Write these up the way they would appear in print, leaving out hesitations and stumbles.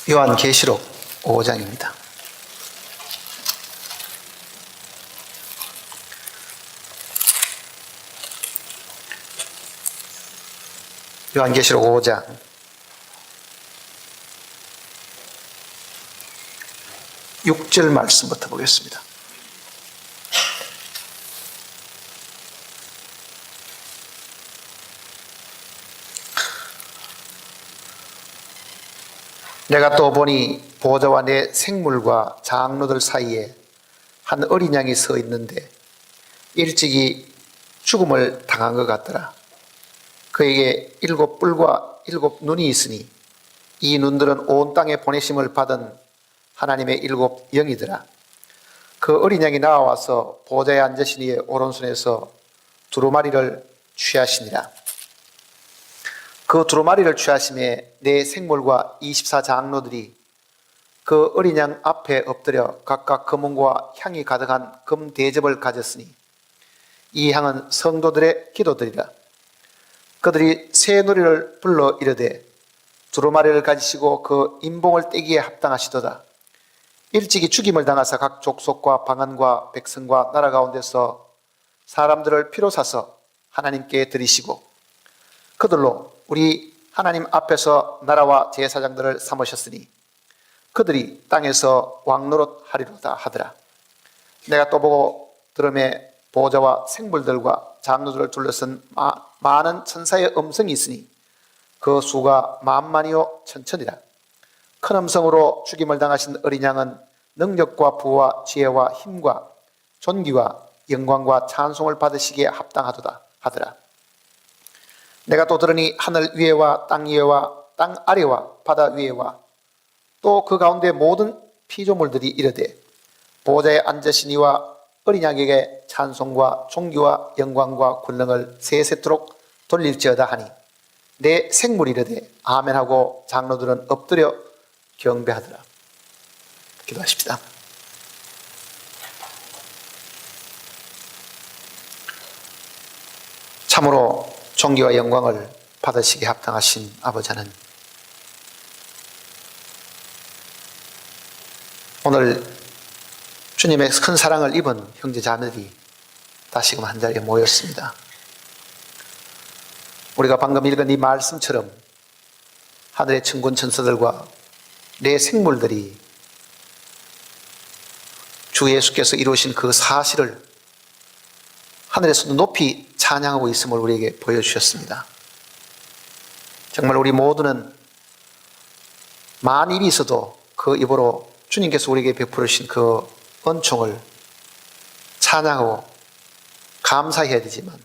요한계시록 5장입니다. 요한계시록 5장 6절 말씀부터 보겠습니다. 내가 또 보니 보좌와 내 생물과 장로들 사이에 한 어린 양이 서 있는데 일찍이 죽음을 당한 것 같더라. 그에게 7뿔과 7눈이 있으니 이 눈들은 온 땅에 보내심을 받은 하나님의 7 영이더라. 그 어린 양이 나와서 보좌에 앉으신 이의 오른손에서 두루마리를 취하시니라. 그 두루마리를 취하심에 내 생물과 24 장로들이 그 어린 양 앞에 엎드려 각각 금은과 향이 가득한 금 대접을 가졌으니 이 향은 성도들의 기도들이라. 그들이 새 노래를 불러 이르되 두루마리를 가지시고 그 인봉을 떼기에 합당하시도다. 일찍이 죽임을 당하사 각 족속과 방언과 백성과 나라 가운데서 사람들을 피로 사서 하나님께 드리시고 그들로 우리 하나님 앞에서 나라와 제사장들을 삼으셨으니 그들이 땅에서 왕노릇 하리로다 하더라. 내가 또 보고 들음에 보좌와 생물들과 장로들을 둘러쓴 많은 천사의 음성이 있으니 그 수가 만만이요 천천이라. 큰 음성으로 죽임을 당하신 어린 양은 능력과 부와 지혜와 힘과 존귀와 영광과 찬송을 받으시기에 합당하도다 하더라. 내가 또 들으니 하늘 위에와 땅 위에와 땅 아래와 바다 위에와 또 그 가운데 모든 피조물들이 이르되 보좌에 앉으신 이와 어린 양에게 찬송과 존귀와 영광과 권능을 세세토록 돌릴지어다 하니 내 생물이 이르되 아멘하고 장로들은 엎드려 경배하더라. 기도하십시다. 참으로 존귀와 영광을 받으시기에 합당하신 아버지 하나님, 오늘 주님의 큰 사랑을 입은 형제 자매들이 다시금 한자리에 모였습니다. 우리가 방금 읽은 이 말씀처럼 하늘의 천군 천사들과 내 생물들이 주 예수께서 이루신 그 사실을 하늘에서도 높이 찬양하고 있음을 우리에게 보여주셨습니다. 정말 우리 모두는 만 입이 있어도 그 입으로 주님께서 우리에게 베풀으신 그 은총을 찬양하고 감사해야 되지만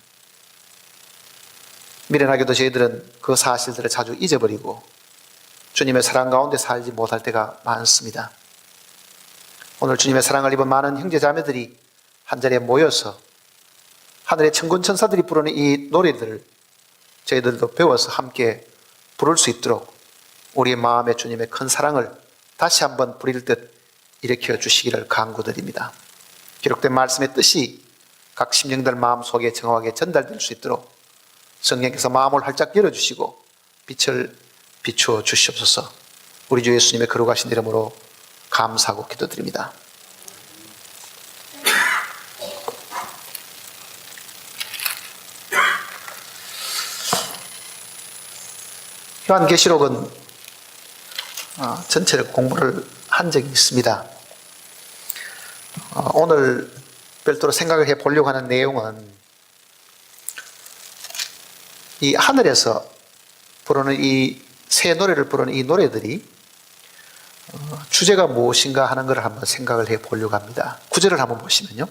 미련하게도 저희들은 그 사실들을 자주 잊어버리고 주님의 사랑 가운데 살지 못할 때가 많습니다. 오늘 주님의 사랑을 입은 많은 형제자매들이 한자리에 모여서 하늘의 천군천사들이 부르는 이 노래들을 저희들도 배워서 함께 부를 수 있도록 우리의 마음에 주님의 큰 사랑을 다시 한번 부릴 듯 일으켜 주시기를 간구드립니다. 기록된 말씀의 뜻이 각 심령들 마음속에 정확하게 전달될 수 있도록 성령께서 마음을 활짝 열어주시고 빛을 비추어 주시옵소서. 우리 주 예수님의 거룩하신 이름으로 감사하고 기도드립니다. 요한계시록은 전체를 공부를 한 적이 있습니다. 오늘 별도로 생각을 해 보려고 하는 내용은 이 하늘에서 부르는 이 새 노래를 부르는 이 노래들이 주제가 무엇인가 하는 것을 한번 생각을 해 보려고 합니다. 구절을 한번 보시면요.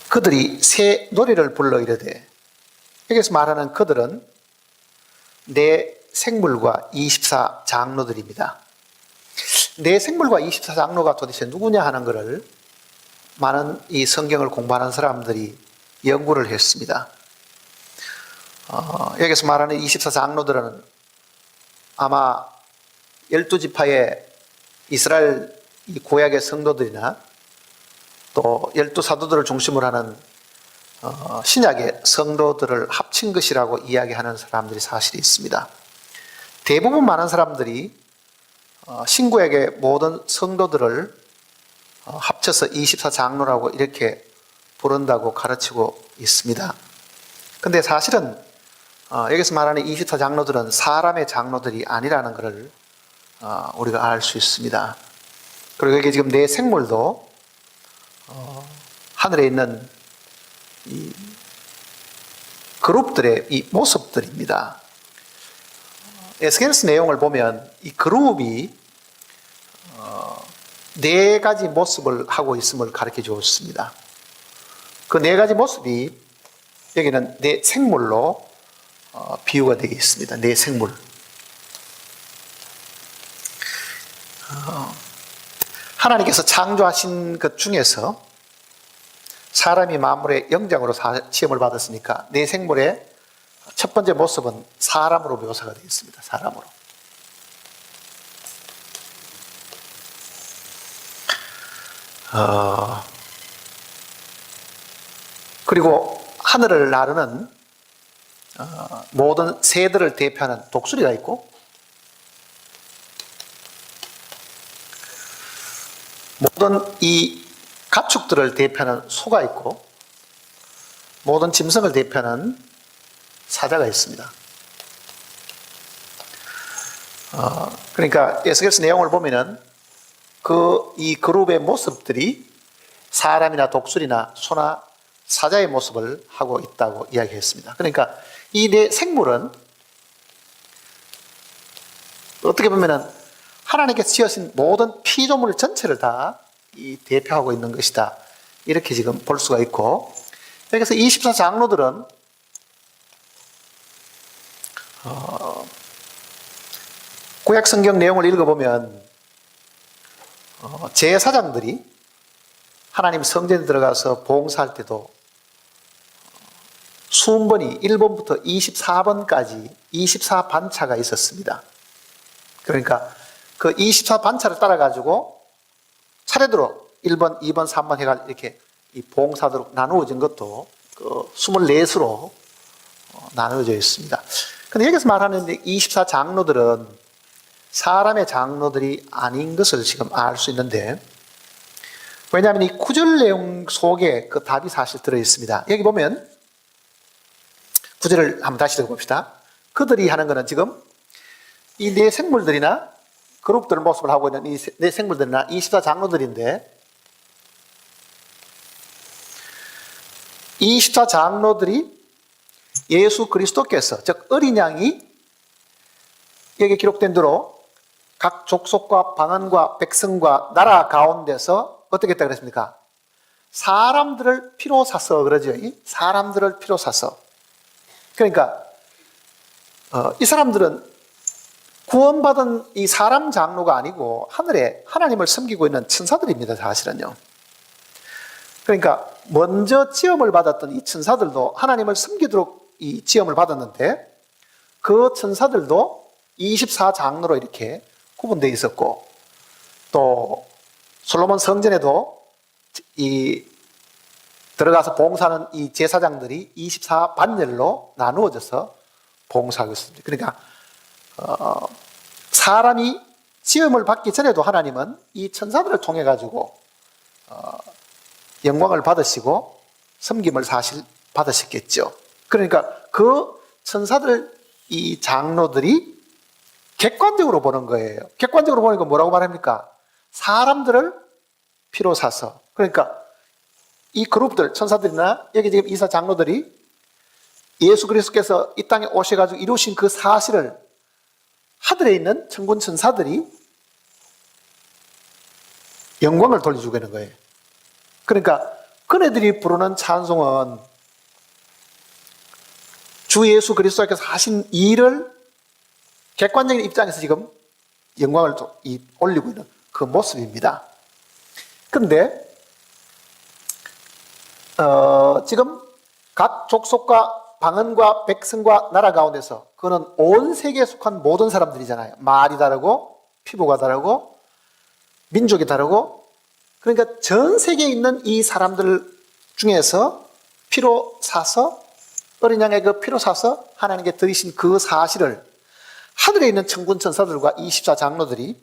그들이 새 노래를 불러 이르되, 여기서 말하는 그들은 내 생물과 24 장로들입니다. 내 생물과 24 장로가 도대체 누구냐 하는 것을 많은 이 성경을 공부하는 사람들이 연구를 했습니다. 여기서 말하는 24 장로들은 아마 12지파의 이스라엘 구약의 성도들이나 또 12사도들을 중심으로 하는 신약의 성도들을 합친 것이라고 이야기하는 사람들이 사실이 있습니다. 대부분 많은 사람들이 신구약의 모든 성도들을 합쳐서 24장로라고 이렇게 부른다고 가르치고 있습니다. 근데 사실은 여기서 말하는 24장로들은 사람의 장로들이 아니라는 것을 우리가 알 수 있습니다. 그리고 여기 지금 네 생물도 하늘에 있는 이 그룹들의 이 모습들입니다. 에스겔서 내용을 보면 이 그룹이 네 가지 모습을 하고 있음을 가르쳐 주었습니다. 그 네 가지 모습이 여기는 네 생물로 비유가 되어 있습니다. 네 생물. 하나님께서 창조하신 것 중에서 사람이 만물의 영장으로 시험을 받았으니까 네 생물의 첫 번째 모습은 사람으로 묘사가 되어 있습니다. 사람으로. 그리고 하늘을 나르는 모든 새들을 대표하는 독수리가 있고, 모든 이 가축들을 대표하는 소가 있고, 모든 짐승을 대표하는 사자가 있습니다. 그러니까 에스겔서 내용을 보면은 이 그룹의 모습들이 사람이나 독수리나 소나 사자의 모습을 하고 있다고 이야기했습니다. 그러니까 이 네 생물은 어떻게 보면은 하나님께서 지으신 모든 피조물 전체를 다 대표하고 있는 것이다. 이렇게 지금 볼 수가 있고, 여기서 24장로들은 구약 성경 내용을 읽어보면 제사장들이 하나님 성전에 들어가서 봉사할 때도 순번이 1번부터 24번까지 24반차가 있었습니다. 그러니까 그 24반차를 따라가지고 차례대로 1번, 2번, 3번 해가 이렇게 이 봉사도록 나누어진 것도 그 24수로 나누어져 있습니다. 근데 여기서 말하는 24장로들은 사람의 장로들이 아닌 것을 지금 알 수 있는데, 왜냐하면 이 구절 내용 속에 그 답이 사실 들어있습니다. 여기 보면 구절을 한번 다시 읽어봅시다. 그들이 하는 것은 지금 이 네 생물들이나 그룹들 모습을 하고 있는 이 네 생물들이나 24장로들인데, 24장로들이 예수 그리스도께서, 즉 어린 양이 여기 기록된 대로 각 족속과 방언과 백성과 나라 가운데서 어떻게 했다 그랬습니까? 사람들을 피로 사서 그러죠. 사람들을 피로 사서. 그러니까 이 사람들은 구원받은 이 사람 장로가 아니고 하늘에 하나님을 섬기고 있는 천사들입니다. 사실은요. 그러니까 먼저 지음을 받았던 이 천사들도 하나님을 섬기도록 이 지음을 받았는데, 그 천사들도 24장로로 이렇게 구분되어 있었고, 또 솔로몬 성전에도 이 들어가서 봉사하는 이 제사장들이 24반열로 나누어져서 봉사하고 있습니다. 그러니까 사람이 지음을 받기 전에도 하나님은 이 천사들을 통해 가지고 영광을 받으시고 섬김을 사실 받으셨겠죠. 그러니까 그 천사들, 이 장로들이 객관적으로 보는 거예요. 객관적으로 보니까 뭐라고 말합니까? 사람들을 피로 사서. 그러니까 이 그룹들, 천사들이나 여기 지금 이사 장로들이 예수 그리스도께서 이 땅에 오셔가지고 이루신 그 사실을 하늘에 있는 천군 천사들이 영광을 돌려주고 있는 거예요. 그러니까 그네들이 부르는 찬송은 주 예수 그리스도께서 하신 일을 객관적인 입장에서 지금 영광을 올리고 있는 그 모습입니다. 그런데 지금 각 족속과 방언과 백성과 나라 가운데서, 그거는 온 세계에 속한 모든 사람들이잖아요. 말이 다르고 피부가 다르고 민족이 다르고, 그러니까 전 세계에 있는 이 사람들 중에서 피로 사서, 어린 양의 그 피로 사서 하나님께 드리신 그 사실을 하늘에 있는 천군 천사들과 24 장로들이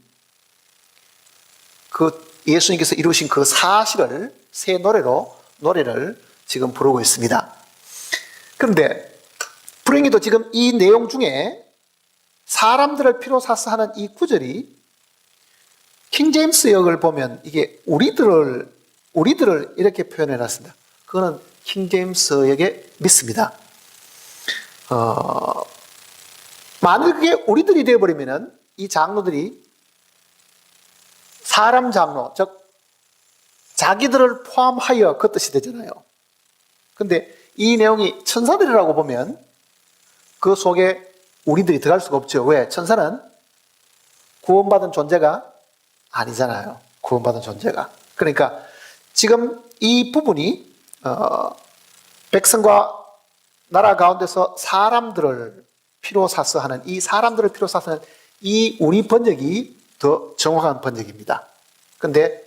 그 예수님께서 이루신 그 사실을 새 노래를 지금 부르고 있습니다. 그런데 불행히도 지금 이 내용 중에 사람들을 피로 사서 하는 이 구절이 킹제임스 역을 보면 이게 우리들을 이렇게 표현해 놨습니다. 그거는 킹제임스 역에 믿습니다. 만일 그게 우리들이 되어버리면은 이 장로들이 사람 장로, 즉 자기들을 포함하여 그 뜻이 되잖아요. 근데 이 내용이 천사들이라고 보면 그 속에 우리들이 들어갈 수가 없죠. 왜? 천사는 구원받은 존재가 아니잖아요. 구원받은 존재가. 그러니까 지금 이 부분이 백성과 나라 가운데서 사람들을 피로 사서 하는 이 사람들을 피로 사서 하는 이 우리 번역이 더 정확한 번역입니다. 근데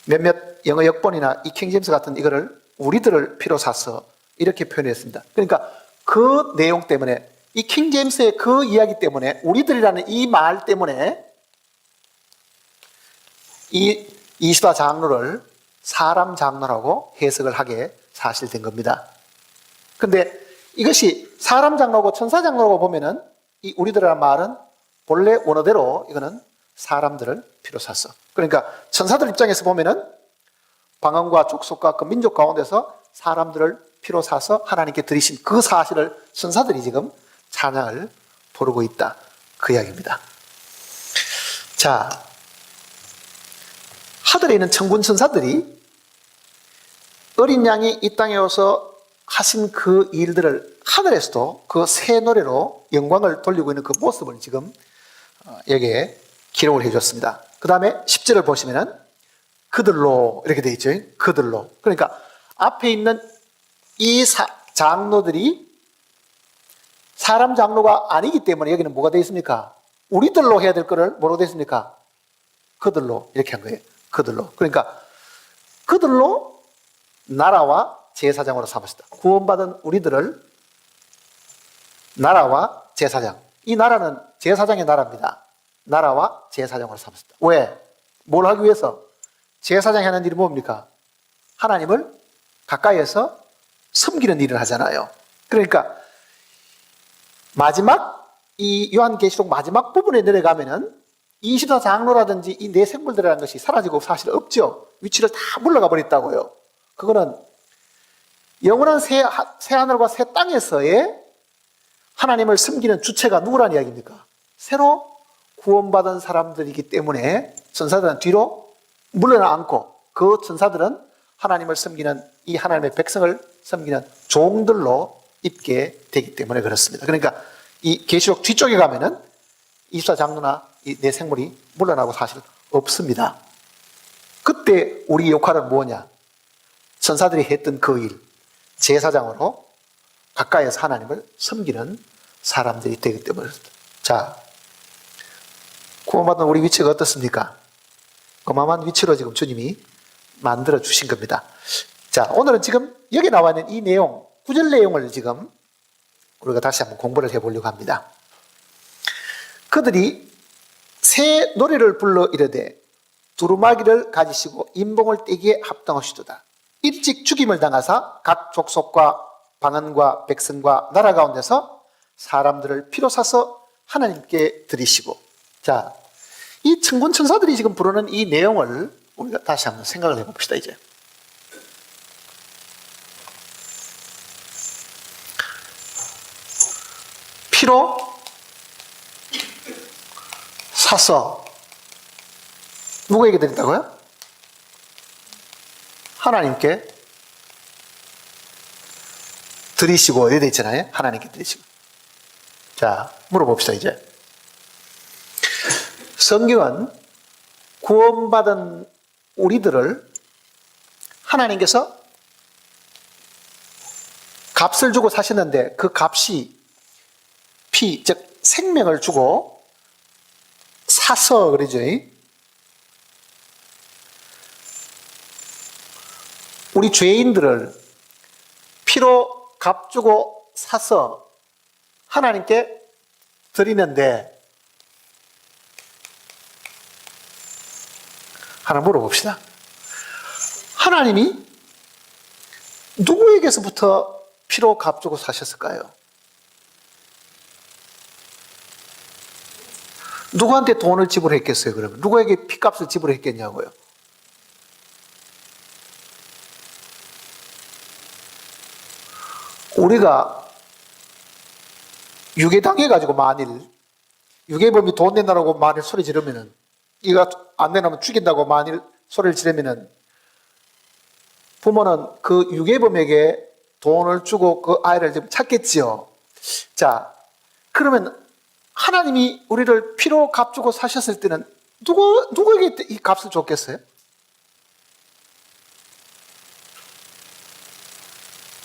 몇몇 영어 역본이나 이 킹제임스 같은 이거를 우리들을 피로 사서 이렇게 표현했습니다. 그러니까 그 내용 때문에 이 킹제임스의 그 이야기 때문에 우리들이라는 이 말 때문에 이 24 장로를 사람 장로라고 해석을 하게 사실된 겁니다. 근데 이것이 사람 장로고 천사 장로라고 보면은 이 우리들이라는 말은 본래 원어대로 이거는 사람들을 피로 샀어. 그러니까 천사들 입장에서 보면은 방언과 족속과 그 민족 가운데서 사람들을 피로 사서 하나님께 드리신 그 사실을 천사들이 지금 찬양을 부르고 있다. 그 이야기입니다. 자, 하늘에 있는 천군 천사들이 어린 양이 이 땅에 와서 하신 그 일들을 하늘에서도 그 새 노래로 영광을 돌리고 있는 그 모습을 지금 여기에 기록을 해줬습니다. 그 다음에 10절을 보시면은 그들로 이렇게 되어 있죠. 그들로. 그러니까 앞에 있는 이 장로들이 사람 장로가 아니기 때문에 여기는 뭐가 되어 있습니까? 우리들로 해야 될 거를 뭐로 되어 있습니까? 그들로 이렇게 한 거예요. 그들로. 그러니까 그들로 나라와 제사장으로 삼으셨다. 구원받은 우리들을 나라와 제사장. 이 나라는 제사장의 나라입니다. 나라와 제사장으로 삼으셨다. 왜? 뭘 하기 위해서? 제사장이 하는 일이 뭡니까? 하나님을 가까이에서 섬기는 일을 하잖아요. 그러니까 마지막 이 요한계시록 마지막 부분에 내려가면은 24 장로라든지 이 네 생물들이라는 것이 사라지고 사실 없죠. 위치를 다 물러가 버렸다고요. 그거는 영원한 새 하늘과 새 땅에서의 하나님을 섬기는 주체가 누구란 이야기입니까? 새로 구원받은 사람들이기 때문에 천사들은 뒤로 물러나 않고 그 천사들은 하나님을 섬기는 이 하나님의 백성을 섬기는 종들로 입게 되기 때문에 그렇습니다. 그러니까 이 계시록 뒤쪽에 가면은 24 장로나 이 네 생물이 물러나고 사실 없습니다. 그때 우리 역할은 뭐냐? 천사들이 했던 그 일, 제사장으로 가까이에서 하나님을 섬기는 사람들이 되기 때문에 그렇습니다. 자, 구원받은 우리 위치가 어떻습니까? 어마어마한 위치로 지금 주님이 만들어 주신 겁니다. 자, 오늘은 지금 여기 나와 있는 이 내용, 구절 내용을 지금 우리가 다시 한번 공부를 해보려고 합니다. 그들이 새 노래를 불러 이르되 두루마기를 가지시고 인봉을 떼기에 합당하시도다. 일찍 죽임을 당하사 각 족속과 방언과 백성과 나라 가운데서 사람들을 피로 사서 하나님께 드리시고. 자, 이 천군 천사들이 지금 부르는 이 내용을 우리가 다시 한번 생각을 해봅시다. 이제 피로 사서 누구에게 드린다고요? 하나님께 드리시고 이렇게 되어 있잖아요. 하나님께 드리시고. 자, 물어봅시다. 이제 성경은 구원받은 우리들을 하나님께서 값을 주고 사셨는데 그 값이 피, 즉 생명을 주고 사서 그러죠. 우리 죄인들을 피로 값 주고 사서 하나님께 드리는데 하나 물어봅시다. 하나님이 누구에게서부터 피로 값주고 사셨을까요? 누구한테 돈을 지불했겠어요, 그러면? 누구에게 피값을 지불했겠냐고요? 우리가 유괴당해가지고 만일 유괴범이 돈 내놔라고 만일 소리 지르면은 이가 안 내놔면 죽인다고 만일 소리를 지르면은 부모는 그 유괴범에게 돈을 주고 그 아이를 좀 찾겠지요. 자, 그러면 하나님이 우리를 피로 값주고 사셨을 때는 누구에게 이 값을 줬겠어요?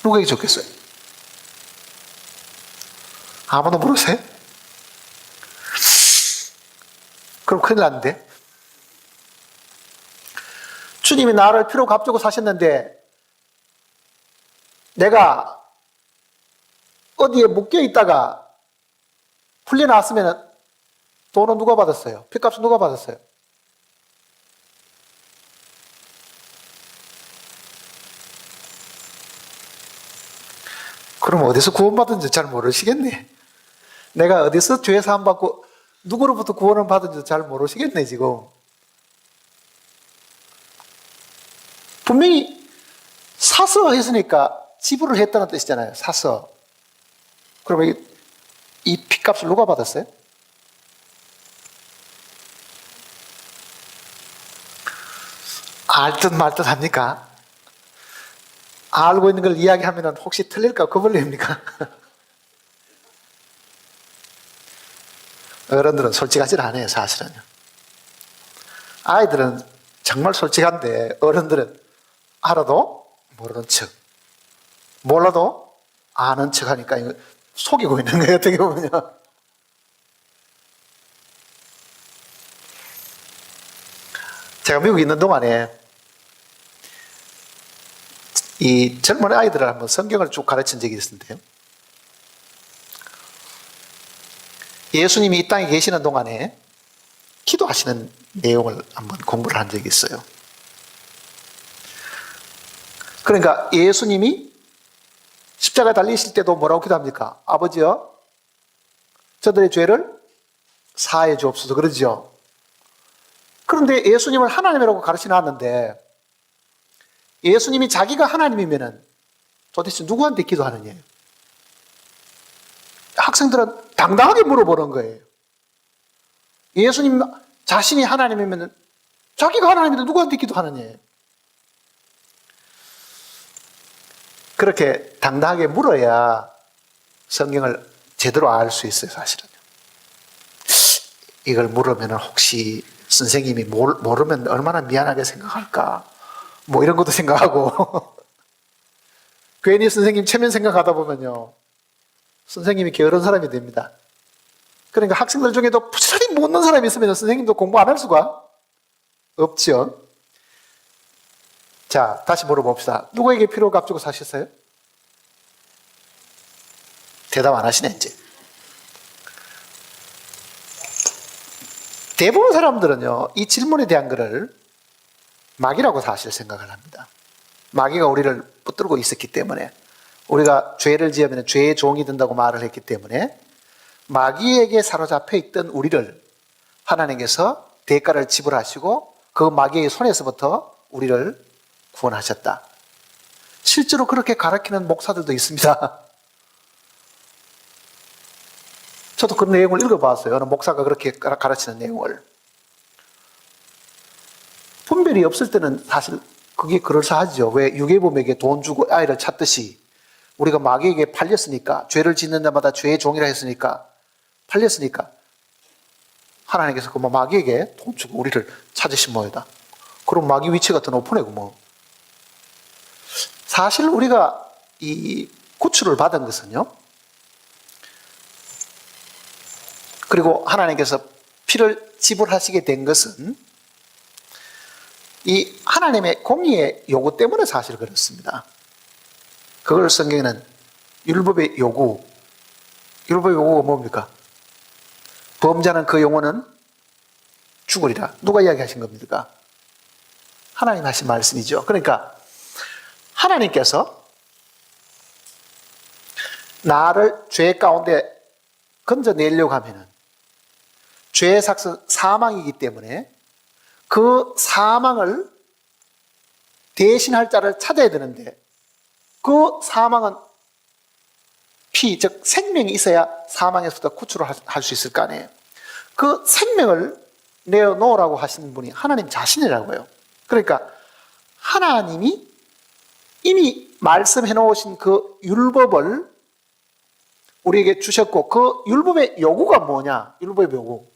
누구에게 줬겠어요? 아무도 모르세요? 그럼 큰일 났는데? 주님이 나를 피로 값주고 사셨는데 내가 어디에 묶여 있다가 풀려나왔으면 돈은 누가 받았어요? 피값은 누가 받았어요? 그럼 어디서 구원받은지 잘 모르시겠네. 내가 어디서 죄 사함 받고 누구로부터 구원을 받은지 잘 모르시겠네 지금. 분명히 사서 했으니까 지불을 했다는 뜻이잖아요. 사서. 그러면 이 피값을 누가 받았어요? 알듯 말듯 합니까? 알고 있는 걸 이야기하면 혹시 틀릴까 겁을냅니까? 어른들은 솔직하지 않아요, 사실은요. 아이들은 정말 솔직한데 어른들은 알아도 모르는 척, 몰라도 아는 척 하니까 이거 속이고 있는 거예요, 어떻게 보면요. 제가 미국에 있는 동안에 이 젊은 아이들을 한번 성경을 쭉 가르친 적이 있었는데요. 예수님이 이 땅에 계시는 동안에 기도하시는 내용을 한번 공부를 한 적이 있어요. 그러니까 예수님이 십자가에 달리실 때도 뭐라고 기도합니까? 아버지여, 저들의 죄를 사하여 주옵소서, 그러죠. 그런데 예수님을 하나님이라고 가르쳐 놨는데 예수님이 자기가 하나님이면은 도대체 누구한테 기도하느냐? 학생들은 당당하게 물어보는 거예요. 예수님 자신이 하나님이면 자기가 하나님인데 누구한테 기도하느냐? 그렇게 당당하게 물어야 성경을 제대로 알 수 있어요, 사실은. 이걸 물으면 혹시 선생님이 모르면 얼마나 미안하게 생각할까? 뭐 이런 것도 생각하고. 괜히 선생님 체면 생각하다 보면요, 선생님이 게으른 사람이 됩니다. 그러니까 학생들 중에도 부지런히 못는 사람이 있으면 선생님도 공부 안 할 수가 없죠. 자, 다시 물어봅시다. 누구에게 피로 값주고 사셨어요? 대답 안 하시네, 이제. 대부분 사람들은요, 이 질문에 대한 것을 마귀라고 사실 생각을 합니다. 마귀가 우리를 붙들고 있었기 때문에, 우리가 죄를 지으면 죄의 종이 된다고 말을 했기 때문에 마귀에게 사로잡혀 있던 우리를 하나님께서 대가를 지불하시고 그 마귀의 손에서부터 우리를 구원하셨다. 실제로 그렇게 가르치는 목사들도 있습니다. 저도 그 내용을 읽어봤어요. 어느 목사가 그렇게 가르치는 내용을. 분별이 없을 때는 사실 그게 그럴싸하죠. 왜 유괴범에게 돈 주고 아이를 찾듯이 우리가 마귀에게 팔렸으니까, 죄를 짓는 자마다 죄의 종이라 했으니까, 팔렸으니까 하나님께서 그 마귀에게 돈 주고 우리를 찾으신 모양이다. 그럼 마귀 위치가 더 높으네, 뭐. 사실 우리가 이 구출을 받은 것은요, 그리고 하나님께서 피를 지불하시게 된 것은 이 하나님의 공의의 요구 때문에 사실 그렇습니다. 그걸 성경에는 율법의 요구, 율법의 요구가 뭡니까? 범죄하는 그 영혼은 죽으리라. 누가 이야기하신 겁니까? 하나님 하신 말씀이죠. 그러니까 하나님께서 나를 죄 가운데 건져내려고 하면은 죄의 삭은 사망이기 때문에 그 사망을 대신할 자를 찾아야 되는데 그 사망은 피, 즉 생명이 있어야 사망에서부터 구출을 할 수 있을 거 아니에요. 그 생명을 내어놓으라고 하시는 분이 하나님 자신이라고요. 그러니까 하나님이 이미 말씀해 놓으신 그 율법을 우리에게 주셨고 그 율법의 요구가 뭐냐? 율법의 요구.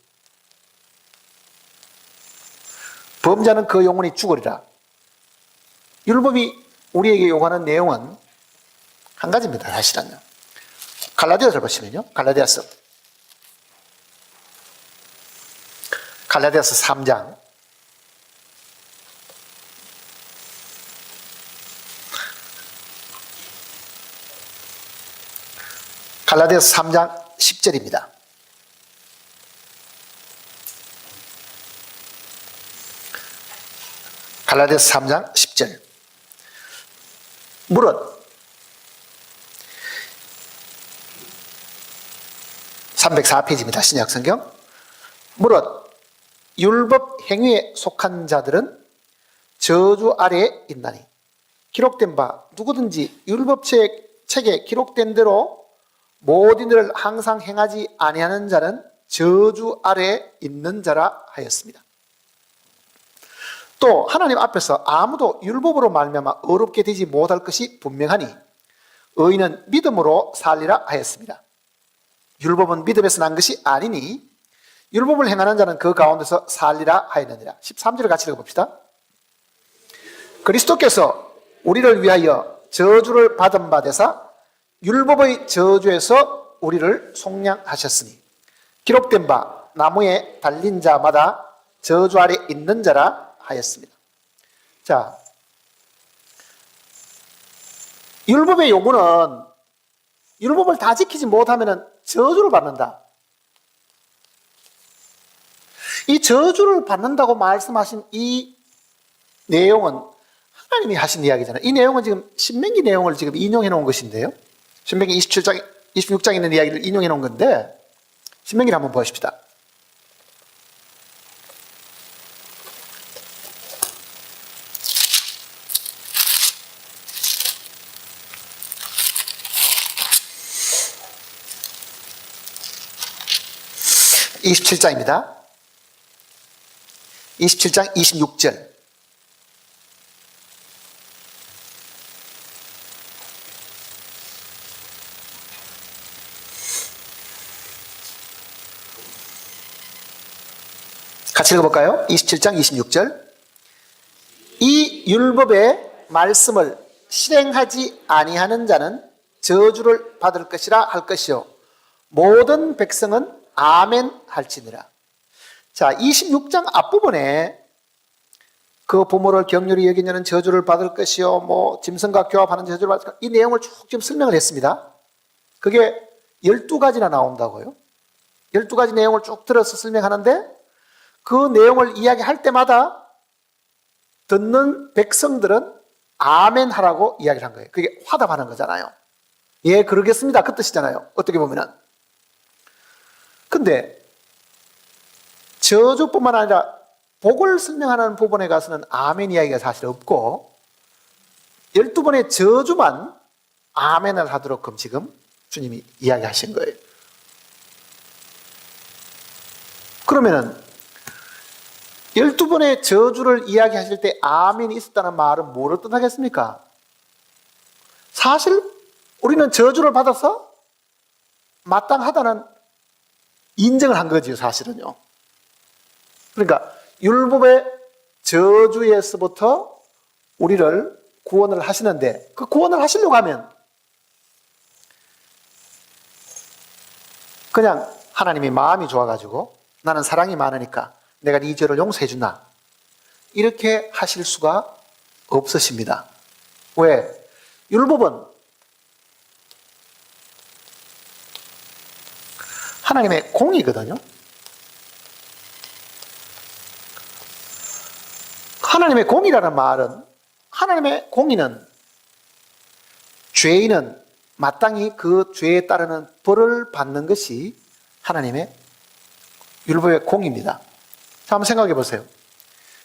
범죄하는 그 영혼이 죽으리라. 율법이 우리에게 요구하는 내용은 한 가지입니다. 사실은요. 갈라디아서를 보시면요. 갈라디아서 3장 10절입니다. 갈라디아서 3장 10절. 무릇 304페이지입니다. 신약성경. 무릇 율법 행위에 속한 자들은 저주 아래에 있나니 기록된 바 누구든지 율법 책에 기록된 대로 모든 일을 항상 행하지 아니하는 자는 저주 아래에 있는 자라 하였습니다. 또 하나님 앞에서 아무도 율법으로 말미암아 어렵게 되지 못할 것이 분명하니 의인은 믿음으로 살리라 하였습니다. 율법은 믿음에서 난 것이 아니니 율법을 행하는 자는 그 가운데서 살리라 하였느니라. 13절을 같이 읽어봅시다. 그리스도께서 우리를 위하여 저주를 받은 바 되사 율법의 저주에서 우리를 속량하셨으니 기록된 바 나무에 달린 자마다 저주 아래 있는 자라 하였습니다. 자, 율법의 요구는 율법을 다 지키지 못하면 저주를 받는다. 이 저주를 받는다고 말씀하신 이 내용은 하나님이 하신 이야기잖아요. 이 내용은 지금 신명기 내용을 지금 인용해 놓은 것인데요. 신명기 27장, 26장에 있는 이야기를 인용해 놓은 건데 신명기를 한번 보십시다. (27장입니다) 27장 26절. 같이 읽어볼까요? 27장 26절. 이 율법의 말씀을 실행하지 아니하는 자는 저주를 받을 것이라 할 것이요 모든 백성은 아멘 할지니라. 자, 26장 앞부분에 그 부모를 격렬히 여기는 저주를 받을 것이요 뭐 짐승과 교합하는 저주를 받을 것, 이 내용을 쭉 좀 설명을 했습니다. 그게 12가지나 나온다고요. 12가지 내용을 쭉 들어서 설명하는데 그 내용을 이야기할 때마다 듣는 백성들은 아멘 하라고 이야기를 한 거예요. 그게 화답하는 거잖아요. 예, 그러겠습니다. 그 뜻이잖아요. 어떻게 보면은. 근데 저주뿐만 아니라 복을 설명하는 부분에 가서는 아멘 이야기가 사실 없고 12번의 저주만 아멘을 하도록 지금 주님이 이야기하신 거예요. 그러면은 12번의 저주를 이야기하실 때 아멘이 있었다는 말은 뭐를 뜻하겠습니까? 사실 우리는 저주를 받아서 마땅하다는 인정을 한 거지요, 사실은요. 그러니까 율법의 저주에서부터 우리를 구원을 하시는데 그 구원을 하시려고 하면 그냥 하나님이 마음이 좋아가지고 나는 사랑이 많으니까 내가 네 죄를 용서해 준다 이렇게 하실 수가 없으십니다. 왜? 율법은 하나님의 공이거든요. 하나님의 공의라는 말은, 하나님의 공의는 죄인은 마땅히 그 죄에 따르는 벌을 받는 것이 하나님의 율법의 공의입니다. 자, 한번 생각해 보세요.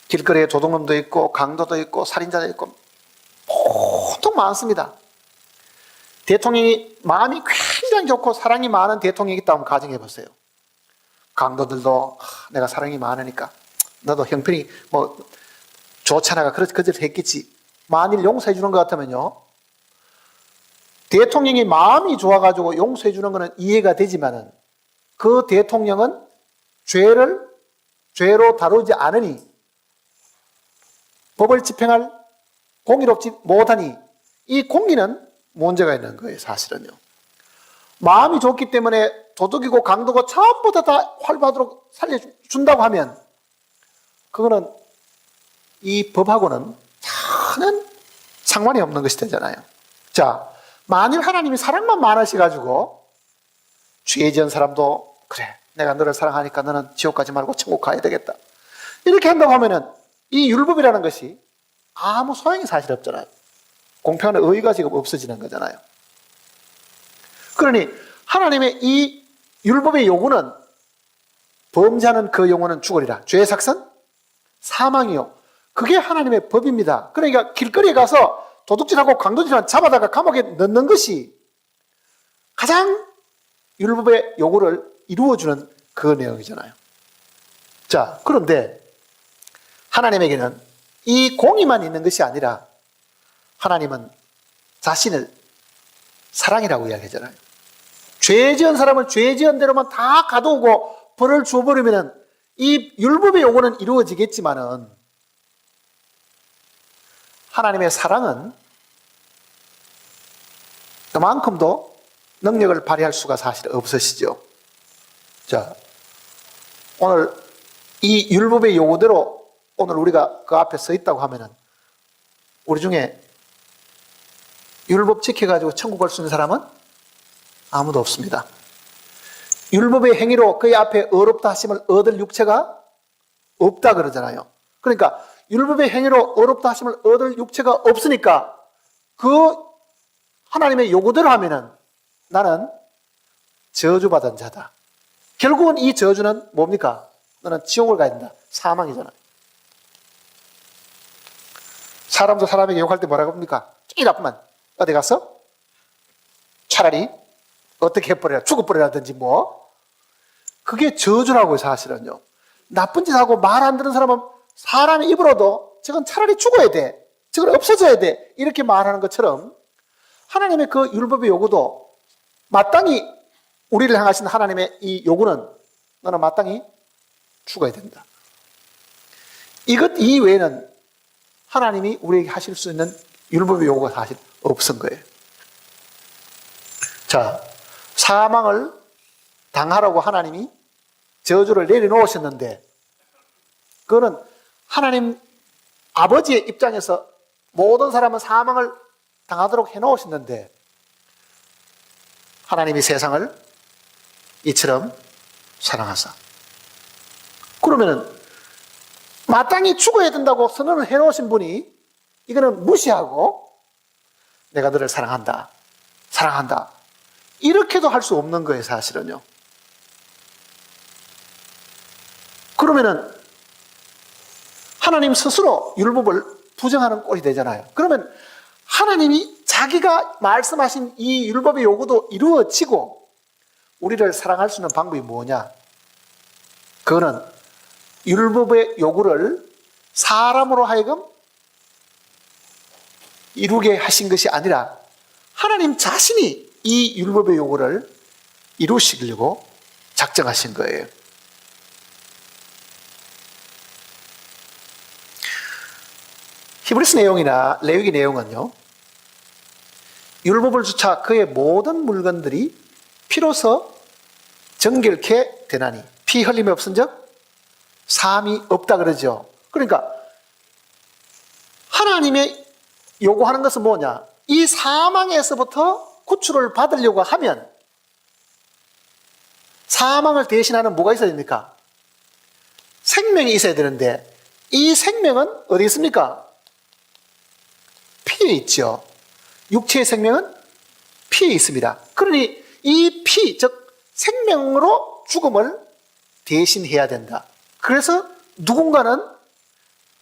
길거리에 도둑놈도 있고 강도도 있고 살인자도 있고 보통 많습니다. 대통령이 마음이 굉장히 좋고 사랑이 많은 대통령이 있다고 가정해 보세요. 강도들도 내가 사랑이 많으니까 너도 형편이 뭐 좋잖아가 그렇게 했겠지. 만일 용서해 주는 것 같으면요, 대통령이 마음이 좋아가지고 용서해 주는 것은 이해가 되지만은 그 대통령은 죄로 다루지 않으니 법을 집행할 공의롭지 못하니 이 공의는 문제가 있는 거예요. 사실은요, 마음이 좋기 때문에 도둑이고 강도가 전부 다 활보하도록 살려준다고 하면 그거는 이 법하고는 전혀 상관이 없는 것이 되잖아요. 자, 만일 하나님이 사랑만 많으셔가지고 죄 지은 사람도 그래 내가 너를 사랑하니까 너는 지옥 가지 말고 천국 가야 되겠다 이렇게 한다고 하면은 이 율법이라는 것이 아무 소용이 사실 없잖아요. 공평한 의의가 지금 없어지는 거잖아요. 그러니 하나님의 이 율법의 요구는 범죄하는 그 영혼은 죽으리라. 죄의 삭선? 사망이요. 그게 하나님의 법입니다. 그러니까 길거리에 가서 도둑질하고 강도질하고 잡아다가 감옥에 넣는 것이 가장 율법의 요구를 이루어주는 그 내용이잖아요. 자, 그런데 하나님에게는 이 공의만 있는 것이 아니라 하나님은 자신을 사랑이라고 이야기하잖아요. 죄 지은 사람을 죄 지은 대로만 다 가두고 벌을 주어버리면 이 율법의 요구는 이루어지겠지만은 하나님의 사랑은 그만큼도 능력을 발휘할 수가 사실 없으시죠. 자, 오늘 이 율법의 요구대로 오늘 우리가 그 앞에 서 있다고 하면은 우리 중에 율법 지켜가지고 천국 갈 수 있는 사람은 아무도 없습니다. 율법의 행위로 그의 앞에 어렵다 하심을 얻을 육체가 없다 그러잖아요. 그러니까 율법의 행위로 어렵다 하심을 얻을 육체가 없으니까 그 하나님의 요구대로 하면은 나는 저주받은 자다. 결국은 이 저주는 뭡니까? 너는 지옥을 가야 된다. 사망이잖아요. 사람도 사람에게 욕할 때 뭐라고 합니까? 이 나쁘면 어디 가서 차라리 어떻게 해버려라, 죽어버려라든지 뭐. 그게 저주라고요, 사실은요. 나쁜 짓 하고 말 안 듣는 사람은 사람의 입으로도 저건 차라리 죽어야 돼, 저건 없어져야 돼, 이렇게 말하는 것처럼 하나님의 그 율법의 요구도 마땅히 우리를 향하신 하나님의 이 요구는 너는 마땅히 죽어야 된다. 이것 이외에는 하나님이 우리에게 하실 수 있는 율법의 요구가 사실 없은 거예요. 자, 사망을 당하라고 하나님이 저주를 내려놓으셨는데 그거는 하나님 아버지의 입장에서 모든 사람은 사망을 당하도록 해놓으셨는데 하나님이 세상을 이처럼 사랑하사 그러면은 마땅히 죽어야 된다고 선언을 해놓으신 분이 이거는 무시하고 내가 너를 사랑한다, 사랑한다 이렇게도 할 수 없는 거예요, 사실은요. 그러면은 하나님 스스로 율법을 부정하는 꼴이 되잖아요. 그러면 하나님이 자기가 말씀하신 이 율법의 요구도 이루어지고 우리를 사랑할 수 있는 방법이 뭐냐? 그거는 율법의 요구를 사람으로 하여금 이루게 하신 것이 아니라 하나님 자신이 이 율법의 요구를 이루시려고 작정하신 거예요. 히브리서 내용이나 레위기 내용은요, 율법을 주차 그의 모든 물건들이 피로서 정결케 되나니 피 흘림이 없은즉 사함이 없다 그러죠. 그러니까 하나님의 요구하는 것은 뭐냐? 이 사망에서부터 구출을 받으려고 하면 사망을 대신하는 뭐가 있어야 됩니까? 생명이 있어야 되는데 이 생명은 어디 있습니까? 피에 있죠. 육체의 생명은 피에 있습니다. 그러니 이 피, 즉 생명으로 죽음을 대신해야 된다. 그래서 누군가는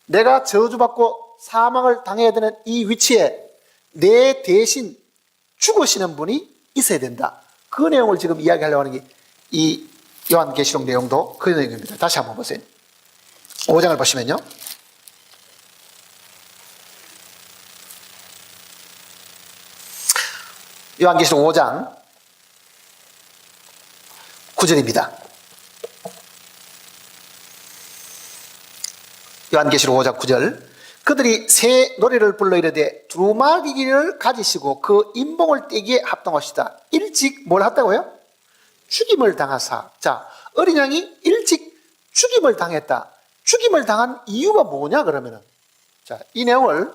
내가 저주받고 사망을 당해야 되는 이 위치에 내 대신 죽으시는 분이 있어야 된다. 그 내용을 지금 이야기하려고 하는 게 이 요한계시록 내용도 그 내용입니다. 다시 한번 보세요. 5장을 보시면요. 요한계시록 5장 9절입니다. 요한계시록 5장 9절. 그들이 새 노래를 불러 이르되 두루마기를 가지시고 그 인봉을 떼기에 합당하시다. 일찍 뭘 했다고요? 죽임을 당하사. 자, 어린 양이 일찍 죽임을 당했다. 죽임을 당한 이유가 뭐냐 그러면은, 자, 이 내용을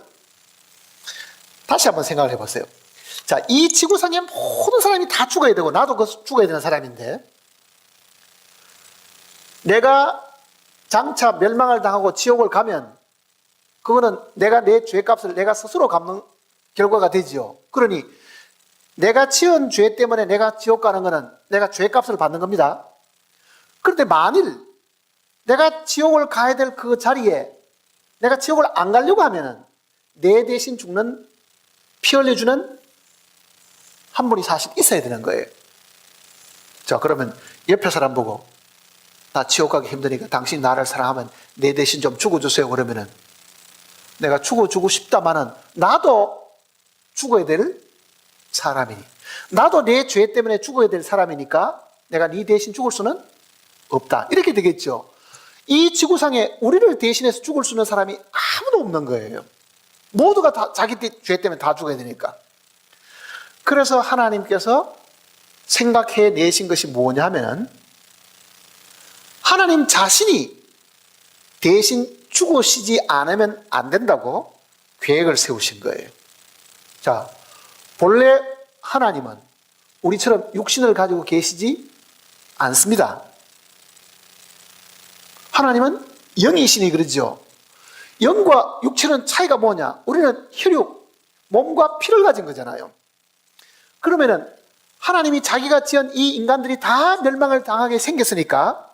다시 한번 생각을 해보세요. 자, 이 지구상의 모든 사람이 다 죽어야 되고 나도 죽어야 되는 사람인데, 내가 장차 멸망을 당하고 지옥을 가면 그거는 내가 내 죄값을 내가 스스로 갚는 결과가 되지요. 그러니 내가 지은 죄 때문에 내가 지옥 가는 거는 내가 죄값을 받는 겁니다. 그런데 만일 내가 지옥을 가야 될 그 자리에 내가 지옥을 안 가려고 하면은 내 대신 죽는, 피 흘려주는 한 분이 사실 있어야 되는 거예요. 자, 그러면 옆에 사람 보고 나 지옥 가기 힘드니까 당신 나를 사랑하면 내 대신 좀 죽어주세요 그러면은, 내가 죽어주고 싶다마는 나도 죽어야 될 사람이니, 나도 내 죄 때문에 죽어야 될 사람이니까 내가 네 대신 죽을 수는 없다. 이렇게 되겠죠. 이 지구상에 우리를 대신해서 죽을 수 있는 사람이 아무도 없는 거예요. 모두가 다 자기 죄 때문에 다 죽어야 되니까. 그래서 하나님께서 생각해 내신 것이 뭐냐 하면은, 하나님 자신이 대신 죽으시지 않으면 안 된다고 계획을 세우신 거예요. 자, 본래 하나님은 우리처럼 육신을 가지고 계시지 않습니다. 하나님은 영이시니 그러죠. 영과 육체는 차이가 뭐냐? 우리는 혈육, 몸과 피를 가진 거잖아요. 그러면은 하나님이 자기가 지은 이 인간들이 다 멸망을 당하게 생겼으니까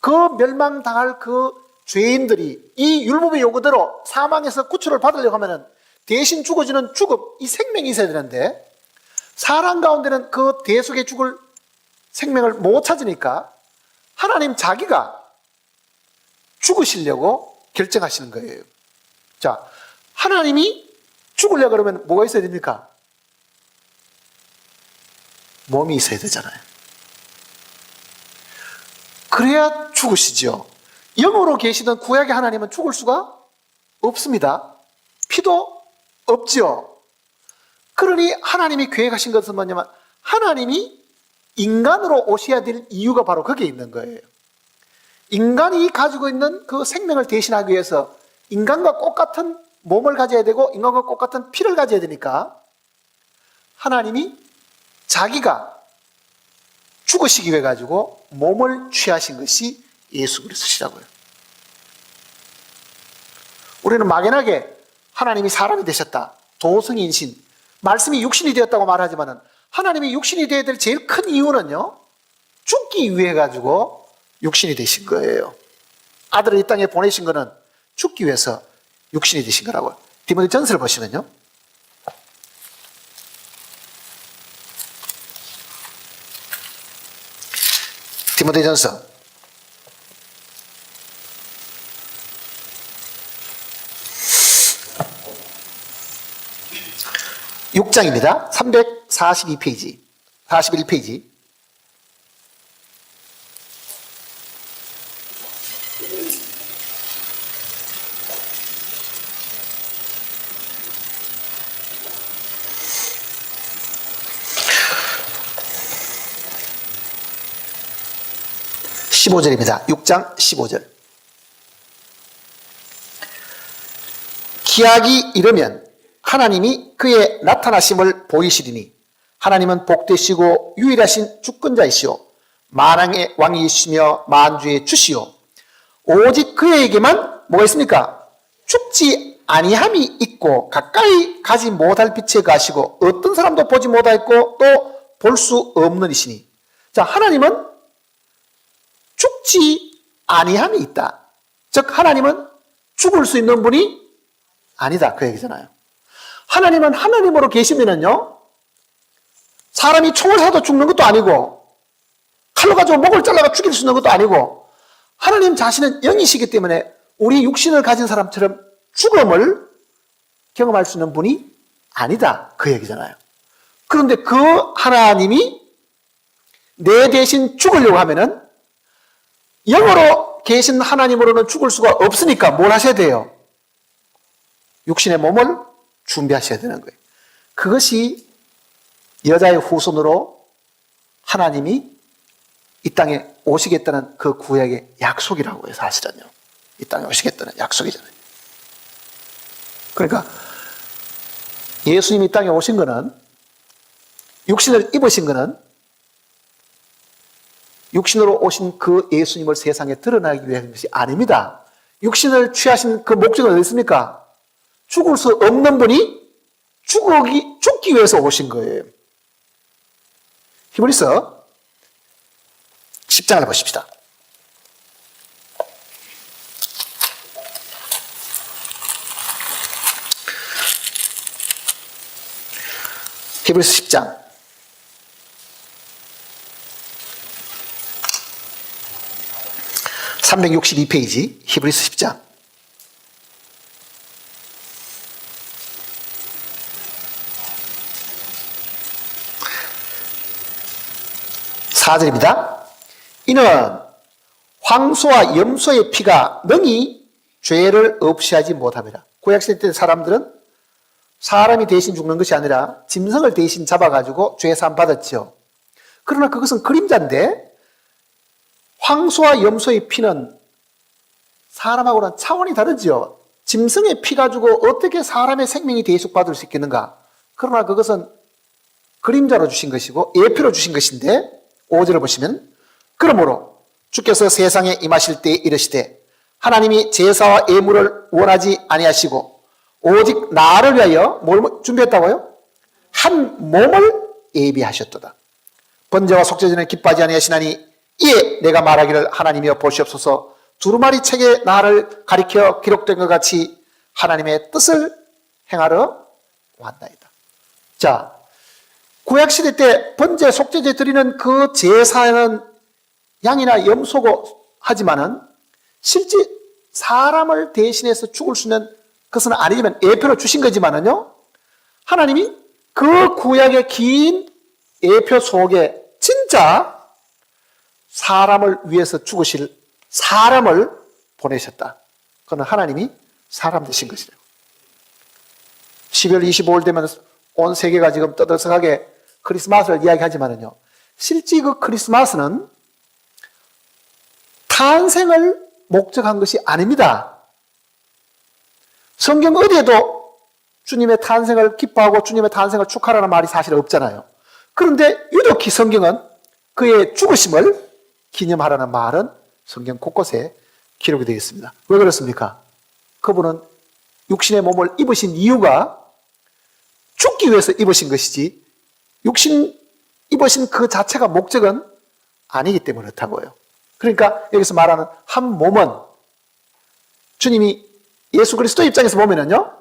그 멸망당할 그 죄인들이 이 율법의 요구대로 사망에서 구출을 받으려고 하면은 대신 죽어지는 죽음, 이 생명이 있어야 되는데 사람 가운데는 그 대속에 죽을 생명을 못 찾으니까 하나님 자기가 죽으시려고 결정하시는 거예요. 자, 하나님이 죽으려고 그러면 뭐가 있어야 됩니까? 몸이 있어야 되잖아요. 그래야 죽으시죠. 영으로 계시던 구약의 하나님은 죽을 수가 없습니다. 피도 없죠. 그러니 하나님이 계획하신 것은 뭐냐면 하나님이 인간으로 오셔야 될 이유가 바로 거기에 있는 거예요. 인간이 가지고 있는 그 생명을 대신하기 위해서 인간과 똑같은 몸을 가져야 되고 인간과 똑같은 피를 가져야 되니까 하나님이 자기가 죽으시기 위해 가지고 몸을 취하신 것이 예수 그리스도시라고요. 우리는 막연하게 하나님이 사람이 되셨다, 도성인신, 말씀이 육신이 되었다고 말하지만은 하나님이 육신이 되어야 될 제일 큰 이유는요, 죽기 위해 가지고 육신이 되신 거예요. 아들을 이 땅에 보내신 거는 죽기 위해서 육신이 되신 거라고요. 디모데전서를 보시면요, 디모데전서 6장입니다. 342페이지, 41페이지. (15절입니다) 6장 15절. 기약이 이르면 하나님이 그의 나타나심을 보이시리니 하나님은 복되시고 유일하신 주권자이시오 만왕의 왕이시며 만주의 주시오 오직 그에게만 뭐가 있습니까? 죽지 아니함이 있고 가까이 가지 못할 빛에 가시고 어떤 사람도 보지 못하였고 또 볼 수 없는 이시니. 자, 하나님은 죽지 아니함이 있다. 즉 하나님은 죽을 수 있는 분이 아니다, 그 얘기잖아요. 하나님은 하나님으로 계시면은요, 사람이 총을 쏴도 죽는 것도 아니고 칼로 가지고 목을 잘라가 죽일 수 있는 것도 아니고, 하나님 자신은 영이시기 때문에 우리 육신을 가진 사람처럼 죽음을 경험할 수 있는 분이 아니다, 그 얘기잖아요. 그런데 그 하나님이 내 대신 죽으려고 하면은 영으로 계신 하나님으로는 죽을 수가 없으니까 뭘 하셔야 돼요? 육신의 몸을 준비하셔야 되는 거예요. 그것이 여자의 후손으로 하나님이 이 땅에 오시겠다는 그 구약의 약속이라고 해요, 사실은요. 이 땅에 오시겠다는 약속이잖아요. 그러니까 예수님이 이 땅에 오신 거는, 육신을 입으신 거는 육신으로 오신 그 예수님을 세상에 드러나기 위한 것이 아닙니다. 육신을 취하신 그 목적은 어디 있습니까? 죽을 수 없는 분이 죽기 위해서 오신 거예요. 히브리서 10장을 보십시다. 히브리서 10장 362페이지 히브리서 10장 4절입니다. 이는 황소와 염소의 피가 능히 죄를 없이 하지 못합니다. 구약시대 때 사람들은 사람이 대신 죽는 것이 아니라 짐승을 대신 잡아가지고 죄 사함 받았죠. 그러나 그것은 그림자인데, 황소와 염소의 피는 사람하고는 차원이 다르죠. 짐승의 피 가지고 어떻게 사람의 생명이 대속받을 수 있겠는가? 그러나 그것은 그림자로 주신 것이고 예표로 주신 것인데, 5절을 보시면, 그러므로 주께서 세상에 임하실 때에 이르시되 하나님이 제사와 예물을 원하지 아니하시고 오직 나를 위하여 뭘 준비했다고요? 한 몸을 예비하셨도다. 번제와 속죄전에 기뻐하지 아니하시나니 이에 내가 말하기를 하나님이여 보시옵소서, 두루마리 책에 나를 가리켜 기록된 것 같이 하나님의 뜻을 행하러 왔나이다. 자, 구약시대 때 번제 속죄제 드리는 그 제사는 양이나 염소고 하지만은 실제 사람을 대신해서 죽을 수 있는 그것은 아니지만 예표로 주신 거지만은요, 하나님이 그 구약의 긴 예표 속에 진짜 사람을 위해서 죽으실 사람을 보내셨다. 그건 하나님이 사람 되신 것이래요. 12월 25일 되면 온 세계가 지금 떠들썩하게 크리스마스를 이야기하지만은요, 실제 그 크리스마스는 탄생을 목적한 것이 아닙니다. 성경 어디에도 주님의 탄생을 기뻐하고 주님의 탄생을 축하라는 말이 사실 없잖아요. 그런데 유독히 성경은 그의 죽으심을 기념하라는 말은 성경 곳곳에 기록이 되어 있습니다. 왜 그렇습니까? 그분은 육신의 몸을 입으신 이유가 죽기 위해서 입으신 것이지, 육신 입으신 그 자체가 목적은 아니기 때문에 그렇다고요. 그러니까 여기서 말하는 한 몸은, 주님이 예수 그리스도 입장에서 보면은요,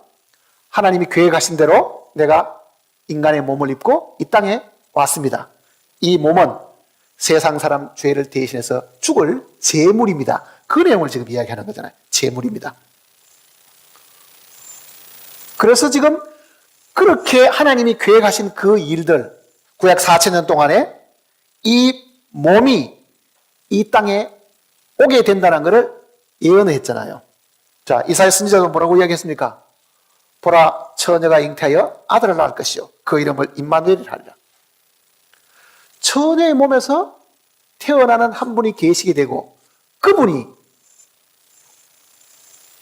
하나님이 계획하신 대로 내가 인간의 몸을 입고 이 땅에 왔습니다. 이 몸은 세상 사람 죄를 대신해서 죽을 제물입니다. 그 내용을 지금 이야기하는 거잖아요. 제물입니다. 그래서 지금 그렇게 하나님이 계획하신 그 일들, 구약 4,000년 동안에 이 몸이 이 땅에 오게 된다는 것을 예언을 했잖아요. 자, 이사야 선지자가 뭐라고 이야기했습니까? 보라, 처녀가 잉태하여 아들을 낳을 것이요 그 이름을 임마누엘이라 하리라. 처녀의 몸에서 태어나는 한 분이 계시게 되고, 그분이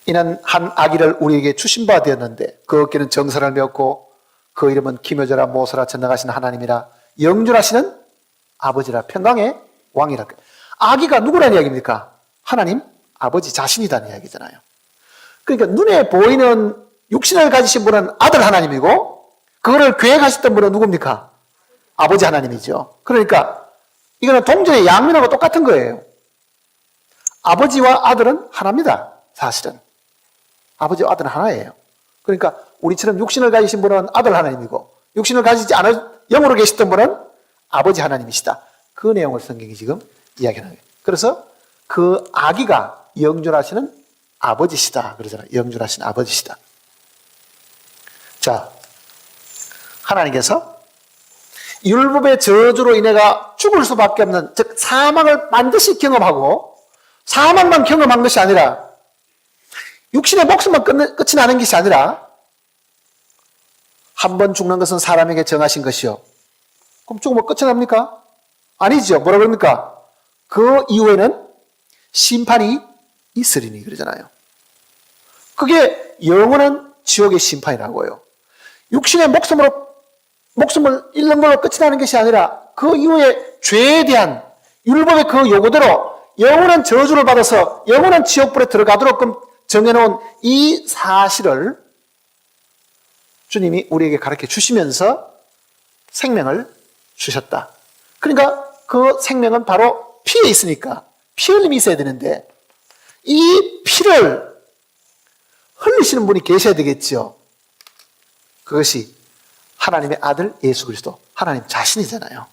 이는 한 아기를 우리에게 주신 바 되었는데 그 어깨는 정사를 메었고 그 이름은 기묘자라 모사라 전능하신 하나님이라 영존하시는 아버지라 평강의 왕이라. 아기가 누구라는 이야기입니까? 하나님 아버지 자신이라는 이야기잖아요. 그러니까 눈에 보이는 육신을 가지신 분은 아들 하나님이고 그거를 계획하셨던 분은 누굽니까? 아버지 하나님이죠. 그러니까 이거는 동전의 양면하고 똑같은 거예요. 아버지와 아들은 하나입니다. 사실은. 아버지와 아들은 하나예요. 그러니까 우리처럼 육신을 가지신 분은 아들 하나님이고 육신을 가지지 않은 영으로 계셨던 분은 아버지 하나님이시다. 그 내용을 성경이 지금 이야기하는 거예요. 그래서 그 아기가 영존하시는 아버지시다. 그러잖아요. 영존하신 아버지시다. 자, 하나님께서 율법의 저주로 인해가 죽을 수밖에 없는, 즉 사망을 반드시 경험하고 사망만 경험한 것이 아니라 육신의 목숨만 끝이 나는 것이 아니라 한 번 죽는 것은 사람에게 정하신 것이요. 그럼 죽으면 끝이 납니까? 아니죠. 뭐라 그럽니까? 그 이후에는 심판이 있으리니 그러잖아요. 그게 영원한 지옥의 심판이라고요. 육신의 목숨을 잃는 걸로 끝이 나는 것이 아니라 그 이후에 죄에 대한 율법의 그 요구대로 영원한 저주를 받아서 영원한 지옥불에 들어가도록 정해놓은 이 사실을 주님이 우리에게 가르쳐 주시면서 생명을 주셨다. 그러니까 그 생명은 바로 피에 있으니까 피 흘림이 있어야 되는데 이 피를 흘리시는 분이 계셔야 되겠죠. 그것이 하나님의 아들 예수 그리스도 하나님 자신이잖아요.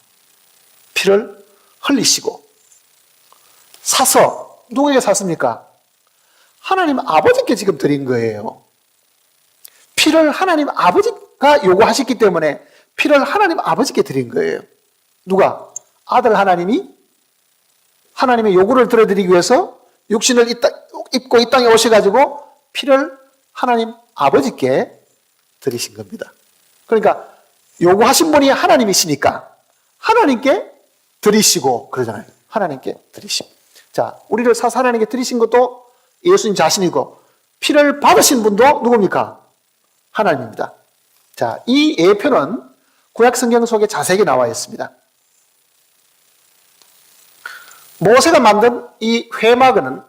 피를 흘리시고 사서 누구에게 샀습니까? 하나님 아버지께 지금 드린 거예요. 피를 하나님 아버지가 요구하셨기 때문에 피를 하나님 아버지께 드린 거예요. 누가? 아들 하나님이 하나님의 요구를 들어드리기 위해서 육신을 입고 이 땅에 오셔가지고 피를 하나님 아버지께 드리신 겁니다. 그러니까 요구하신 분이 하나님이시니까 하나님께 드리시고 그러잖아요. 하나님께 드리시고. 자, 우리를 사서 하나님께 드리신 것도 예수님 자신이고 피를 받으신 분도 누굽니까? 하나님입니다. 자, 이 예표는 구약 성경 속에 자세하게 나와 있습니다. 모세가 만든 이 회막은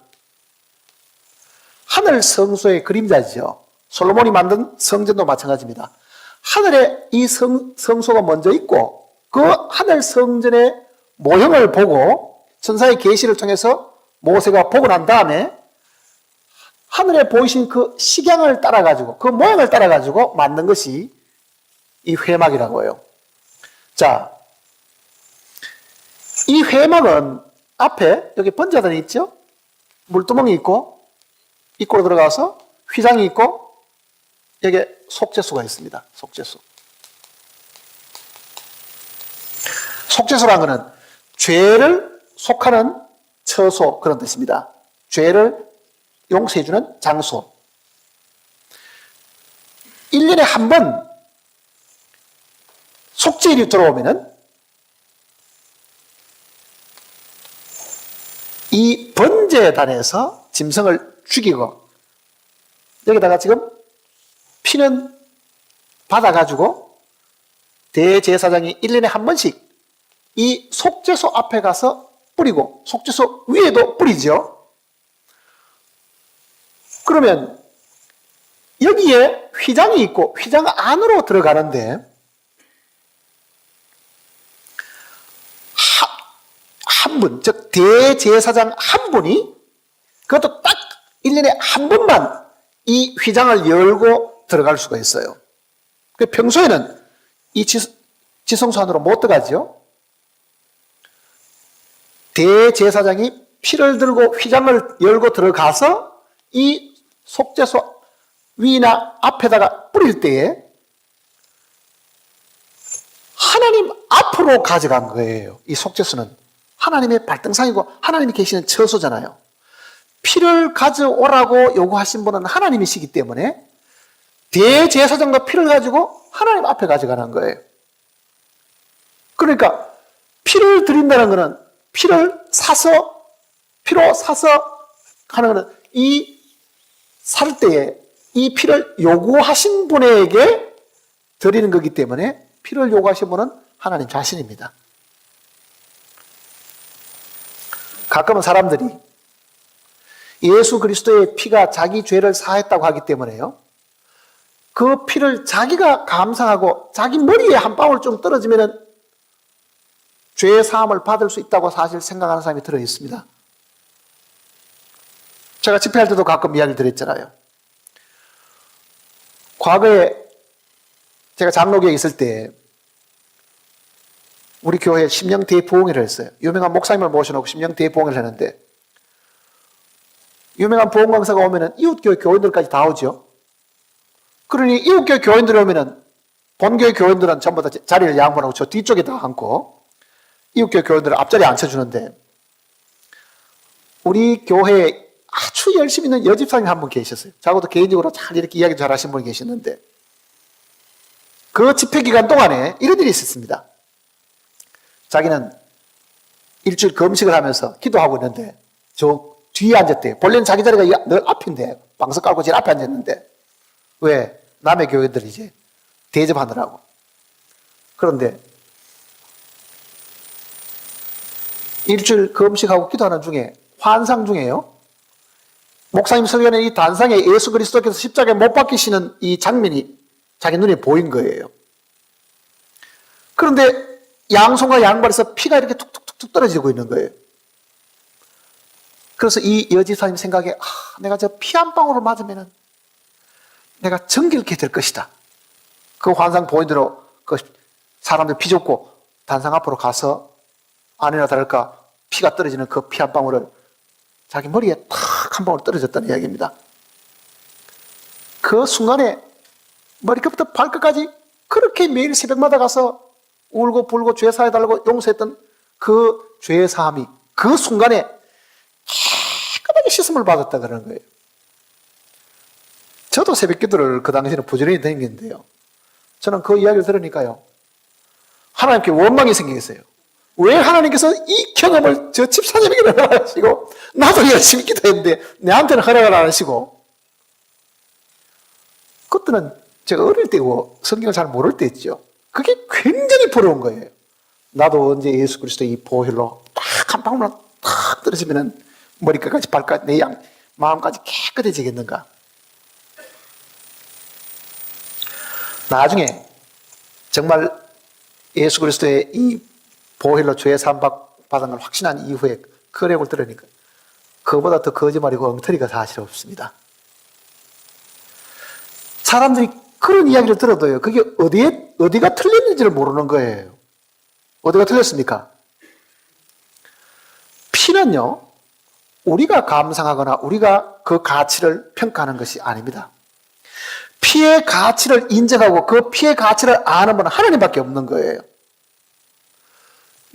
하늘 성소의 그림자죠. 솔로몬이 만든 성전도 마찬가지입니다. 하늘에 이 성소가 먼저 있고 그 하늘 성전의 모형을 보고 천사의 계시를 통해서 모세가 보고 난 다음에 하늘에 보이신 그 식양을 따라가지고 그 모양을 따라가지고 만든 것이 이 회막이라고 해요. 자, 이 회막은 앞에 여기 번제단이 있죠? 물두멍이 있고 입구로 들어가서 휘장이 있고 여기 속죄소가 있습니다. 속죄소. 속죄소라는 것은 죄를 속하는 처소 그런 뜻입니다. 죄를 용서해주는 장소. 1년에 한 번 속죄일이 들어오면은 이 번제단에서 짐승을 죽이고 여기다가 지금 피는 받아가지고 대제사장이 1년에 한 번씩 이 속죄소 앞에 가서 뿌리고 속죄소 위에도 뿌리죠. 그러면 여기에 휘장이 있고 휘장 안으로 들어가는데 한 분, 즉 대제사장 한 분이 그것도 딱 1년에 한 번만 이 휘장을 열고 들어갈 수가 있어요. 평소에는 이 지성소 안으로 못 들어가죠. 대제사장이 피를 들고 휘장을 열고 들어가서 이 속죄소 위나 앞에다가 뿌릴 때에 하나님 앞으로 가져간 거예요. 이 속죄소는 하나님의 발등상이고 하나님이 계시는 처소잖아요. 피를 가져오라고 요구하신 분은 하나님이시기 때문에 대제사장과 피를 가지고 하나님 앞에 가져가는 거예요. 그러니까 피를 드린다는 것은 피로 사서 하는 것은 이 살 때에 이 피를 요구하신 분에게 드리는 거기 때문에 피를 요구하신 분은 하나님 자신입니다. 가끔은 사람들이 예수 그리스도의 피가 자기 죄를 사했다고 하기 때문에요. 그 피를 자기가 감상하고 자기 머리에 한 방울 좀 떨어지면 죄의 사함을 받을 수 있다고 사실 생각하는 사람이 들어있습니다. 제가 집회할 때도 가끔 이야기를 드렸잖아요. 과거에 제가 장로교에 있을 때 우리 교회에 심령 대부흥회를 했어요. 유명한 목사님을 모셔놓고 심령 대부흥회를 했는데 유명한 보험 강사가 오면은 이웃교회 교인들까지 다 오죠. 그러니 이웃교회 교인들이 오면은 본교회 교인들은 전부 다 자리를 양보하고 저 뒤쪽에 다 앉고 이웃교회 교인들은 앞자리에 앉혀주는데 우리 교회에 아주 열심히 있는 여집사님 한 분 계셨어요. 저하고도 개인적으로 잘 이렇게 이야기 잘 하신 분이 계셨는데 그 집회 기간 동안에 이런 일이 있었습니다. 자기는 일주일 금식을 하면서 기도하고 있는데 저 뒤에 앉았대요. 본래는 자기 자리가 늘 앞인데 방석 깔고 제일 앞에 앉았는데 왜? 남의 교회들이 이제 대접하느라고. 그런데 일주일 금식하고 기도하는 중에 환상 중에요. 목사님 설교는 이 단상에 예수 그리스도께서 십자가에 못 박히시는 이 장면이 자기 눈에 보인 거예요. 그런데 양손과 양발에서 피가 이렇게 툭툭툭툭 떨어지고 있는 거예요. 그래서 이 여지사님 생각에 내가 저 피 한 방울을 맞으면은 내가 정결케 될 것이다. 그 환상 보인 대로 그 사람들 비좁고 단상 앞으로 가서 아니나 다를까 피가 떨어지는 그 피 한 방울을 자기 머리에 탁 한 방울 떨어졌다는 이야기입니다. 그 순간에 머리끝부터 발끝까지 그렇게 매일 새벽마다 가서 울고 불고 죄 사해달라고 용서했던 그 죄의 사함이 그 순간에 깨끗하게 씻음을 받았다 그러는 거예요. 저도 새벽 기도를 그 당시에는 부지런히 다녔는데요. 저는 그 이야기를 들으니까요. 하나님께 원망이 생기겠어요. 왜 하나님께서 이 경험을 저 집사님에게 허락하시고 나도 열심히 기도했는데 내한테는 허락을 안 하시고 그때는 제가 어릴 때고 성경을 잘 모를 때였죠. 그게 굉장히 부러운 거예요. 나도 언제 예수 그리스도의 이 보혈로 딱 한 방울만 딱 떨어지면 머리끝까지 발까지 내 마음까지 깨끗해지겠는가. 나중에 정말 예수 그리스도의 이 보혈로 죄의 사함 받은 걸 확신한 이후에 그 내용을 들으니까 그보다 더 거짓말이고 엉터리가 사실 없습니다. 사람들이 그런 이야기를 들어도요. 그게 어디가 틀렸는지를 모르는 거예요. 어디가 틀렸습니까? 피는요. 우리가 감상하거나 우리가 그 가치를 평가하는 것이 아닙니다. 피의 가치를 인정하고 그 피의 가치를 아는 분은 하나님밖에 없는 거예요.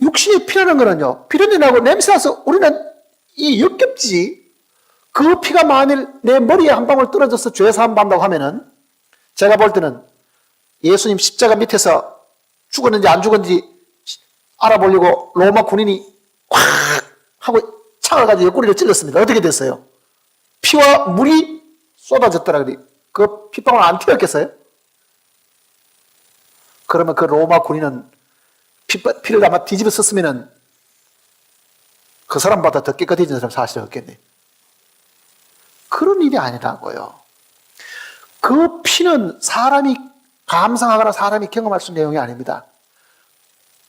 육신이 피라는 거는요. 피를 내고 냄새나서 우리는 이 역겹지. 그 피가 만일 내 머리에 한 방울 떨어져서 죄 사함 받는다고 하면은 제가 볼 때는 예수님 십자가 밑에서 죽었는지 안 죽었는지 알아보려고 로마 군인이 꽉 하고 창을 가지고 옆구리를 찔렀습니다. 어떻게 됐어요? 피와 물이 쏟아졌더라. 그 핏방울 안 튀었겠어요? 그러면 그 로마 군인은 피를 아마 뒤집어 썼으면은 그 사람보다 더 깨끗해진 사람 사실 없겠네. 그런 일이 아니라고요. 그 피는 사람이 감상하거나 사람이 경험할 수 있는 내용이 아닙니다.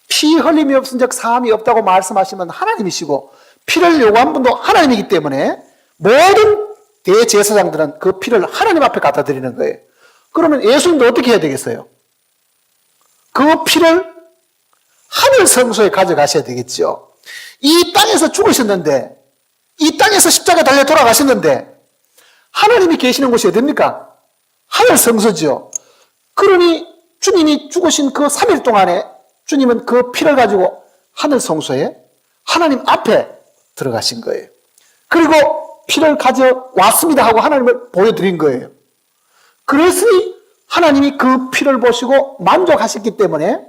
피 흘림이 없은 적 사함이 없다고 말씀하시면 하나님이시고 피를 요구한 분도 하나님이기 때문에 모든 대제사장들은 그 피를 하나님 앞에 갖다 드리는 거예요. 그러면 예수님도 어떻게 해야 되겠어요? 그 피를 하늘 성소에 가져가셔야 되겠죠. 이 땅에서 죽으셨는데 이 땅에서 십자가에 달려 돌아가셨는데 하나님이 계시는 곳이 어딥니까? 하늘 성소죠. 그러니 주님이 죽으신 그 3일 동안에 주님은 그 피를 가지고 하늘 성소에 하나님 앞에 들어가신 거예요. 그리고 피를 가져왔습니다 하고 하나님을 보여드린 거예요. 그랬으니 하나님이 그 피를 보시고 만족하셨기 때문에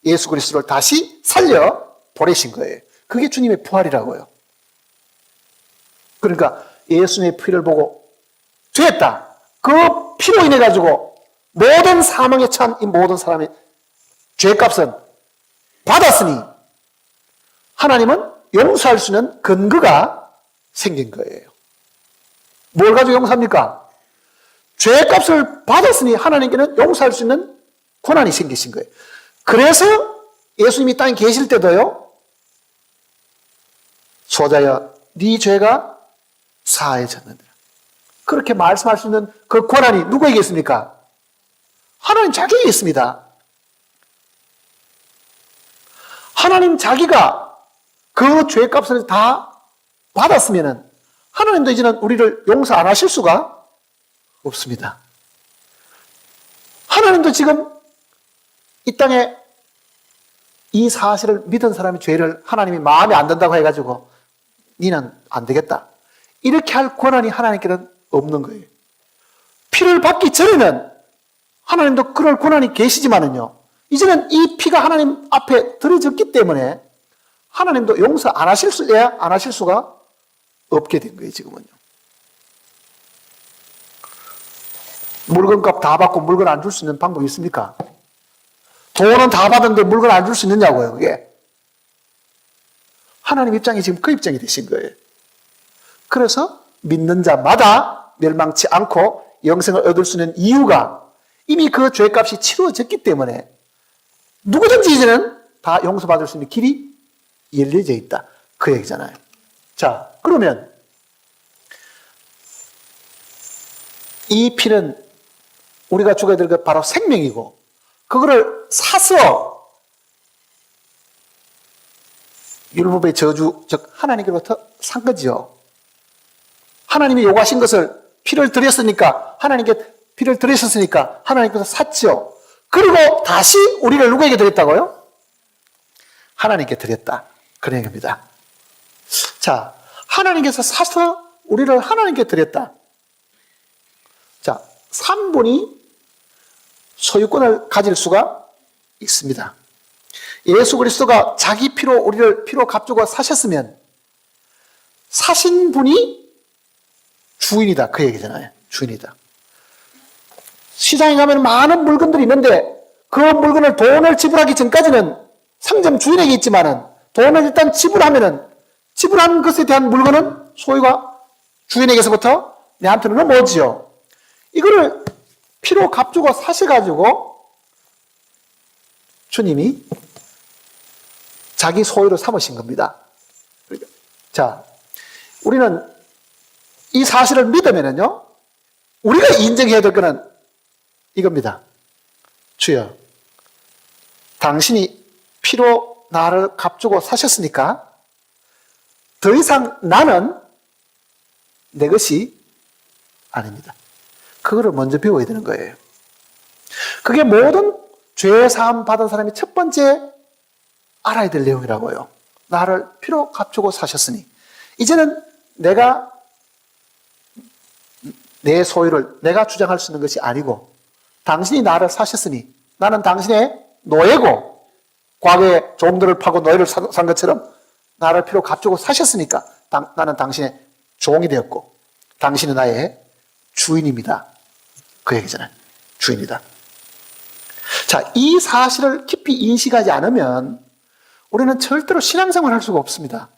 예수 그리스도를 다시 살려 보내신 거예요. 그게 주님의 부활이라고요. 그러니까 예수님의 피를 보고 됐다. 그 피로 인해 가지고 모든 사망에 처한 이 모든 사람의 죄값은 받았으니 하나님은 용서할 수 있는 근거가 생긴 거예요. 뭘 가지고 용서합니까? 죄값을 받았으니 하나님께는 용서할 수 있는 권한이 생기신 거예요. 그래서 예수님이 땅에 계실 때도요, 소자여 네 죄가 사해졌는데, 그렇게 말씀할 수 있는 그 권한이 누구에게 있습니까? 하나님 자기에게 있습니다. 하나님 자기가 그 죄값을 다 받았으면 하나님도 이제는 우리를 용서 안 하실 수가 없습니다. 하나님도 지금 이 땅에 이 사실을 믿은 사람의 죄를 하나님이 마음에 안 든다고 해가지고 니는 안 되겠다, 이렇게 할 권한이 하나님께는 없는 거예요. 피를 받기 전에는 하나님도 그럴 권한이 계시지만은요, 이제는 이 피가 하나님 앞에 들어졌기 때문에 하나님도 용서 안 하실 수가 없게 된 거예요, 지금은요. 물건값 다 받고 물건 안 줄 수 있는 방법이 있습니까? 돈은 다 받았는데 물건 안 줄 수 있느냐고요, 그게. 하나님 입장이 지금 그 입장이 되신 거예요. 그래서 믿는 자마다 멸망치 않고 영생을 얻을 수 있는 이유가 이미 그 죄값이 치루어졌기 때문에 누구든지 이제는 다 용서받을 수 있는 길이 열려져 있다, 그 얘기잖아요. 자, 그러면 이 피는 우리가 죽어야 될 것 바로 생명이고, 그거를 사서 율법의 저주, 즉 하나님께로부터 산 거지요. 하나님이 요구하신 것을 피를 드렸으니까, 하나님께 피를 드리셨으니까 하나님께서 샀지요. 그리고 다시 우리를 누구에게 드렸다고요? 하나님께 드렸다, 그런 얘기입니다. 자, 하나님께서 사서 우리를 하나님께 드렸다. 자, 3분이 소유권을 가질 수가 있습니다. 예수 그리스도가 자기 피로 우리를 피로 값주고 사셨으면 사신 분이 주인이다, 그 얘기잖아요. 주인이다. 시장에 가면 많은 물건들이 있는데 그 물건을 돈을 지불하기 전까지는 상점 주인에게 있지만은 돈을 일단 지불한 것에 대한 물건은 소유가 주인에게서부터 내한테는 넘어오지요. 이거를 피로 값주고 사셔가지고 주님이 자기 소유로 삼으신 겁니다. 자, 우리는 이 사실을 믿으면은요, 우리가 인정해야 될 것은 이겁니다. 주여, 당신이 피로 나를 값주고 사셨으니까 더 이상 나는 내 것이 아닙니다. 그거를 먼저 배워야 되는 거예요. 그게 모든 죄 사함 받은 사람이 첫 번째 알아야 될 내용이라고요. 나를 피로 값주고 사셨으니 이제는 내가 내 소유를 내가 주장할 수 있는 것이 아니고 당신이 나를 사셨으니 나는 당신의 노예고, 과거에 종들을 파고 노예를 산 것처럼 나를 피로 값주고 사셨으니까 나는 당신의 종이 되었고 당신은 나의 주인입니다, 그 얘기잖아요. 주인이다. 자, 이 사실을 깊이 인식하지 않으면 우리는 절대로 신앙생활을 할 수가 없습니다.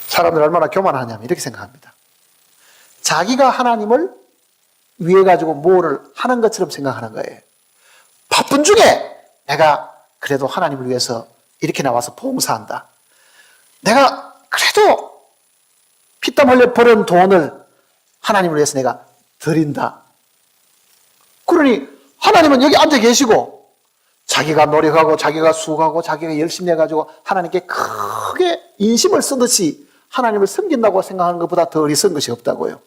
사람들 얼마나 교만하냐면 이렇게 생각합니다. 자기가 하나님을 위해 가지고 뭐를 하는 것처럼 생각하는 거예요. 바쁜 중에 내가 그래도 하나님을 위해서 이렇게 나와서 봉사한다. 내가 그래도 피땀 흘려 벌은 돈을 하나님을 위해서 내가 드린다. 그러니 하나님은 여기 앉아 계시고 자기가 노력하고 자기가 수고하고 자기가 열심히 해가지고 하나님께 크게 인심을 쓰듯이 하나님을 섬긴다고 생각하는 것보다 더 어리석은 것이 없다고요.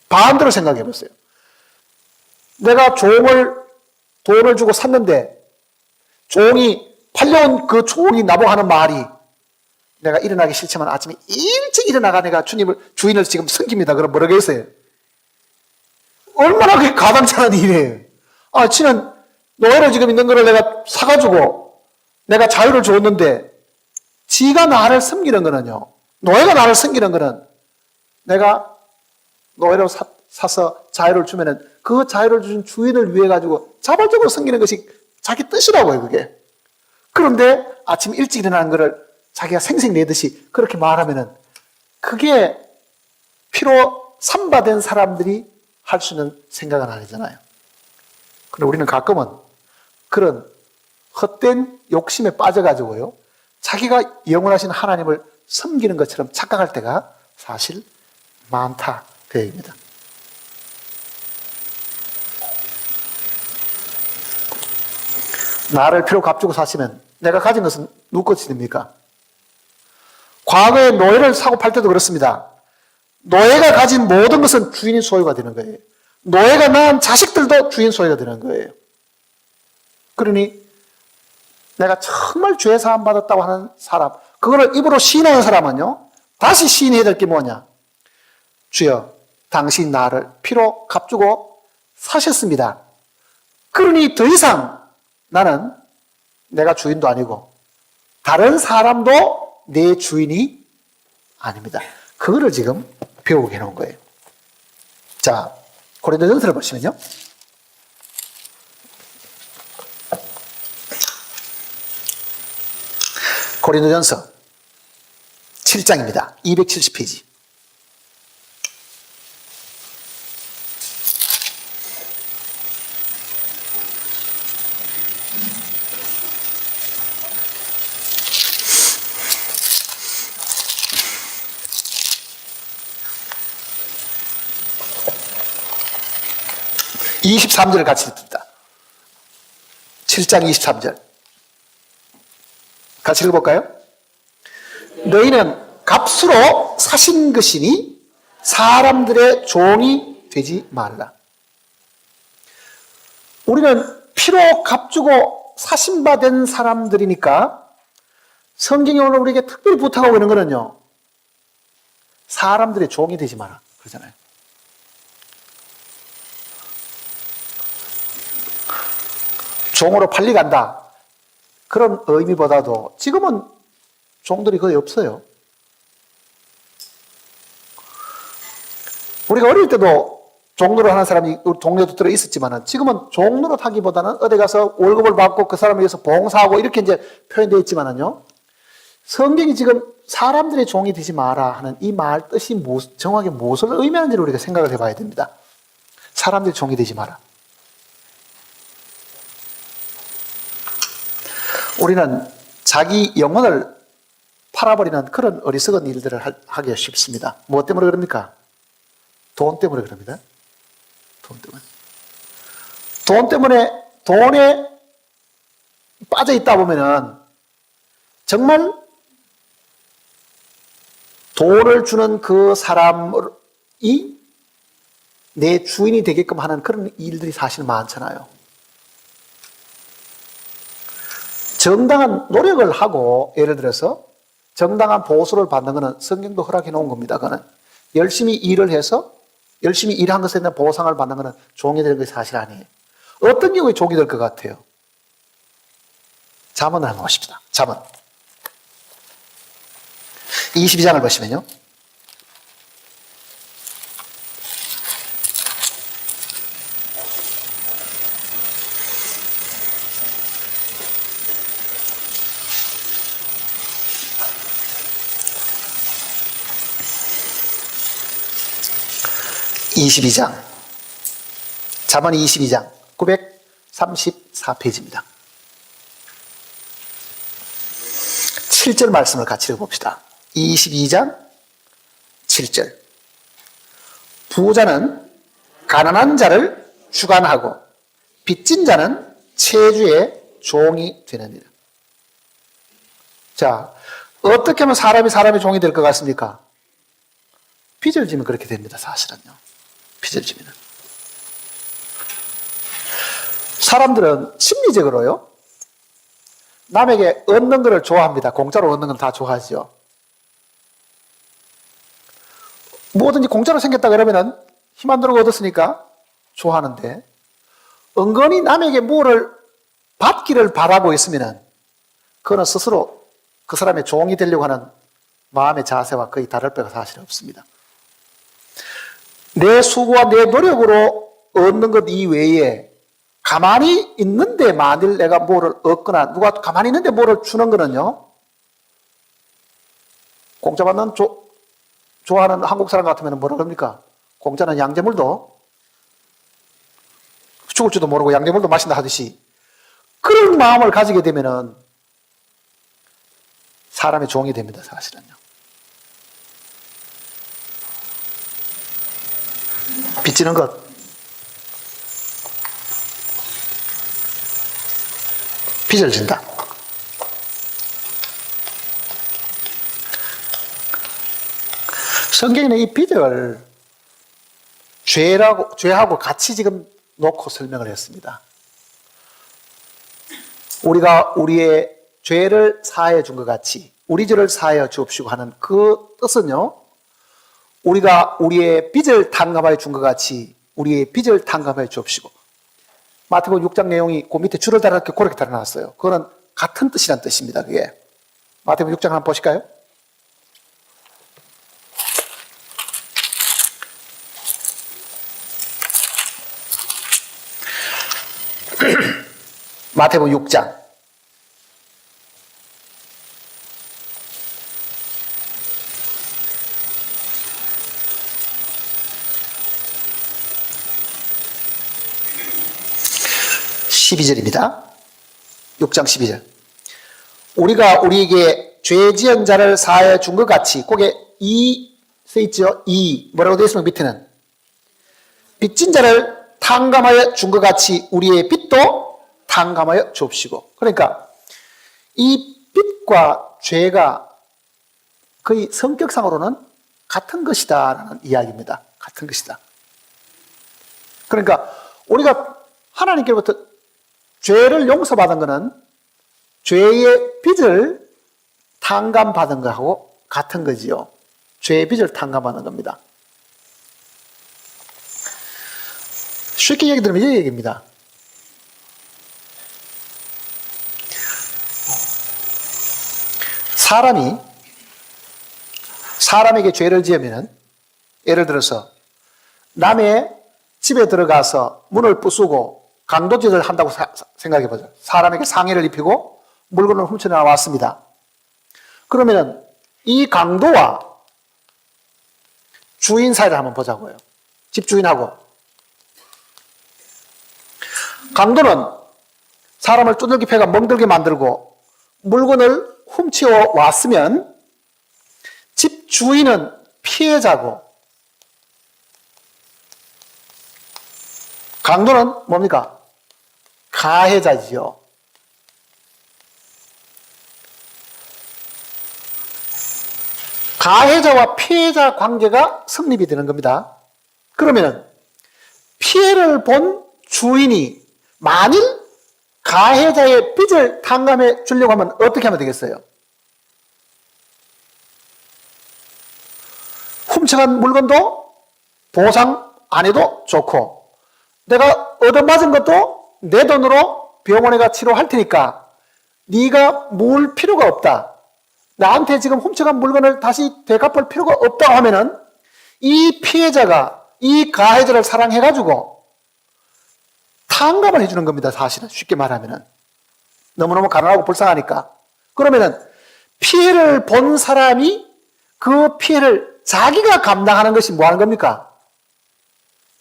반대로 생각해 보세요. 내가 돈을 주고 샀는데 팔려온 그 종이 나보고 하는 말이 내가 일어나기 싫지만 아침에 일찍 일어나가 내가 주인을 지금 섬깁니다. 그럼 뭐라고 했어요? 얼마나 그게 가당찮은 일이에요. 아, 지는 노예로 지금 있는 거를 내가 사가지고 내가 자유를 줬는데 지가 나를 섬기는 거는요, 노예가 나를 섬기는 거는 내가 노예로 사서 자유를 주면은 그 자유를 주신 주인을 위해 가지고 자발적으로 섬기는 것이 자기 뜻이라고요, 그게. 그런데 아침 일찍 일어나는 거를 자기가 생색내듯이 그렇게 말하면은 그게 피로 삼바된 사람들이 할 수 있는 생각은 아니잖아요. 그런데 우리는 가끔은 그런 헛된 욕심에 빠져가지고요, 자기가 영원하신 하나님을 섬기는 것처럼 착각할 때가 사실 많다 그 얘기입니다. 나를 피로 값주고 사시면 내가 가진 것은 누구 것이 됩니까? 과거에 노예를 사고 팔 때도 그렇습니다. 노예가 가진 모든 것은 주인이 소유가 되는 거예요. 노예가 낳은 자식들도 주인 소유가 되는 거예요. 그러니 내가 정말 죄 사함 받았다고 하는 사람, 그거를 입으로 시인하는 사람은요, 다시 시인해야 될 게 뭐냐? 주여, 당신 나를 피로 값주고 사셨습니다. 그러니 더 이상 나는 내가 주인도 아니고 다른 사람도 내 주인이 아닙니다. 그거를 지금 배우게 해놓은 거예요. 자, 고린도전서를 보시면요, 고린도전서 7장입니다. 270페이지. (23절을) 같이 읽습니다. 7장 23절 같이 읽어볼까요? 너희는 값으로 사신 것이니 사람들의 종이 되지 말라. 우리는 피로 값주고 사신 바 된 사람들이니까 성경이 오늘 우리에게 특별히 부탁하고 있는 거는요, 사람들의 종이 되지 마라 그러잖아요. 종으로 팔려간다 그런 의미보다도 지금은 종들이 거의 없어요. 우리가 어릴 때도 종노릇 하는 사람이 우리 동네도 들어 있었지만 지금은 종노릇 하기보다는 어디 가서 월급을 받고 그 사람을 위해서 봉사하고 이렇게 이제 표현되어 있지만요, 성경이 지금 사람들의 종이 되지 마라 하는 이 말 뜻이 정확히 무엇을 의미하는지를 우리가 생각을 해봐야 됩니다. 사람들의 종이 되지 마라. 우리는 자기 영혼을 팔아버리는 그런 어리석은 일들을 하기가 쉽습니다. 무엇 때문에 그럽니까? 돈 때문에 그럽니다. 돈 때문에. 돈 때문에 돈에 빠져 있다 보면은 정말 돈을 주는 그 사람이 내 주인이 되게끔 하는 그런 일들이 사실 많잖아요. 정당한 노력을 하고 예를 들어서 정당한 보수를 받는 것은 성경도 허락해 놓은 겁니다. 그거는 열심히 일을 해서 열심히 일한 것에 대한 보상을 받는 것은 종이 되는 것이 사실 아니에요. 어떤 경우에 종이 될 것 같아요? 잠언을 한번 보십시다. 잠언 22장을 보시면요, 잠언 22장 934페이지입니다. 7절 말씀을 같이 읽어봅시다. 22장 7절. 부자는 가난한 자를 주관하고 빚진 자는 채주의 종이 되느니라. 자, 어떻게 하면 사람이 종이 될 것 같습니까? 빚을 지면 그렇게 됩니다. 사실은요. 빚을 지면. 사람들은 심리적으로요, 남에게 얻는 것을 좋아합니다. 공짜로 얻는 건 다 좋아하죠. 뭐든지 공짜로 생겼다 그러면은 힘 안 들고 얻었으니까 좋아하는데, 은근히 남에게 뭐를 받기를 바라고 있으면은 그거는 스스로 그 사람의 종이 되려고 하는 마음의 자세와 거의 다를 바가 사실 없습니다. 내 수고와 내 노력으로 얻는 것 이외에 가만히 있는데 만일 내가 뭐를 얻거나 누가 가만히 있는데 뭐를 주는 거는요, 공짜 받는 좋아하는 한국 사람 같으면 뭐라 그럽니까? 공짜는 양재물도 죽을 줄도 모르고 양재물도 마신다 하듯이 그런 마음을 가지게 되면은 사람의 종이 됩니다, 사실은요. 빚지는 것. 빚을 진다. 성경에는 이 빚을 죄하고 같이 지금 놓고 설명을 했습니다. 우리가 우리의 죄를 사하여 준 것 같이 우리 죄를 사하여 주옵시고 하는 그 뜻은요, 우리가 우리의 빚을 탕감하여 준 것 같이 우리의 빚을 탕감하여 주옵시고. 마태복음 6장 내용이 그 밑에 줄을 달아 그렇게 달아놨어요. 그거는 같은 뜻이란 뜻입니다. 그게 마태복음 6장 한번 보실까요? 마태복음 6장 12절입니다. 6장 12절. 우리가 우리에게 죄 지은 자를 사하여 준 것 같이, 거기에 이 써있죠? 이 뭐라고 되어 있으면 밑에는 빚진 자를 탕감하여 준 것 같이 우리의 빚도 탕감하여 주옵시고. 그러니까 이 빚과 죄가 거의 성격상으로는 같은 것이다라는 이야기입니다. 같은 것이다. 그러니까 우리가 하나님께로부터 죄를 용서받은 것은 죄의 빚을 탕감받은 것하고 같은 거지요. 죄의 빚을 탕감받는 겁니다. 쉽게 얘기 들으면 이 얘기입니다. 사람에게 죄를 지으면, 예를 들어서 남의 집에 들어가서 문을 부수고 강도질을 한다고 생각해 보죠. 사람에게 상해를 입히고 물건을 훔쳐 나왔습니다. 그러면 이 강도와 주인 사이를 한번 보자고요. 집주인하고. 강도는 사람을 두들겨 패가 멍들게 만들고 물건을 훔쳐 왔으면 집주인은 피해자고, 강도는 뭡니까? 가해자지요. 가해자와 피해자 관계가 성립이 되는 겁니다. 그러면 피해를 본 주인이 만일 가해자의 빚을 탕감해 주려고 하면 어떻게 하면 되겠어요? 훔쳐간 물건도 보상 안 해도 좋고, 내가 얻어맞은 것도 내 돈으로 병원에 가 치료할 테니까 네가 물 필요가 없다. 나한테 지금 훔쳐간 물건을 다시 되갚을 필요가 없다고 하면은 이 피해자가 이 가해자를 사랑해가지고 탕감을 해주는 겁니다. 사실은 쉽게 말하면은 너무너무 가난하고 불쌍하니까. 그러면은 피해를 본 사람이 그 피해를 자기가 감당하는 것이 뭐 하는 겁니까?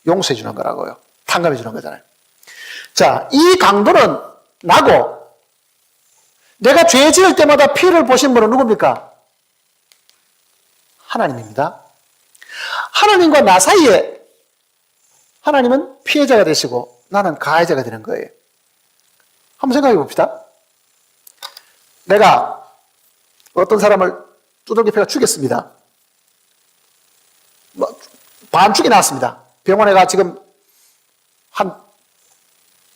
용서해 주는 거라고요. 탕감해 주는 거잖아요. 자, 이 강도는 나고, 내가 죄 지을 때마다 피해를 보신 분은 누굽니까? 하나님입니다. 하나님과 나 사이에 하나님은 피해자가 되시고 나는 가해자가 되는 거예요. 한번 생각해 봅시다. 내가 어떤 사람을 두들겨 패가 죽였습니다. 반죽이 났습니다. 병원에 가 지금 한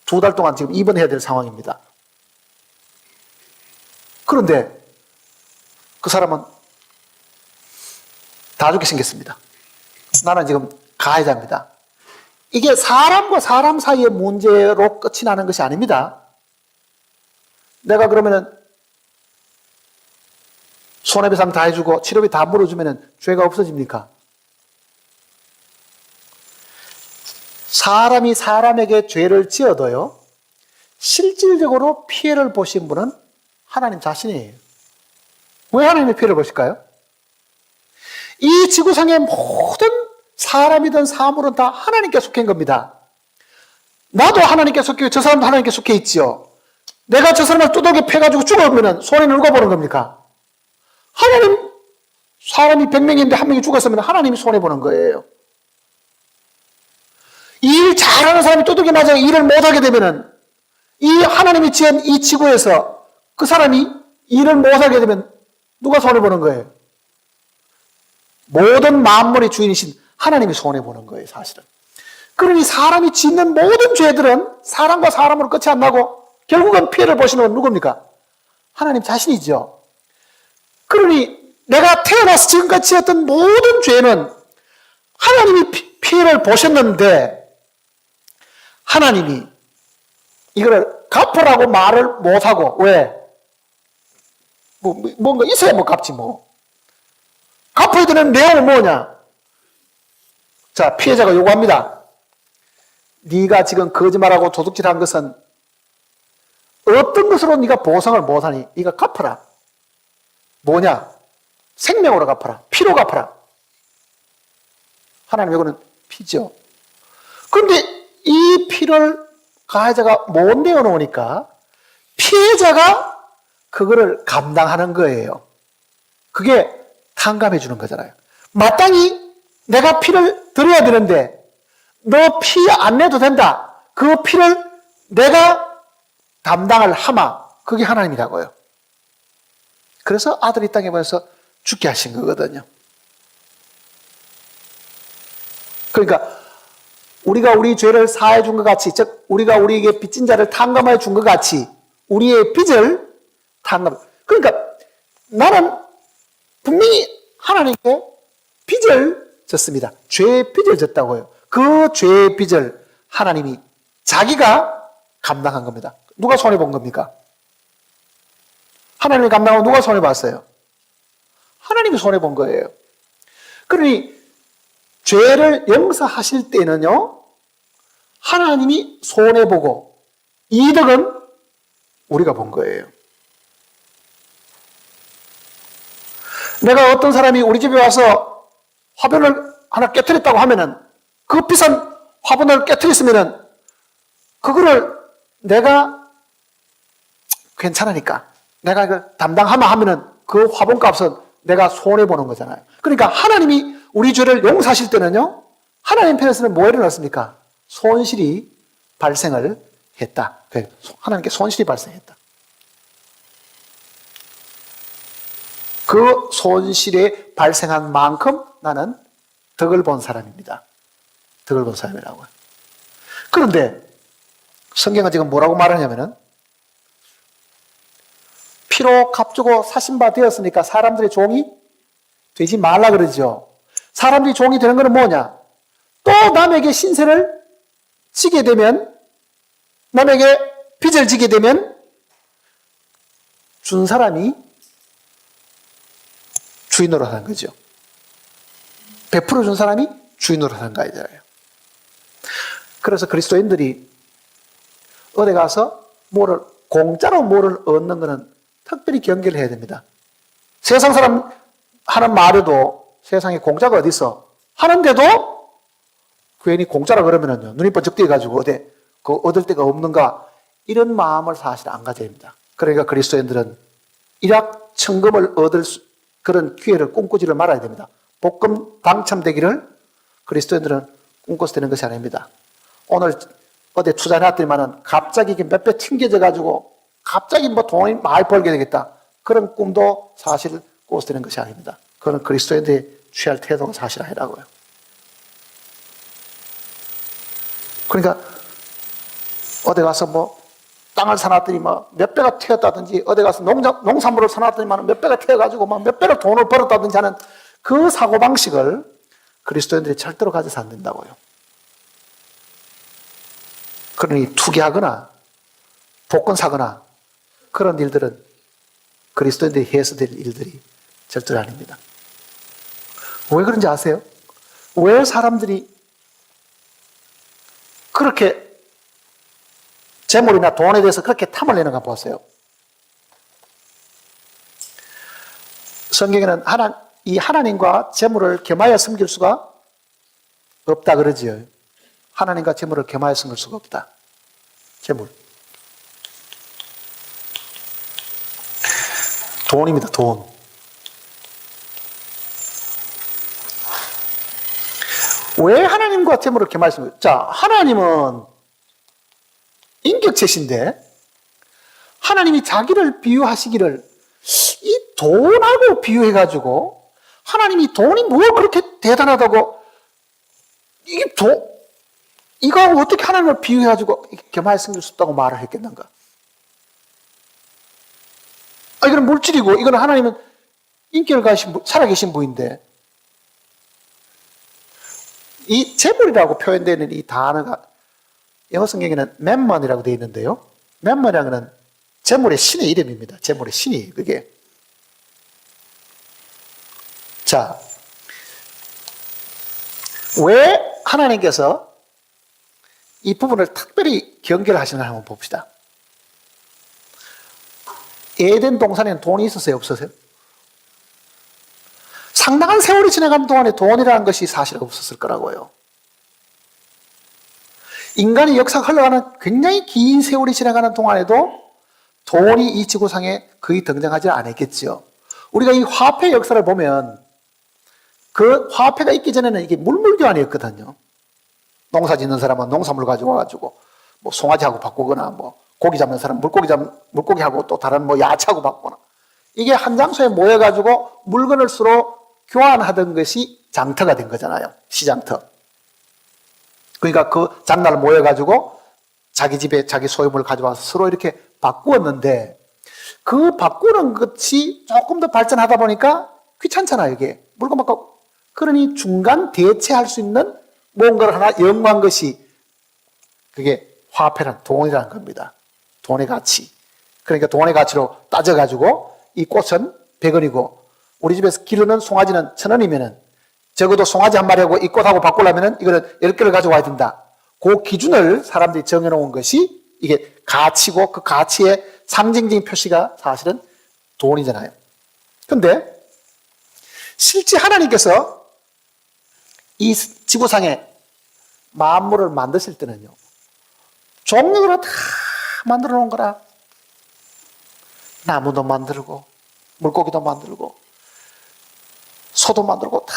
2달 동안 지금 입원해야 될 상황입니다. 그런데 그 사람은 다 죽게 생겼습니다. 나는 지금 가해자입니다. 이게 사람과 사람 사이의 문제로 끝이 나는 것이 아닙니다. 내가 그러면은 손해배상 다 해주고 치료비 다 물어주면은 죄가 없어집니까? 사람이 사람에게 죄를 지어도요, 실질적으로 피해를 보신 분은 하나님 자신이에요. 왜 하나님이 피해를 보실까요? 이 지구상의 모든 사람이든 사물은 다 하나님께 속한 겁니다. 나도 하나님께 속해 있고 저 사람도 하나님께 속해 있지요. 내가 저 사람을 두들겨 패가지고 죽으면 손에 눌거보는 겁니까? 하나님, 사람이 100명인데 한 명이 죽었으면 하나님이 손해보는 거예요. 일 잘하는 사람이 두들겨 맞아 일을 못하게 되면은 이 하나님이 지은 이 지구에서 그 사람이 일을 못하게 되면 누가 손해보는 거예요? 모든 만물의 주인이신 하나님이 손해보는 거예요, 사실은. 그러니 사람이 짓는 모든 죄들은 사람과 사람으로 끝이 안 나고 결국은 피해를 보시는 건 누굽니까? 하나님 자신이죠. 그러니 내가 태어나서 지금까지 지었던 모든 죄는 하나님이 피해를 보셨는데 하나님이 이거를 갚으라고 말을 못하고 왜? 뭔가 있어야 뭐 갚지 뭐. 갚아야 되는 내용은 뭐냐? 자, 피해자가 요구합니다. 네가 지금 거짓말하고 도둑질한 것은 어떤 것으로 네가 보상을 못하니? 네가 갚아라. 뭐냐? 생명으로 갚아라. 피로 갚아라. 하나님 이거는 피죠. 그런데 이 피를 가해자가 못 내어놓으니까 피해자가 그거를 감당하는 거예요. 그게 탕감해 주는 거잖아요. 마땅히 내가 피를 드려야 되는데 너 피 안 내도 된다. 그 피를 내가 담당을 하마. 그게 하나님이라고요. 그래서 아들이 땅에 보내서 죽게 하신 거거든요. 그러니까 우리가 우리 죄를 사해 준 것 같이, 즉 우리가 우리에게 빚진 자를 탕감해 준 것 같이 우리의 빚을 탕감. 그러니까 나는 분명히 하나님께 빚을 졌습니다. 죄의 빚을 졌다고요. 그 죄의 빚을 하나님이 자기가 감당한 겁니다. 누가 손해본 겁니까? 하나님이 감당하고 누가 손해봤어요? 하나님이 손해본 거예요. 그러니 죄를 용서하실 때는요, 하나님이 손해보고 이득은 우리가 본 거예요. 내가 어떤 사람이 우리 집에 와서 화분을 하나 깨트렸다고 하면은 그 비싼 화분을 깨트렸으면은 그거를 내가 괜찮으니까 내가 이걸 담당하면 하면은 그 화분값은 내가 손해보는 거잖아요. 그러니까 하나님이 우리 죄를 용서하실 때는요, 하나님 편에서는 뭐 일어났습니까? 손실이 발생을 했다. 하나님께 손실이 발생했다. 그 손실이 발생한 만큼 나는 덕을 본 사람입니다. 덕을 본 사람이라고요. 그런데 성경은 지금 뭐라고 말하냐면은 피로 값주고 사신바 되었으니까 사람들의 종이 되지 말라 그러죠. 사람들이 종이 되는 것은 뭐냐? 또 남에게 신세를 지게 되면, 남에게 빚을 지게 되면 준 사람이 주인으로 하는 거죠. 100% 준 사람이 주인으로 하는 거잖아요. 그래서 그리스도인들이 어디 가서 뭐를 공짜로 뭐를 얻는 것은 특별히 경계를 해야 됩니다. 세상 사람 하는 말에도 세상에 공짜가 어디 있어? 하는데도 괜히 공짜라 그러면은요, 눈이 번쩍 뜨여가지고 어디 그 얻을 데가 없는가, 이런 마음을 사실 안 가져야 됩니다. 그러니까 그리스도인들은 일확천금을 얻을 그런 기회를 꿈꾸지를 말아야 됩니다. 복금 당첨되기를 그리스도인들은 꿈꿔서 되는 것이 아닙니다. 오늘 어디 투자해놨더니만은 갑자기 몇 배 튕겨져가지고 갑자기 뭐 돈이 많이 벌게 되겠다. 그런 꿈도 사실 꿔서 되는 것이 아닙니다. 그건 그리스도인들이 취할 태도가 사실 아니라고요. 그러니까 어디 가서 뭐 땅을 사놨더니 뭐 몇 배가 튀었다든지, 어디 가서 농산물을 사놨더니만 몇 배가 튀어가지고 막 몇 배를 돈을 벌었다든지 하는 그 사고방식을 그리스도인들이 절대로 가져서 안 된다고요. 그러니 투기하거나 복권 사거나 그런 일들은 그리스도인들이 해서 될 일들이 절대로 아닙니다. 왜 그런지 아세요? 왜 사람들이 그렇게 재물이나 돈에 대해서 그렇게 탐을 내는가 보세요. 성경에는 이 하나님과 재물을 겸하여 섬길 수가 없다 그러지요. 하나님과 재물을 겸하여 섬길 수가 없다. 재물. 돈입니다, 돈. 왜 하나님과 재물을 겸하여 섬길? 자, 하나님은 인격체신데 하나님이 자기를 비유하시기를 이 돈하고 비유해가지고 하나님이 돈이 뭐 그렇게 대단하다고 이게 이거하고 어떻게 하나님을 비유해가지고 겸하여 섬길 수 없다고 말을 했겠는가? 이거는 물질이고 이거는 하나님은 인격을 가신 분, 살아계신 분인데 이 재물이라고 표현되는 이 단어가 영어 성경에는 맴먼이라고 되어 있는데요. 맴먼이라는 것은 재물의 신의 이름입니다. 재물의 신이 그게. 자, 왜 하나님께서 이 부분을 특별히 경계하시는가 한번 봅시다. 에덴 동산에는 돈이 있었어요, 없었어요? 상당한 세월이 지나간 동안에 돈이라는 것이 사실 없었을 거라고요. 인간의 역사가 흘러가는 굉장히 긴 세월이 지나가는 동안에도 돈이 이 지구상에 거의 등장하지 않았겠죠. 우리가 이 화폐 역사를 보면 그 화폐가 있기 전에는 이게 물물교환이었거든요. 농사 짓는 사람은 농산물 가지고 와가지고 뭐 송아지하고 바꾸거나 뭐 고기 잡는 사람 물고기하고 또 다른 뭐 야채하고 바꾸거나 이게 한 장소에 모여가지고 물건을 서로 교환하던 것이 장터가 된 거잖아요. 시장터. 그러니까 그 장날 모여가지고 자기 집에 자기 소유물을 가져와서 서로 이렇게 바꾸었는데 그 바꾸는 것이 조금 더 발전하다 보니까 귀찮잖아요, 이게. 물건 바꿔. 그러니 중간 대체할 수 있는 뭔가를 하나 연구한 것이 그게 화폐란 돈이라는 겁니다. 돈의 가치. 그러니까 돈의 가치로 따져가지고 이 꽃은 100원이고 우리 집에서 기르는 송아지는 1000원이면은 적어도 송아지 한 마리하고 이 꽃하고 바꾸려면은 이거는 10개를 가져와야 된다. 그 기준을 사람들이 정해놓은 것이 이게 가치고 그 가치의 상징적인 표시가 사실은 돈이잖아요. 근데 실제 하나님께서 이 지구상에 만물을 만드실 때는요, 종류로 다 만들어 놓은 거라. 나무도 만들고, 물고기도 만들고, 소도 만들고, 다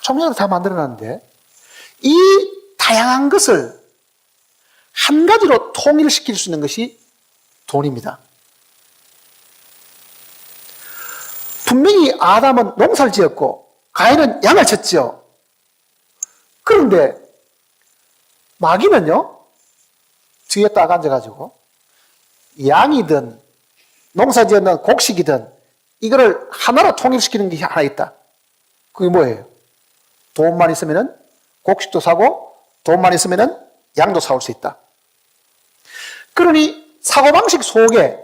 종류로 다 만들어 놨는데, 이 다양한 것을 한 가지로 통일시킬 수 있는 것이 돈입니다. 분명히 아담은 농사를 지었고, 가인은 양을 쳤죠. 그런데, 마귀는요, 뒤에 딱 앉아가지고 양이든 농사지었는 곡식이든 이거를 하나로 통일시키는 게 하나 있다. 그게 뭐예요? 돈만 있으면은 곡식도 사고 돈만 있으면은 양도 사올 수 있다. 그러니 사고방식 속에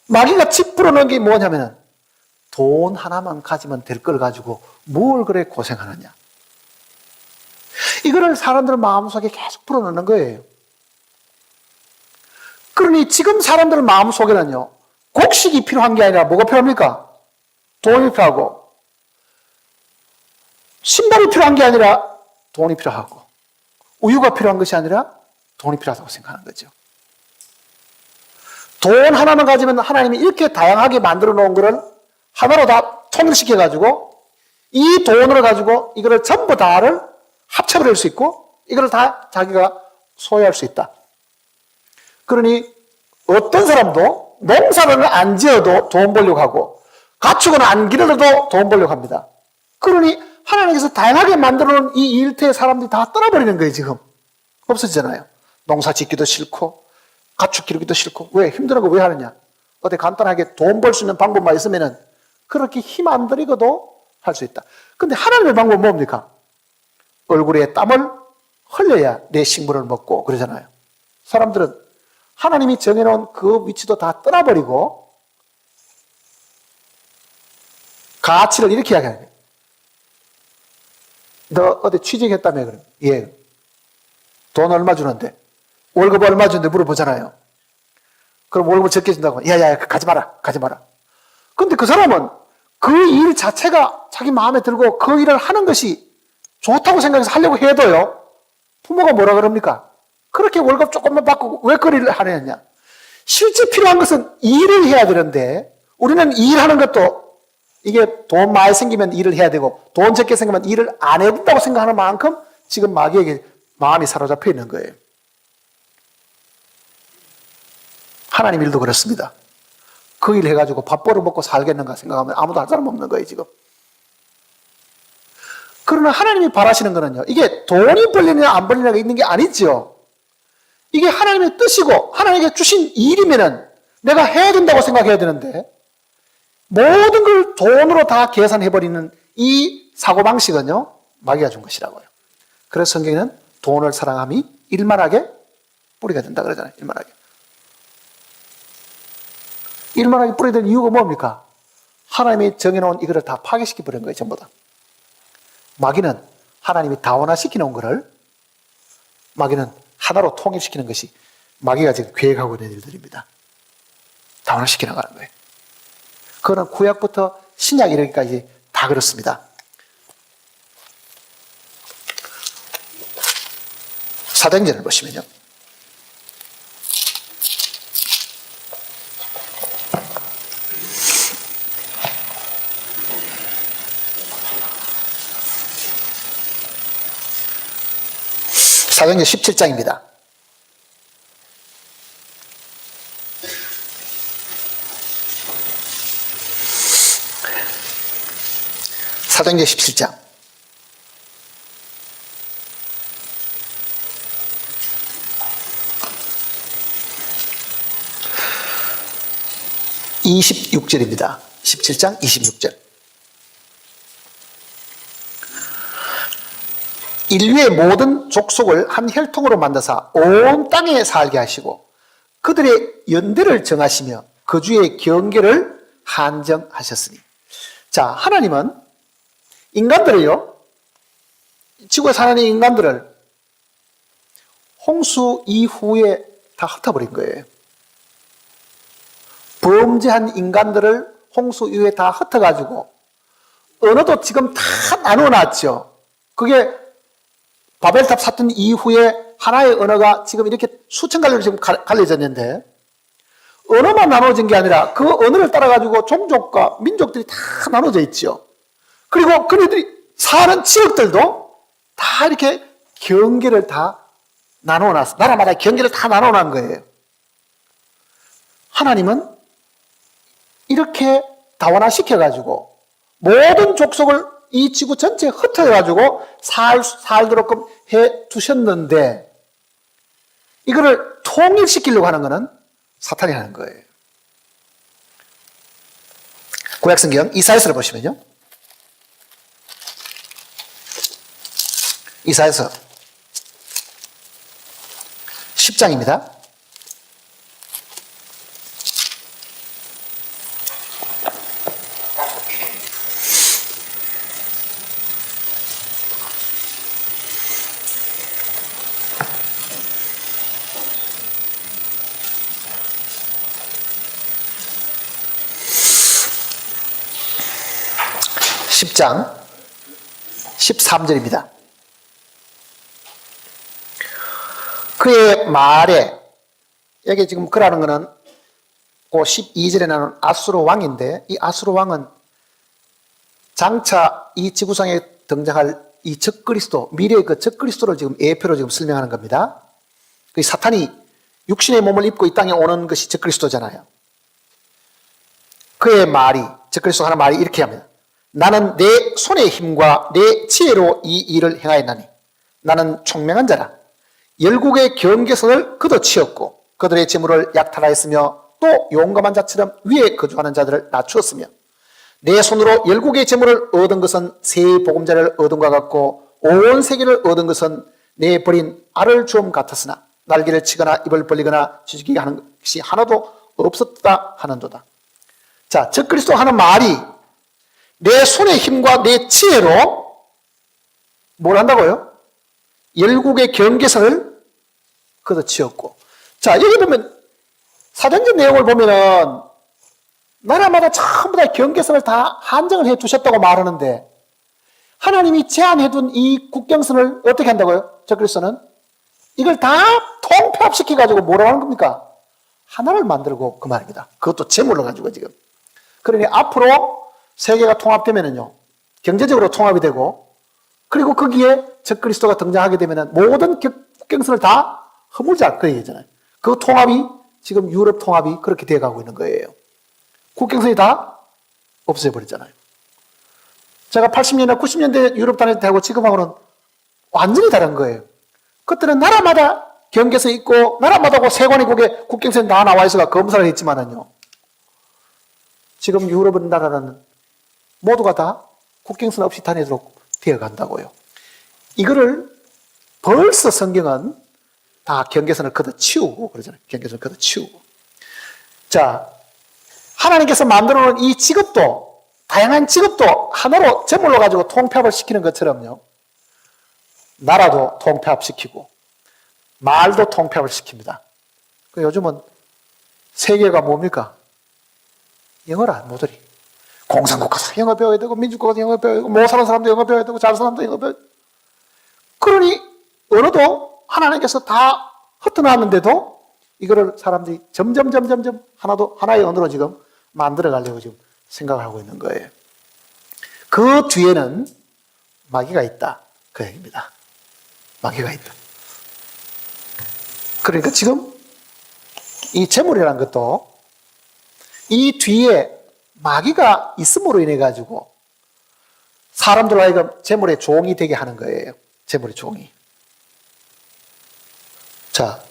마귀가 짚으러 넣은 게 뭐냐면은 돈 하나만 가지면 될 걸 가지고 뭘 그래 고생하느냐. 이거를 사람들 마음속에 계속 풀어넣는 거예요. 그러니 지금 사람들 마음속에는요, 곡식이 필요한 게 아니라 뭐가 필요합니까? 돈이 필요하고, 신발이 필요한 게 아니라 돈이 필요하고, 우유가 필요한 것이 아니라 돈이 필요하다고 생각하는 거죠. 돈 하나만 가지면 하나님이 이렇게 다양하게 만들어 놓은 거를 하나로 다 통일시켜가지고, 이 돈을 가지고 이거를 전부 다를 합쳐버릴 수 있고, 이걸 다 자기가 소유할 수 있다. 그러니 어떤 사람도 농사를 안 지어도 돈 벌려고 하고 가축은 안 기르려도 돈 벌려고 합니다. 그러니 하나님께서 다양하게 만들어놓은 이 일터의 사람들이 다 떠나버리는 거예요. 지금 없어지잖아요. 농사 짓기도 싫고 가축 기르기도 싫고. 왜? 힘든 거 왜 하느냐? 어디 간단하게 돈 벌 수 있는 방법만 있으면은 그렇게 힘 안 들이고도 할 수 있다. 근데 하나님의 방법은 뭡니까? 얼굴에 땀을 흘려야 내 식물을 먹고 그러잖아요. 사람들은 하나님이 정해놓은 그 위치도 다 떠나버리고 가치를 이렇게 이야기하는 거예요. 너 어디 취직했다며? 그럼 예. 돈 얼마 주는데? 월급 얼마 주는데 물어보잖아요. 그럼 월급 적게 준다고. 야야 가지 마라. 가지 마라. 근데 그 사람은 그 일 자체가 자기 마음에 들고 그 일을 하는 것이 좋다고 생각해서 하려고 해도요, 부모가 뭐라 그럽니까? 그렇게 월급 조금만 받고 왜 그 일을 하느냐? 실제 필요한 것은 일을 해야 되는데, 우리는 일하는 것도 이게 돈 많이 생기면 일을 해야 되고 돈 적게 생기면 일을 안 해야 된다고 생각하는 만큼 지금 마귀에게 마음이 사로잡혀 있는 거예요. 하나님 일도 그렇습니다. 그 일 해가지고 밥 벌어먹고 살겠는가 생각하면 아무도 할 사람 없는 거예요, 지금. 그러나 하나님이 바라시는 거는요, 이게 돈이 벌리느냐 안 벌리느냐가 있는 게 아니죠. 이게 하나님의 뜻이고 하나님께 주신 일이면은 내가 해야 된다고 생각해야 되는데, 모든 걸 돈으로 다 계산해버리는 이 사고방식은요, 마귀가 준 것이라고요. 그래서 성경에는 돈을 사랑함이 일만하게 뿌리가 된다 그러잖아요. 일만하게. 일만하게 뿌리게 된 이유가 뭡니까? 하나님이 정해놓은 이거를 다 파괴시켜버린 거예요, 전부 다. 마귀는 하나님이 다원화시켜 놓은 거를, 마귀는 하나로 통일시키는 것이 마귀가 지금 계획하고 있는 일들입니다. 다원화시켜 나가는 거예요. 그거는 구약부터 신약 이르기까지 다 그렇습니다. 사도행전을 보시면요, 사도행전 17장입니다. 사도행전 17장 26절입니다. 17장 26절. 인류의 모든 족속을 한 혈통으로 만드사 온 땅에 살게 하시고 그들의 연대를 정하시며 그 주의 경계를 한정하셨으니. 자, 하나님은 인간들을요, 지구에 사는 인간들을 홍수 이후에 다 흩어버린 거예요. 범죄한 인간들을 홍수 이후에 다 흩어가지고 언어도 지금 다 나눠놨죠. 그게 바벨탑 사건 이후에 하나의 언어가 지금 이렇게 수천 갈래로 지금 갈려졌는데, 언어만 나눠진 게 아니라 그 언어를 따라가지고 종족과 민족들이 다 나눠져 있죠. 그리고 그들이 사는 지역들도 다 이렇게 경계를 다 나눠놨어. 나라마다 경계를 다 나눠놓은 거예요. 하나님은 이렇게 다원화시켜가지고 모든 족속을 이 지구 전체에 흩어가지고 살도록 해 두셨는데, 이거를 통일시키려고 하는 것은 사탄이 하는 거예요. 구약성경 이사야서를 보시면요, 이사야서 10장입니다. 장 13절입니다. 그의 말에, 여기 지금 그라는 것은 그 12절에 나오는 아수르 왕인데, 이 아수르 왕은 장차 이 지구상에 등장할 이 적그리스도, 미래의 그 적그리스도를 지금 예표로 지금 설명하는 겁니다. 그 사탄이 육신의 몸을 입고 이 땅에 오는 것이 적그리스도잖아요. 그의 말이, 적그리스도 하는 말이 이렇게 합니다. 나는 내 손의 힘과 내 지혜로 이 일을 행하였나니 나는 총명한 자라. 열국의 경계선을 걷어치었고 그들의 재물을 약탈하였으며 또 용감한 자처럼 위에 거주하는 자들을 낮추었으며 내 손으로 열국의 재물을 얻은 것은 새 보금자리를 얻은 것 같고 온 세계를 얻은 것은 내 버린 알을 주음 같았으나 날개를 치거나 입을 벌리거나 쥐죽이게 하는 것이 하나도 없었다 하는도다. 자, 적그리스도 하는 말이 내 손의 힘과 내 지혜로 뭘 한다고요? 열국의 경계선을 걷어치웠고. 자, 여기 보면 사도행전 내용을 보면은 나라마다 전부 다 경계선을 다 한정을 해 두셨다고 말하는데 하나님이 제한해둔 이 국경선을 어떻게 한다고요? 적그리스도는 이걸 다 통폐합시켜가지고 뭐라고 하는 겁니까? 하나를 만들고 그 말입니다. 그것도 재물로 가지고 지금. 그러니 앞으로 세계가 통합되면은요, 경제적으로 통합이 되고, 그리고 거기에 적그리스도가 등장하게 되면은 모든 국경선을 다 허물자 그 얘기잖아요. 그 통합이 지금 유럽 통합이 그렇게 되어가고 있는 거예요. 국경선이 다 없애버렸잖아요. 제가 80년대, 90년대 유럽 다닐 때하고 지금하고는 완전히 다른 거예요. 그때는 나라마다 경계선이 있고, 나라마다 세관이국에 국경선이 다 나와 있어가 검사를 했지만은요, 지금 유럽 나라는 모두가 다 국경선 없이 다니도록 되어 간다고요. 이거를 벌써 성경은 다 경계선을 걷어치우고 그러잖아요. 경계선을 걷어치우고. 자, 하나님께서 만들어 놓은 이 직업도, 다양한 직업도 하나로 제물로 가지고 통폐합을 시키는 것처럼요, 나라도 통폐합시키고 말도 통폐합을 시킵니다. 요즘은 세계가 뭡니까? 영어라, 모조리. 공산국가도 영어 배워야 되고, 민주국가도 영어 배워야 되고, 못 사는 사람도 영어 배워야 되고, 잘 사는 사람도 영어 배워야 되고. 그러니 언어도 하나님께서 다 흩어놨는데도 이거를 사람들이 점점 하나의 언어로 지금 만들어 가려고 지금 생각을 하고 있는 거예요. 그 뒤에는 마귀가 있다. 그 얘기입니다. 마귀가 있다. 그러니까 지금 이 재물이라는 것도 이 뒤에 마귀가 있음으로 인해 가지고 사람들 하여금 재물의 종이 되게 하는 거예요. 재물의 종이. 자,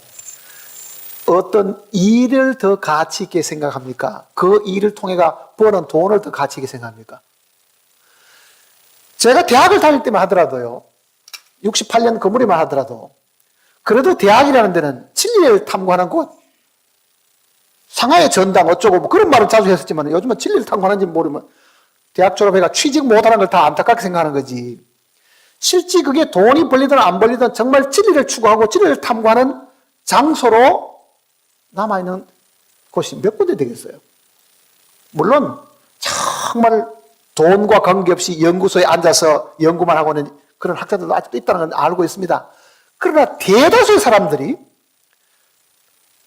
어떤 일을 더 가치 있게 생각합니까? 그 일을 통해가 버는 돈을 더 가치 있게 생각합니까? 제가 대학을 다닐 때만 하더라도요, 68년 그 무렵만 하더라도, 그래도 대학이라는 데는 진리를 탐구하는 곳, 상하의 전당 어쩌고 뭐 그런 말을 자주 했었지만 요즘은 진리를 탐구하는지 모르면 대학 졸업해가 취직 못하는 걸 다 안타깝게 생각하는 거지. 실제 그게 돈이 벌리든 안 벌리든 정말 진리를 추구하고 진리를 탐구하는 장소로 남아있는 곳이 몇 군데 되겠어요. 물론 정말 돈과 관계없이 연구소에 앉아서 연구만 하고 있는 그런 학자들도 아직도 있다는 걸 알고 있습니다. 그러나 대다수의 사람들이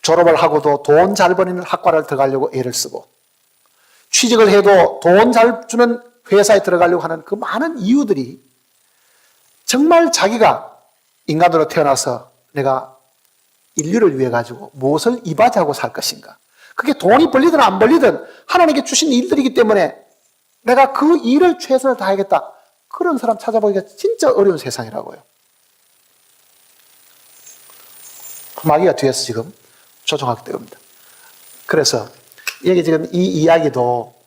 졸업을 하고도 돈 잘 버리는 학과를 들어가려고 애를 쓰고, 취직을 해도 돈 잘 주는 회사에 들어가려고 하는 그 많은 이유들이 정말 자기가 인간으로 태어나서 내가 인류를 위해 가지고 무엇을 이바지하고 살 것인가, 그게 돈이 벌리든 안 벌리든 하나님께 주신 일들이기 때문에 내가 그 일을 최선을 다하겠다, 그런 사람 찾아보기가 진짜 어려운 세상이라고요. 마귀가 뒤에서 지금 조종하게 됩니다. 그래서 여기 지금 이 이야기도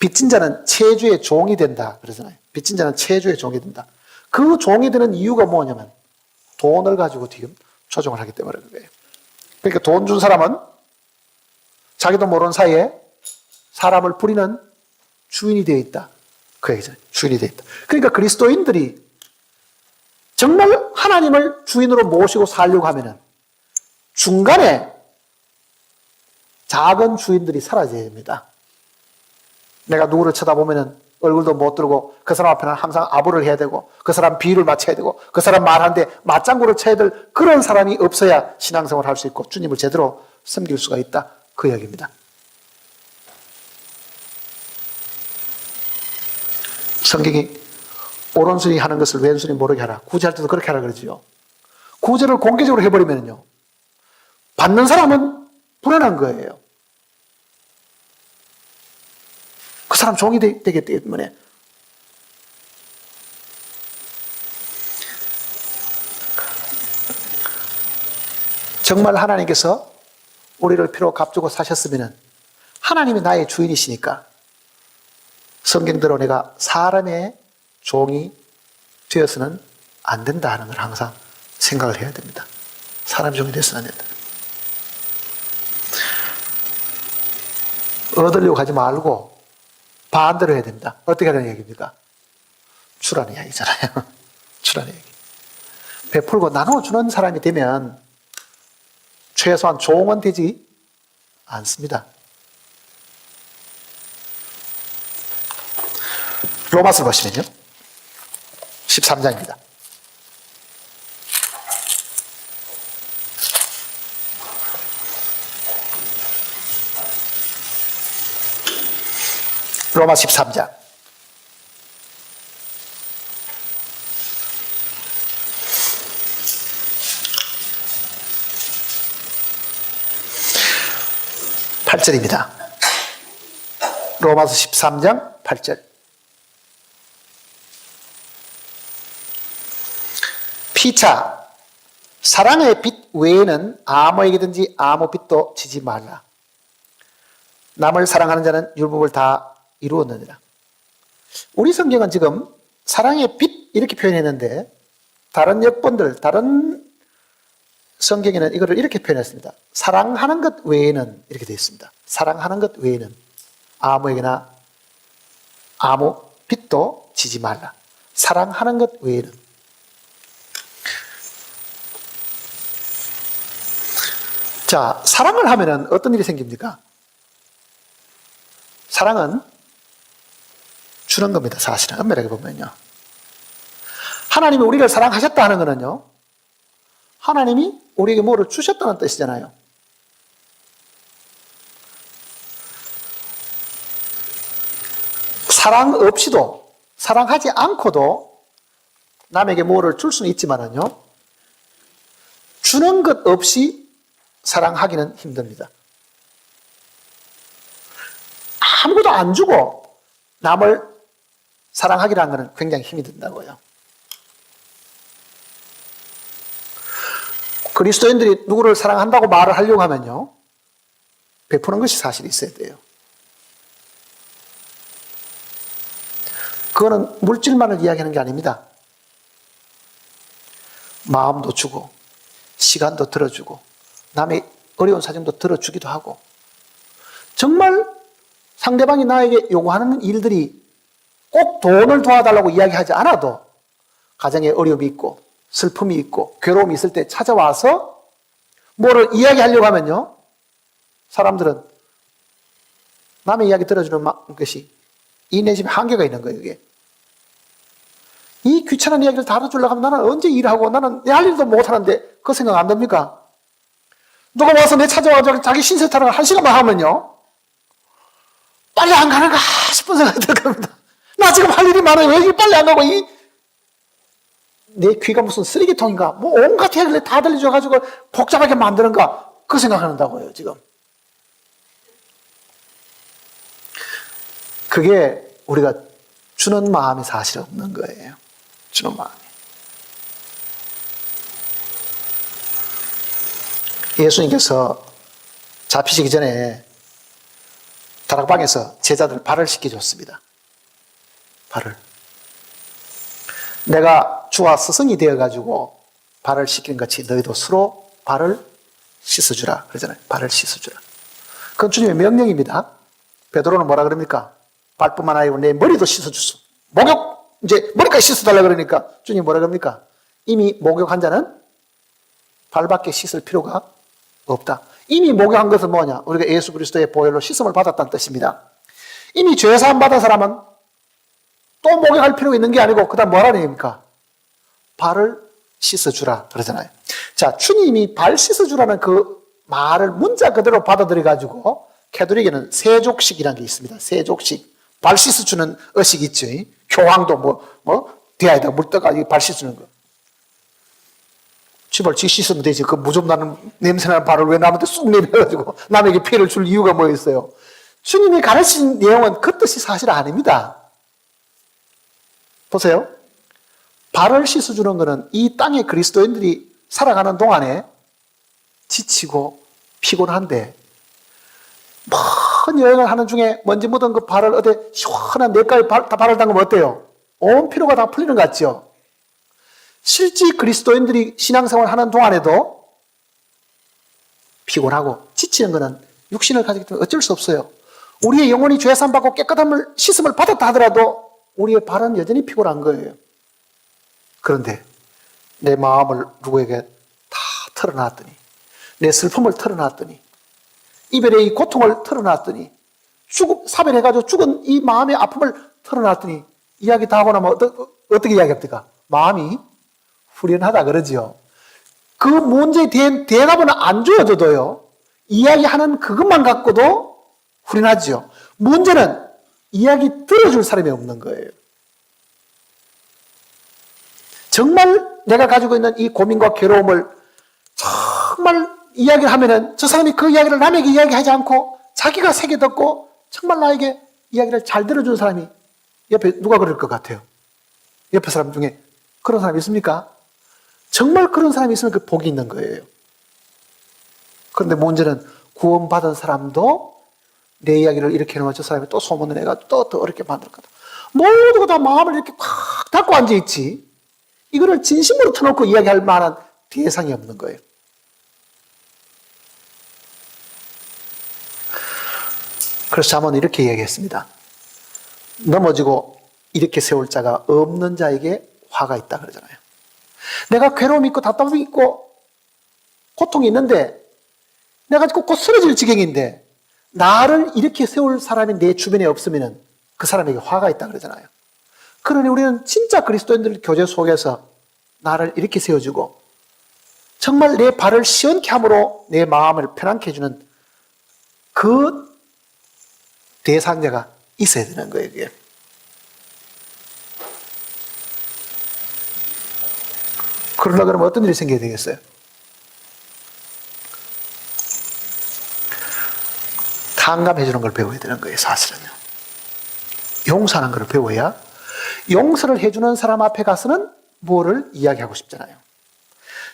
빚진 자는 채주의 종이 된다 그러잖아요. 빚진 자는 채주의 종이 된다. 그 종이 되는 이유가 뭐냐면 돈을 가지고 지금 조종을 하기 때문에 그런 거예요. 그러니까 돈 준 사람은 자기도 모르는 사이에 사람을 부리는 주인이 되어 있다. 그 얘기잖아요. 주인이 되어 있다. 그러니까 그리스도인들이 정말 하나님을 주인으로 모시고 살려고 하면은 중간에 작은 주인들이 사라져야 됩니다. 내가 누구를 쳐다보면은 얼굴도 못 들고 그 사람 앞에는 항상 아부를 해야 되고 그 사람 비유를 맞춰야 되고 그 사람 말하는데 맞장구를 쳐야 될 그런 사람이 없어야 신앙생활을 할 수 있고 주님을 제대로 섬길 수가 있다. 그 이야기입니다. 성경이 오른손이 하는 것을 왼손이 모르게 하라. 구제할 때도 그렇게 하라 그러지요. 구제를 공개적으로 해버리면요, 받는 사람은 불안한 거예요. 그 사람 종이 되기 때문에. 정말 하나님께서 우리를 피로 값주고 사셨으면 하나님이 나의 주인이시니까 성경대로 내가 사람의 종이 되어서는 안 된다 하는 걸 항상 생각을 해야 됩니다. 사람의 종이 되어서는 안 된다. 얻으려고 하지 말고 반대로 해야 됩니다. 어떻게 하는 얘기입니까? 주라는 이야기잖아요. 주라는 얘기. 베풀고 나눠주는 사람이 되면 최소한 종은 되지 않습니다. 로마서를 보시면요. 13장입니다. 로마 13장. 팔절입니다 로마서 13장 8절. 피차 사랑의 빛 외에는 아무에게든지 아무 빛도 지지 말라. 남을 사랑하는 자는 율법을 다 이루었느니라. 우리 성경은 지금 사랑의 빛 이렇게 표현했는데 다른 역본들, 다른 성경에는 이거를 이렇게 표현했습니다. 사랑하는 것 외에는 이렇게 되어 있습니다. 사랑하는 것 외에는 아무에게나 아무 빛도 지지 말라. 사랑하는 것 외에는. 자, 사랑을 하면은 어떤 일이 생깁니까? 사랑은 주는 겁니다. 사실은 엄밀하게 보면요. 하나님이 우리를 사랑하셨다 하는 거는요, 하나님이 우리에게 뭐를 주셨다는 뜻이잖아요. 사랑 없이도, 사랑하지 않고도 남에게 뭐를 줄 수는 있지만은요, 주는 것 없이 사랑하기는 힘듭니다. 아무것도 안 주고 남을 사랑하기라는 것은 굉장히 힘이 든다고요. 그리스도인들이 누구를 사랑한다고 말을 하려고 하면요, 베푸는 것이 사실 있어야 돼요. 그거는 물질만을 이야기하는 게 아닙니다. 마음도 주고 시간도 들어주고 남의 어려운 사정도 들어주기도 하고, 정말 상대방이 나에게 요구하는 일들이 꼭 돈을 도와달라고 이야기하지 않아도 가정에 어려움이 있고 슬픔이 있고 괴로움이 있을 때 찾아와서 뭐를 이야기하려고 하면요, 사람들은 남의 이야기 들어주는 것이 인내심에 한계가 있는 거예요. 이게 이 귀찮은 이야기를 다 들어주려고 하면 나는 언제 일하고 나는 내 할 일도 못하는데 그 생각 안 듭니까? 누가 와서 내 찾아와서 자기 신세 타령을 1시간만 하면요, 빨리 안 가는가 싶은 생각이 들 겁니다. 나 지금 할 일이 많아요. 왜 이렇게 빨리 안 가고, 내 귀가 무슨 쓰레기통인가? 뭐 온갖 이야기를 다 들려줘가지고 복잡하게 만드는가? 그 생각한다고요, 지금. 그게 우리가 주는 마음이 사실 없는 거예요. 주는 마음이. 예수님께서 잡히시기 전에 다락방에서 제자들 발을 씻겨줬습니다. 발을. 내가 주와 스승이 되어가지고 발을 씻기는 같이 너희도 서로 발을 씻어주라 그러잖아요. 발을 씻어주라. 그건 주님의 명령입니다. 베드로는 뭐라 그럽니까? 발뿐만 아니고 내 머리도 씻어주소. 목욕, 이제 머리까지 씻어달라 그러니까 주님 뭐라 그럽니까? 이미 목욕한 자는 발밖에 씻을 필요가 없다. 이미 목욕한 것은 뭐냐? 우리가 예수 그리스도의 보혈로 씻음을 받았다는 뜻입니다. 이미 죄사함 받은 사람은 또 목욕할 필요가 있는 게 아니고 그 다음 뭐라 그럽니까? 발을 씻어주라 그러잖아요. 자, 주님이 발 씻어주라는 그 말을 문자 그대로 받아들여가지고 캐톨릭에는 세족식이라는 게 있습니다. 세족식. 발 씻어주는 의식이 있죠. 교황도 대야에다 물 떠가지고 발 씻어주는 거. 지발 지 씻으면 되지. 그 무좀 나는 냄새나는 발을 왜 남한테 쑥 내밀어가지고 남에게 피해를 줄 이유가 뭐 있어요? 주님이 가르친 내용은 그 뜻이 사실 아닙니다. 보세요. 발을 씻어주는 것은 이 땅의 그리스도인들이 살아가는 동안에 지치고 피곤한데 먼 여행을 하는 중에 먼지 묻은 그 발을 어디 시원한 냇가에 발을 담그면 어때요? 온 피로가 다 풀리는 것 같죠? 실제 그리스도인들이 신앙생활 하는 동안에도 피곤하고 지치는 것은 육신을 가지기 때문에 어쩔 수 없어요. 우리의 영혼이 죄산 받고 깨끗함을 씻음을 받았다 하더라도 우리의 발은 여전히 피곤한 거예요. 그런데 내 마음을 누구에게 다 털어놨더니, 내 슬픔을 털어놨더니, 이별의 이 고통을 털어놨더니, 사별해가지고 죽은 이 마음의 아픔을 털어놨더니 이야기 다 하고 나면 어떻게 이야기합니까? 마음이 후련하다 그러지요. 그 문제에 대한 대답은 안 주어져도요. 이야기하는 그것만 갖고도 후련하지요. 문제는 이야기 들어줄 사람이 없는 거예요. 정말 내가 가지고 있는 이 고민과 괴로움을 정말 이야기를 하면은 저 사람이 그 이야기를 남에게 이야기하지 않고 자기가 새겨 듣고 정말 나에게 이야기를 잘 들어주는 사람이 옆에 누가 그럴 것 같아요? 옆에 사람 중에 그런 사람이 있습니까? 정말 그런 사람이 있으면 그 복이 있는 거예요. 그런데 문제는 구원받은 사람도 내 이야기를 이렇게 해놓으면 저 사람이 또 소문을 내가지고 또 더 어렵게 만들 거다. 모두가 다 마음을 이렇게 꽉 닫고 앉아있지. 이거를 진심으로 터놓고 이야기할 만한 대상이 없는 거예요. 그래서 잠언은 이렇게 이야기했습니다. 넘어지고 이렇게 세울 자가 없는 자에게 화가 있다 그러잖아요. 내가 괴로움이 있고 답답함이 있고 고통이 있는데 내가 곧 쓰러질 지경인데 나를 이렇게 세울 사람이 내 주변에 없으면 그 사람에게 화가 있다 그러잖아요. 그러니 우리는 진짜 그리스도인들 교제 속에서 나를 이렇게 세워주고 정말 내 발을 시원케 함으로 내 마음을 편안케 해주는 그 대상자가 있어야 되는 거예요. 그게. 그러려고 그러면 어떤 일이 생겨야 되겠어요? 탕감해 주는 걸 배워야 되는 거예요, 사실은요. 용서하는 걸 배워야 용서를 해주는 사람 앞에 가서는 뭐를 이야기하고 싶잖아요.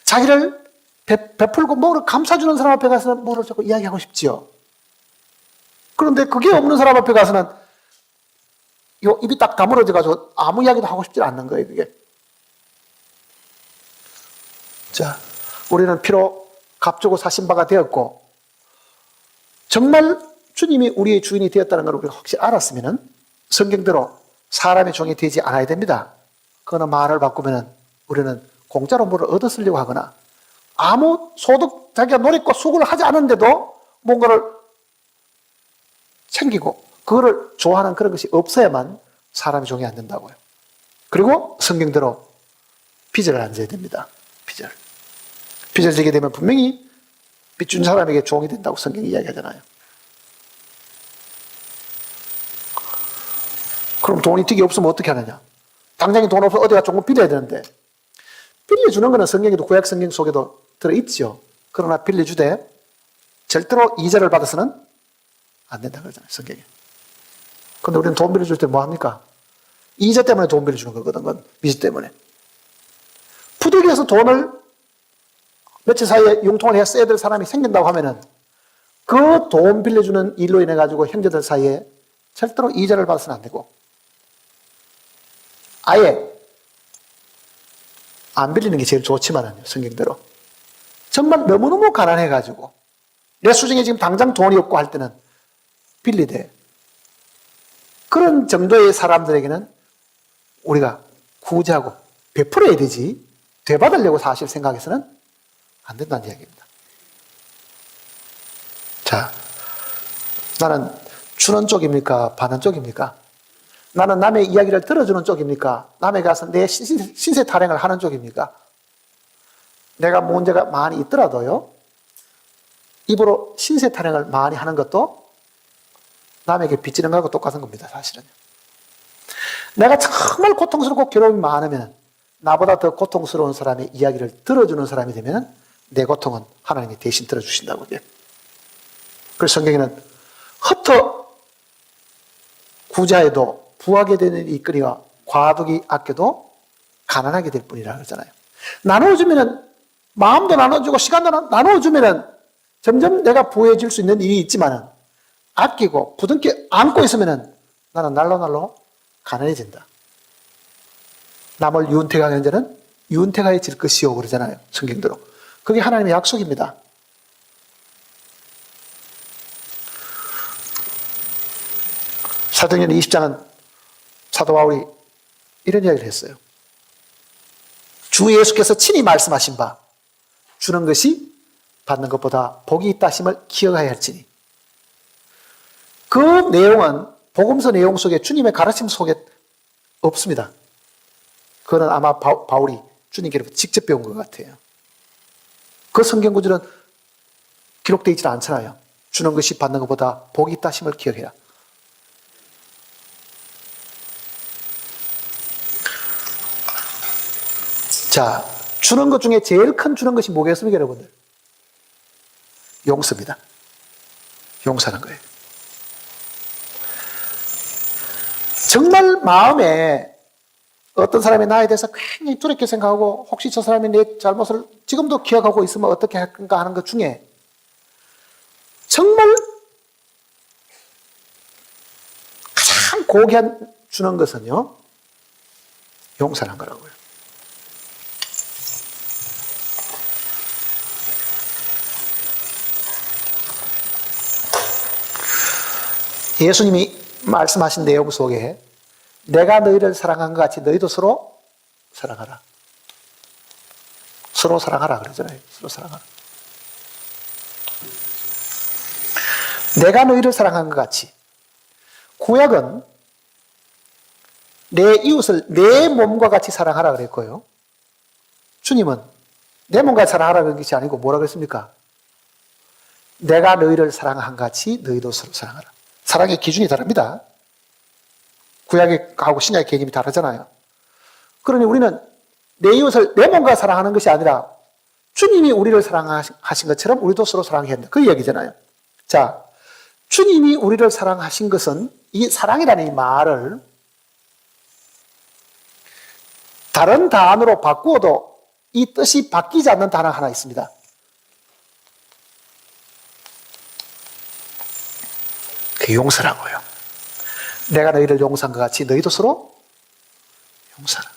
자기를 베풀고 뭐를 감싸주는 사람 앞에 가서는 뭐를 자꾸 이야기하고 싶지요. 그런데 그게 없는 사람 앞에 가서는 요 입이 딱 다물어져가지고 아무 이야기도 하고 싶지 않는 거예요, 그게. 자, 우리는 피로 값주고 사신 바가 되었고, 정말 주님이 우리의 주인이 되었다는 걸 우리가 확실히 알았으면 성경대로 사람의 종이 되지 않아야 됩니다. 그거는 말을 바꾸면 우리는 공짜로 뭐를 얻어 쓰려고 하거나 아무 소득, 자기가 노력과 수고를 하지 않은데도 뭔가를 챙기고 그거를 좋아하는 그런 것이 없어야만 사람의 종이 안 된다고요. 그리고 성경대로 빚을 안 져야 됩니다. 빚을 지게 되면 분명히 빚 준 사람에게 종이 된다고 성경이 이야기하잖아요. 그럼 돈이 되게 없으면 어떻게 하느냐? 당장에 돈 없어 어디가 조금 빌려야 되는데 빌려주는 거는 성경에도 구약 성경 속에도 들어있죠. 그러나 빌려주되 절대로 이자를 받아서는 안 된다 그러잖아요, 성경에. 그런데 우리는 돈 빌려줄 때 뭐 합니까? 이자 때문에 돈 빌려주는 거거든, 그건 빚 때문에. 부득이해서 돈을 며칠 사이에 융통을 해야 써야 될 사람이 생긴다고 하면은 그 돈 빌려주는 일로 인해 가지고 형제들 사이에 절대로 이자를 받아서는 안 되고 아예 안 빌리는 게 제일 좋지만은요, 성경대로. 정말 너무너무 가난해 가지고 내 수중에 지금 당장 돈이 없고 할 때는 빌리되 그런 정도의 사람들에게는 우리가 구제하고 베풀어야 되지 되받으려고 사실 생각해서는 안 된다는 이야기입니다. 자, 나는 주는 쪽입니까? 받는 쪽입니까? 나는 남의 이야기를 들어주는 쪽입니까? 남에게 가서 내 신세 타령을 하는 쪽입니까? 내가 문제가 많이 있더라도요, 입으로 신세 타령을 많이 하는 것도 남에게 빚지는 것하고 똑같은 겁니다, 사실은. 내가 정말 고통스럽고 괴로움이 많으면 나보다 더 고통스러운 사람의 이야기를 들어주는 사람이 되면 내 고통은 하나님이 대신 들어주신다고요. 그래서 성경에는 흩어 구자에도 부하게 되는 이끌이와 과득이 아껴도 가난하게 될 뿐이라 그러잖아요. 나눠주면은 마음도 나눠주고 시간도 나눠주면은 점점 내가 부해질 수 있는 일이 있지만은 아끼고 부둥켜 안고 있으면은 나는 날로 가난해진다. 남을 윤택하는 자는 윤택하여질 것이요 그러잖아요, 성경대로. 그게 하나님의 약속입니다. 사도행전 20장은 사도 바울이 이런 이야기를 했어요. 주 예수께서 친히 말씀하신 바 주는 것이 받는 것보다 복이 있다 하심을 기억하여야 할지니. 그 내용은 복음서 내용 속에 주님의 가르침 속에 없습니다. 그거는 아마 바울이 주님께로 직접 배운 것 같아요. 그 성경 구절은 기록되어 있지 않잖아요. 주는 것이 받는 것보다 복이 있다 심을 기억해라. 자, 주는 것 중에 제일 큰 주는 것이 뭐겠습니까, 여러분들? 용서입니다. 용서하는 거예요. 정말 마음에 어떤 사람이 나에 대해서 굉장히 두렵게 생각하고 혹시 저 사람이 내 잘못을 지금도 기억하고 있으면 어떻게 할까 하는 것 중에 정말 가장 고귀한 주는 것은요, 용서하는 거라고요. 예수님이 말씀하신 내용 속에 내가 너희를 사랑한 것 같이 너희도 서로 사랑하라. 서로 사랑하라 그러잖아요. 서로 사랑하라. 내가 너희를 사랑한 것 같이. 구약은 내 이웃을 내 몸과 같이 사랑하라 그랬고요. 주님은 내 몸과 같이 사랑하라 그런 것이 아니고 뭐라 그랬습니까? 내가 너희를 사랑한 것 같이 너희도 서로 사랑하라. 사랑의 기준이 다릅니다. 구약하고 신약의 개념이 다르잖아요. 그러니 우리는 내 이웃을 내 몸과 사랑하는 것이 아니라 주님이 우리를 사랑하신 것처럼 우리도 서로 사랑해야 한다. 그 이야기잖아요. 자, 주님이 우리를 사랑하신 것은 이 사랑이라는 이 말을 다른 단어로 바꾸어도 이 뜻이 바뀌지 않는 단어 하나 있습니다. 그 용서라고요. 내가 너희를 용서한 것 같이 너희도 서로 용서하라.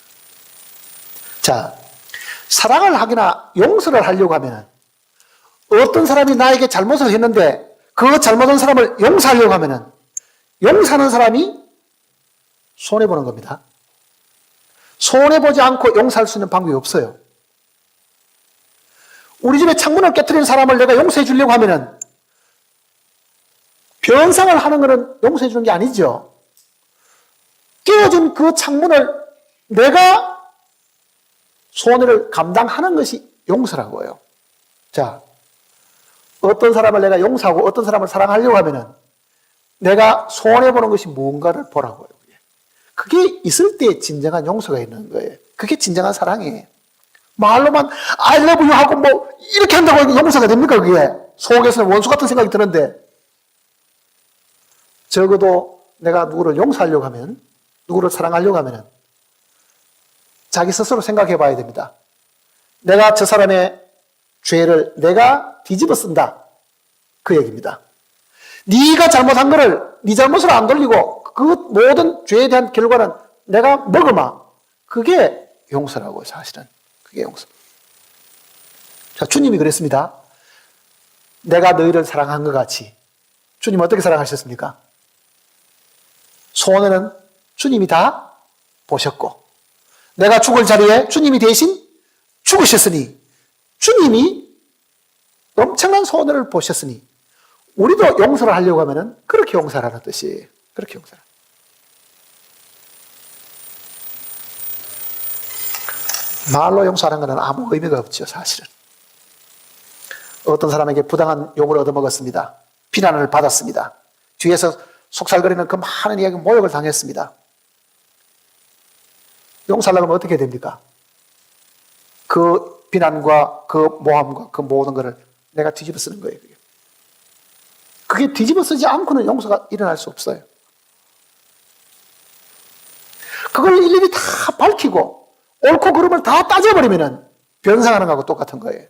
자, 사랑을 하거나 용서를 하려고 하면 어떤 사람이 나에게 잘못을 했는데 그 잘못한 사람을 용서하려고 하면 용서하는 사람이 손해보는 겁니다. 손해보지 않고 용서할 수 있는 방법이 없어요. 우리 집에 창문을 깨트린 사람을 내가 용서해 주려고 하면 변상을 하는 것은 용서해 주는 게 아니죠. 깨어진 그 창문을 내가 손해를 감당하는 것이 용서라고요. 자, 어떤 사람을 내가 용서하고 어떤 사람을 사랑하려고 하면은 내가 손해보는 것이 무언가를 보라고요. 그게 있을 때 진정한 용서가 있는 거예요. 그게 진정한 사랑이에요. 말로만 I love you 하고 뭐 이렇게 한다고 용서가 됩니까? 그게 속에서는 원수 같은 생각이 드는데 적어도 내가 누구를 용서하려고 하면 누구를 사랑하려고 하면 자기 스스로 생각해 봐야 됩니다. 내가 저 사람의 죄를 내가 뒤집어 쓴다. 그 얘기입니다. 네가 잘못한 거를 네 잘못을 안 돌리고 그 모든 죄에 대한 결과는 내가 먹어마. 그게 용서라고요, 사실은. 그게 용서. 자, 주님이 그랬습니다. 내가 너희를 사랑한 것 같이. 주님 어떻게 사랑하셨습니까? 손해는 주님이 다 보셨고 내가 죽을 자리에 주님이 대신 죽으셨으니 주님이 엄청난 손해를 보셨으니 우리도 용서를 하려고 하면 그렇게 용서하라는 뜻이에요. 그렇게 용서하라. 말로 용서하는 것은 아무 의미가 없죠, 사실은. 어떤 사람에게 부당한 욕을 얻어먹었습니다. 비난을 받았습니다. 뒤에서 속살거리는 그 많은 이야기 모욕을 당했습니다. 용서하려고 하면 어떻게 됩니까? 그 비난과 그 모함과 그 모든 것을 내가 뒤집어 쓰는 거예요. 그게 뒤집어 쓰지 않고는 용서가 일어날 수 없어요. 그걸 일일이 다 밝히고 옳고 그름을 다 따져버리면 변상하는 거하고 똑같은 거예요.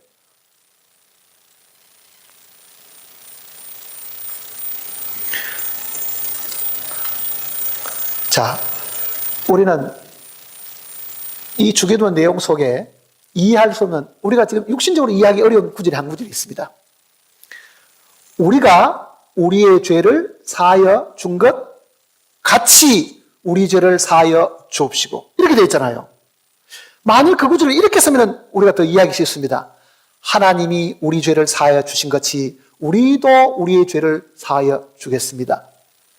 자, 우리는 이 주기도문 내용 속에 이해할 수 없는, 우리가 지금 육신적으로 이해하기 어려운 구절이 한 구절이 있습니다. 우리가 우리의 죄를 사하여 준 것 같이 우리 죄를 사하여 주옵시고, 이렇게 되어 있잖아요. 만일 그 구절을 이렇게 쓰면 우리가 더 이해하기 쉽습니다. 하나님이 우리 죄를 사하여 주신 것이 우리도 우리의 죄를 사하여 주겠습니다.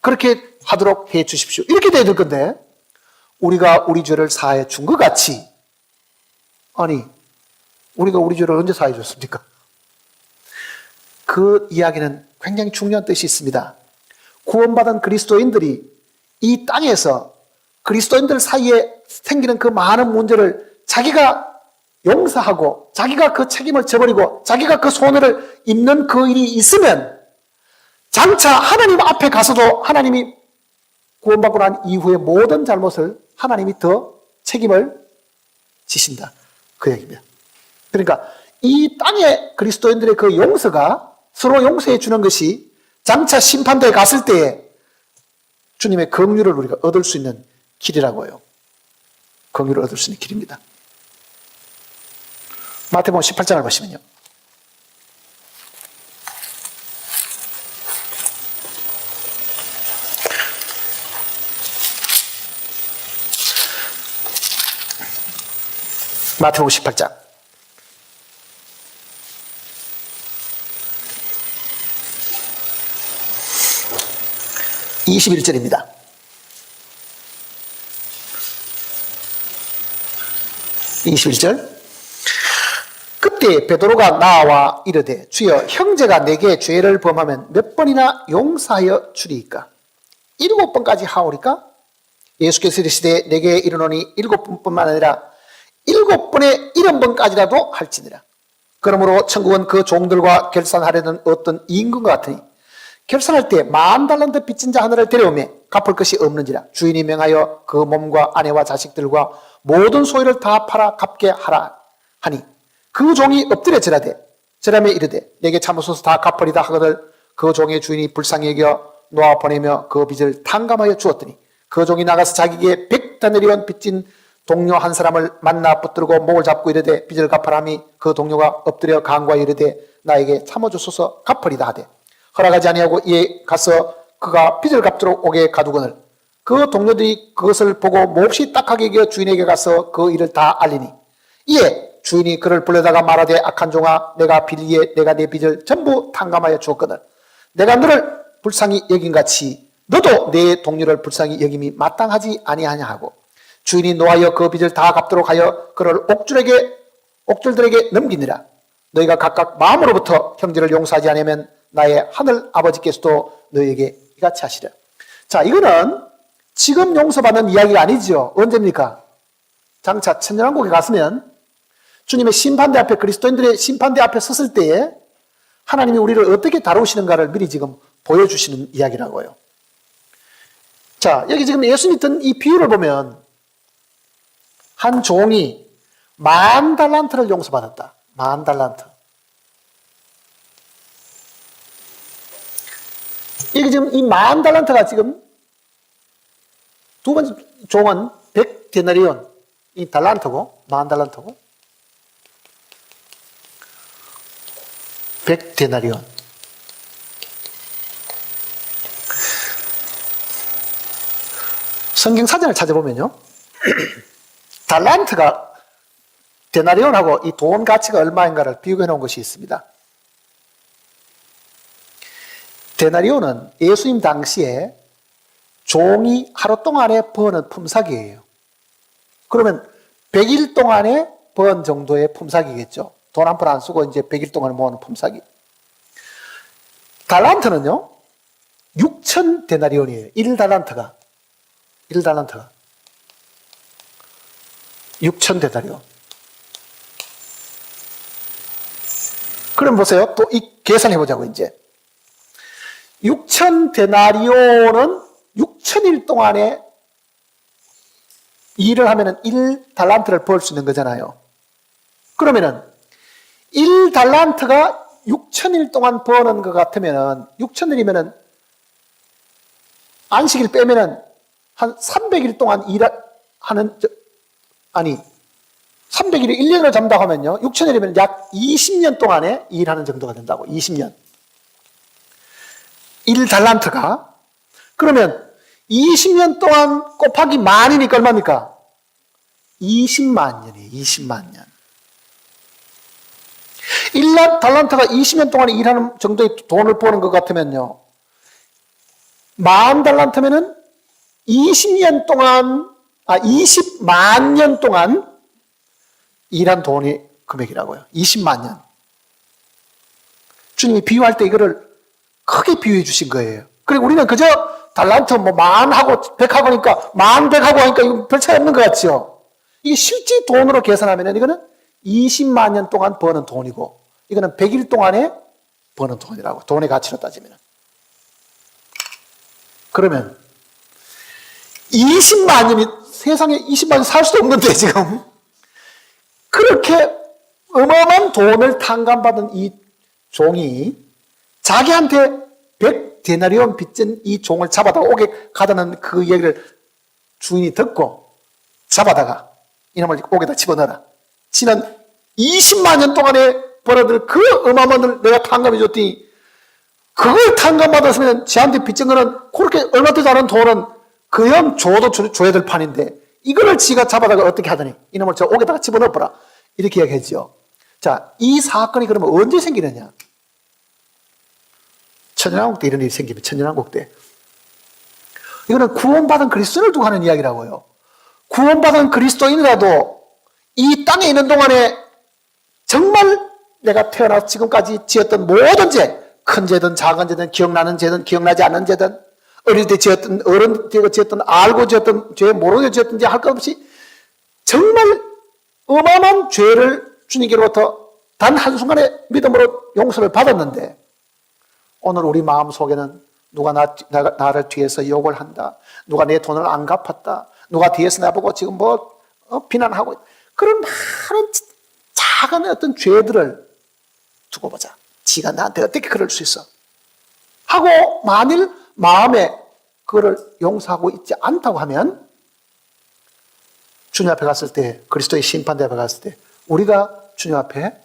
그렇게 하도록 해 주십시오. 이렇게 돼야 될 건데 우리가 우리 죄를 사해 준 것 같이, 아니 우리가 우리 죄를 언제 사해 줬습니까? 그 이야기는 굉장히 중요한 뜻이 있습니다. 구원받은 그리스도인들이 이 땅에서 그리스도인들 사이에 생기는 그 많은 문제를 자기가 용서하고 자기가 그 책임을 져버리고 자기가 그 손해를 입는 그 일이 있으면 장차 하나님 앞에 가서도 하나님이 구원받고 난 이후에 모든 잘못을 하나님이 더 책임을 지신다. 그 얘기입니다. 그러니까 이 땅의 그리스도인들의 그 용서가 서로 용서해 주는 것이 장차 심판대에 갔을 때에 주님의 긍휼을 우리가 얻을 수 있는 길이라고 해요. 긍휼을 얻을 수 있는 길입니다. 마태복음 18장을 보시면요. 마태복음 18장 21절입니다. 21절. 그때 베드로가 나와 이르되 주여 형제가 내게 죄를 범하면 몇 번이나 용서하여 주리이까? 7번까지 하오리까? 예수께서 이르시되 내게 이르노니 7번뿐만 아니라 7번에 70번까지라도 할지니라. 그러므로 천국은 그 종들과 결산하려는 어떤 임금과 같으니 결산할 때 10,000달란트 빚진 자 하나를 데려오매 갚을 것이 없는지라. 주인이 명하여 그 몸과 아내와 자식들과 모든 소유를 다 팔아 갚게 하라 하니 그 종이 엎드려 절하되 절하며 이르되 내게 참으소서 다 갚으리다 하거늘 그 종의 주인이 불쌍히 여겨 놓아 보내며 그 빚을 탕감하여 주었더니 그 종이 나가서 자기에게 100데나리온 빚진 동료 한 사람을 만나 붙들고 목을 잡고 이르되 빚을 갚으라 하니 그 동료가 엎드려 간구하여 이르되 나에게 참아주소서 갚으리다 하되 허락하지 아니하고 이에 가서 그가 빚을 갚도록 오게 가두거늘 그 동료들이 그것을 보고 몹시 딱하게 여겨 주인에게 가서 그 일을 다 알리니 이에 주인이 그를 불러다가 말하되 악한 종아 내가 빌리에 내가 내 빚을 전부 탕감하여 주었거늘 내가 너를 불쌍히 여긴같이 너도 내 동료를 불쌍히 여김이 마땅하지 아니하냐 하고 주인이 노하여 그 빚을 다 갚도록 하여 그를 옥졸들에게 넘기니라. 너희가 각각 마음으로부터 형제를 용서하지 않으면 나의 하늘 아버지께서도 너희에게 이같이 하시려. 자, 이거는 지금 용서받는 이야기가 아니죠. 언제입니까? 장차 천년왕국에 갔으면 주님의 심판대 앞에 그리스도인들의 심판대 앞에 섰을 때에 하나님이 우리를 어떻게 다루시는가를 미리 지금 보여주시는 이야기라고요. 자, 여기 지금 예수님이 든 이 비유를 보면 한 종이 10,000달란트를 용서받았다. 10,000달란트. 이게 지금 이 10,000달란트가 지금 두 번째 종은 100데나리온 이 달란트고 10,000달란트고 100데나리온. 성경 사전을 찾아보면요. 달란트가 데나리온하고 이 돈 가치가 얼마인가를 비교해 놓은 것이 있습니다. 데나리온은 예수님 당시에 종이 하루 동안에 버는 품삯이에요. 그러면 100일 동안에 번 정도의 품삯이겠죠. 돈 한 푼 안 쓰고 이제 100일 동안 모으는 품삯이. 달란트는요, 6,000데나리온이에요. 1달란트가. 6,000데나리온. 그럼 보세요. 또 이 계산해 보자고, 이제. 6,000데나리온은 6,000일 동안에 일을 하면은 1달란트를 벌 수 있는 거잖아요. 그러면은 1달란트가 6,000일 동안 버는 것 같으면은 6,000일이면은 안식일 빼면은 한 300일 동안 일하는, 아니, 300일을 1년으로 잡는다고 하면요. 6,000일이면 약 20년 동안에 일하는 정도가 된다고. 20년. 1달란트가. 그러면 20년 동안 곱하기 만이니까 얼마입니까? 20만 년이에요. 20만 년. 1달란트가 20년 동안 일하는 정도의 돈을 버는 것 같으면요. 10,000달란트면은 20년 동안 20만 년 동안 일한 돈이 금액이라고요. 20만 년. 주님이 비유할 때 이거를 크게 비유해 주신 거예요. 그리고 우리는 그저 달란트 뭐 만하고 백하고 하니까 만백하고 하니까 이거 별 차이 없는 것 같죠. 이게 실제 돈으로 계산하면 이거는 20만 년 동안 버는 돈이고 이거는 100일 동안에 버는 돈이라고. 돈의 가치로 따지면. 그러면 20만 년이 세상에 20만 년 살 수도 없는데 지금 그렇게 어마어마한 돈을 탕감받은 이 종이 자기한테 100데나리온 빚진 이 종을 잡아다가 옥에 가다는 그 얘기를 주인이 듣고 잡아다가 이놈을 옥에다 집어넣어라. 지난 20만 년 동안에 벌어들 그 어마어마한 돈을 내가 탕감해 줬더니 그걸 탕감받았으면 지한테 빚진 거는 그렇게 얼마 되지 않은 돈은 그형 줘도 줘야 될 판인데 이거를 지가 잡아다가 어떻게 하더니 이놈을 저 옥에다가 집어넣어보라. 이렇게 이야기했죠. 자, 이 사건이 그러면 언제 생기느냐? 천년왕국 때 이런 일이 생기면 천년왕국 때. 이거는 구원받은 그리스도인을 두고 하는 이야기라고요. 구원받은 그리스도인이라도 이 땅에 있는 동안에 정말 내가 태어나서 지금까지 지었던 모든 죄, 큰 죄든 작은 죄든 기억나는 죄든 기억나지 않는 죄든 어릴 때 지었던 어른 때 지었던 알고 지었던 죄 모르고 지었던 죄 할 것 없이 정말 어마어마한 죄를 주님께로부터 단 한순간에 믿음으로 용서를 받았는데 오늘 우리 마음속에는 누가 나를 뒤에서 욕을 한다. 누가 내 돈을 안 갚았다. 누가 뒤에서 나보고 지금 비난하고 그런 많은 작은 어떤 죄들을 두고 보자. 지가 나한테 어떻게 그럴 수 있어? 하고 만일 마음에 그거를 용서하고 있지 않다고 하면 주님 앞에 갔을 때 그리스도의 심판대 앞에 갔을 때 우리가 주님 앞에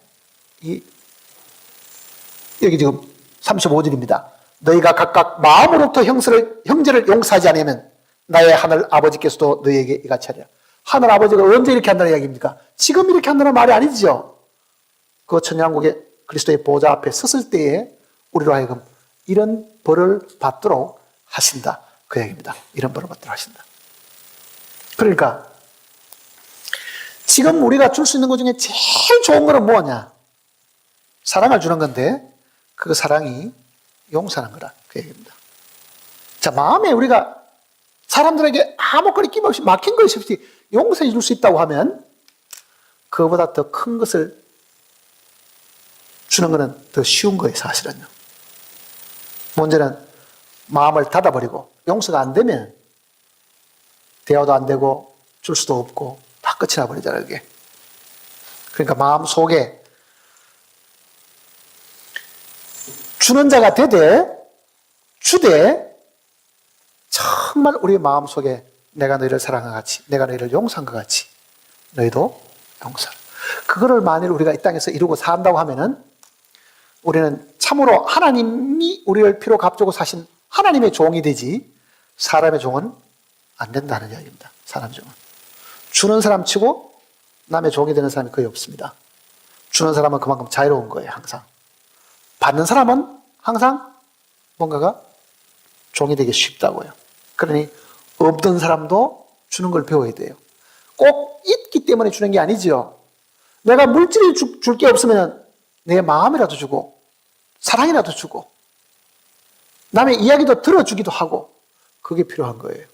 여기 지금 35절입니다. 너희가 각각 마음으로부터 형제를 용서하지 않으면 나의 하늘 아버지께서도 너희에게 이같이 하리라. 하늘 아버지가 언제 이렇게 한다는 이야기입니까? 지금 이렇게 한다는 말이 아니죠. 그 천년왕국의 그리스도의 보좌 앞에 섰을 때에 우리로 하여금 이런 벌을 받도록 하신다. 그 얘기입니다. 이런 벌을 받도록 하신다. 그러니까 지금 우리가 줄 수 있는 것 중에 제일 좋은 거는 뭐냐? 사랑을 주는 건데 그 사랑이 용서하는 거라. 그 얘기입니다. 자, 마음에 우리가 사람들에게 아무 거리낌 없이 막힌 것이 없이 용서해 줄 수 있다고 하면 그거보다 더 큰 것을 주는 것은 더 쉬운 거예요, 사실은요. 문제는 마음을 닫아버리고 용서가 안 되면 대화도 안 되고 줄 수도 없고 다 끝이 나버리잖아요, 그게. 그러니까 마음 속에 주는 자가 주되 정말 우리 마음 속에 내가 너희를 사랑한 것 같이 내가 너희를 용서한 것 같이 너희도 용서. 그거를 만일 우리가 이 땅에서 이루고 산다고 하면은 우리는 참으로 하나님이 우리를 피로 값주고 사신 하나님의 종이 되지 사람의 종은 안 된다는 이야기입니다. 사람 종은. 주는 사람 치고 남의 종이 되는 사람이 거의 없습니다. 주는 사람은 그만큼 자유로운 거예요, 항상. 받는 사람은 항상 뭔가가 종이 되기 쉽다고요. 그러니 없던 사람도 주는 걸 배워야 돼요. 꼭 있기 때문에 주는 게 아니죠. 내가 물질이 줄 게 없으면 내 마음이라도 주고 사랑이라도 주고 남의 이야기도 들어주기도 하고 그게 필요한 거예요.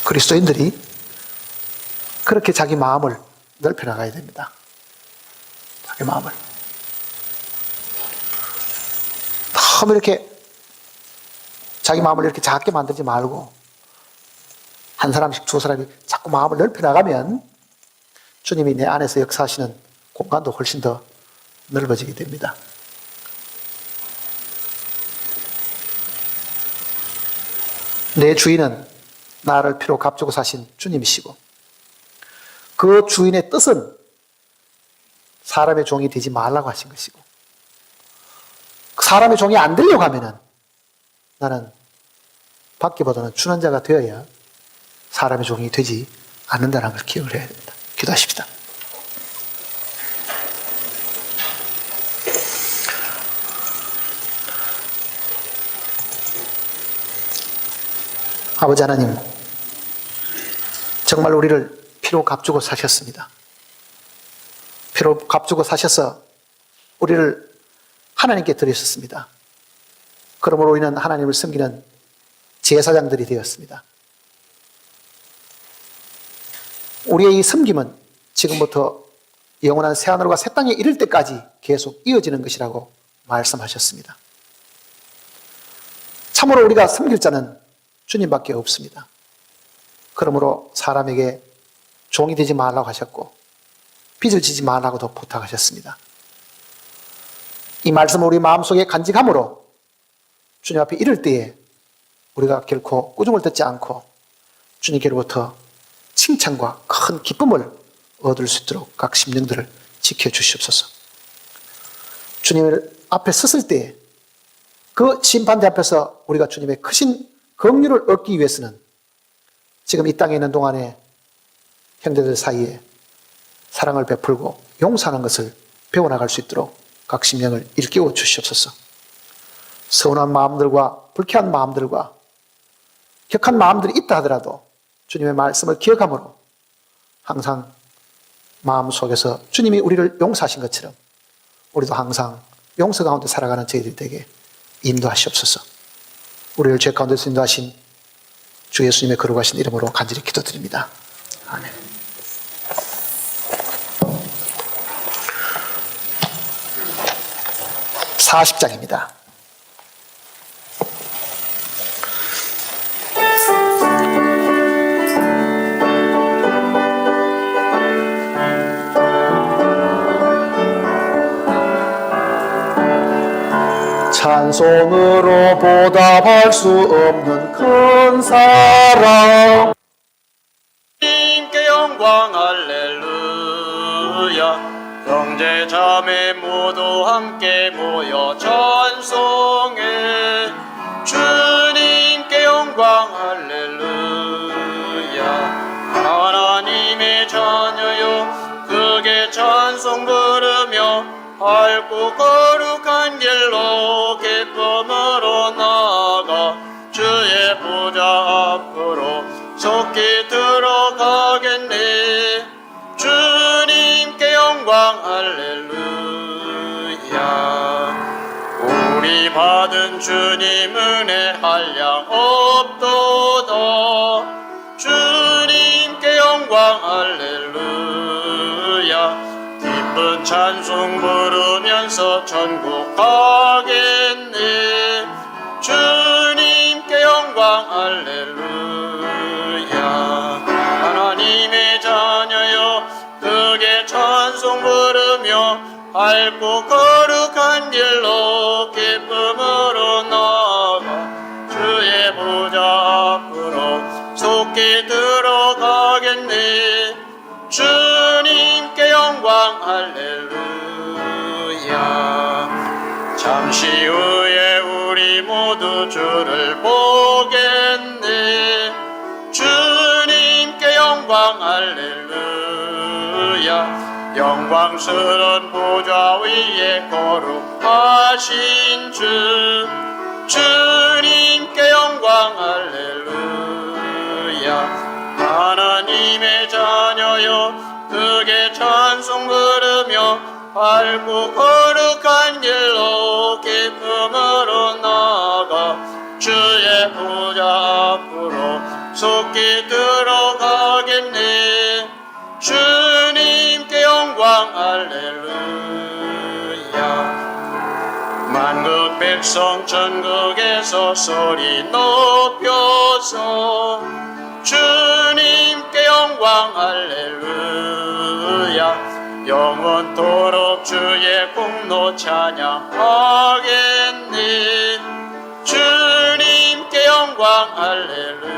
그리스도인들이 그렇게 자기 마음을 넓혀 나가야 됩니다. 자기 마음을. 너무 이렇게 자기 마음을 이렇게 작게 만들지 말고 한 사람씩 두 사람이 자꾸 마음을 넓혀 나가면 주님이 내 안에서 역사하시는 공간도 훨씬 더 넓어지게 됩니다. 내 주인은 나를 피로 값주고 사신 주님이시고 그 주인의 뜻은 사람의 종이 되지 말라고 하신 것이고 사람의 종이 안 되려고 하면은 나는 받기보다는 주는 자가 되어야 사람의 종이 되지 않는다는 걸 기억을 해야 됩니다. 기도하십시다. 아버지 하나님, 정말 우리를 피로 값주고 사셨습니다. 피로 값주고 사셔서 우리를 하나님께 드리셨습니다. 그러므로 우리는 하나님을 섬기는 제사장들이 되었습니다. 우리의 이 섬김은 지금부터 영원한 새하늘과 새 땅에 이를 때까지 계속 이어지는 것이라고 말씀하셨습니다. 참으로 우리가 섬길 자는 주님밖에 없습니다. 그러므로 사람에게 종이 되지 말라고 하셨고 빚을 지지 말라고도 부탁하셨습니다. 이 말씀을 우리 마음속에 간직함으로 주님 앞에 이를 때에 우리가 결코 꾸중을 듣지 않고 주님께로부터 칭찬과 큰 기쁨을 얻을 수 있도록 각 심령들을 지켜주시옵소서. 주님 앞에 섰을 때에 그 심판대 앞에서 우리가 주님의 크신 긍휼을 얻기 위해서는 지금 이 땅에 있는 동안에 형제들 사이에 사랑을 베풀고 용서하는 것을 배워나갈 수 있도록 각 심령을 일깨워 주시옵소서. 서운한 마음들과 불쾌한 마음들과 격한 마음들이 있다 하더라도 주님의 말씀을 기억함으로 항상 마음속에서 주님이 우리를 용서하신 것처럼 우리도 항상 용서 가운데 살아가는 저희들이 되게 인도하시옵소서. 우리를 죄 가운데서 인도하신 주 예수님의 거룩하신 이름으로 간절히 기도드립니다. 아멘. (40장입니다) 찬송으로 보답할 수 없는 큰 사랑, 주님께 영광 할렐루야. 형제 자매 모두 함께 모여 찬송해. 주님께 영광 할렐루야. 하나님의 자녀여 크게 찬송 부르며 밝고 거룩한 길로 기쁨으로 나아가 주의 보좌 앞으로 속히 들어가겠네. 주님께 영광 할렐루야. 우리 받은 주님 은혜 한량 없도다. 주님께 영광 할렐루야. 기쁜 찬송 부르면서 천국 가겠네. 주님께 영광 할렐루야. 하나님의 자녀여 크게 찬송 부르며 밝고 거룩한 길로 기쁨으로 나아가 주의 보좌 앞으로 속히 들어가겠네. 주님께 영광 할렐루야. 잠시 후에 우리 모두 주를 보겠네. 주님께 영광 할렐루야. 영광스런 보좌 위에 거룩하신 주, 주님께 영광 할렐루야. 하나님의 자녀여 크게 찬송 부르며 밝고 거룩한 길로 기쁨으로 나아가 주의 보좌 앞으로 속히 들어가겠네. 주님께 영광 할렐루야. 만국 백성 전국에서 소리 높여서 주님께 영광 할렐루야. 영원토록 주의 공로 찬양하겠네. 주님께 영광 할렐루야.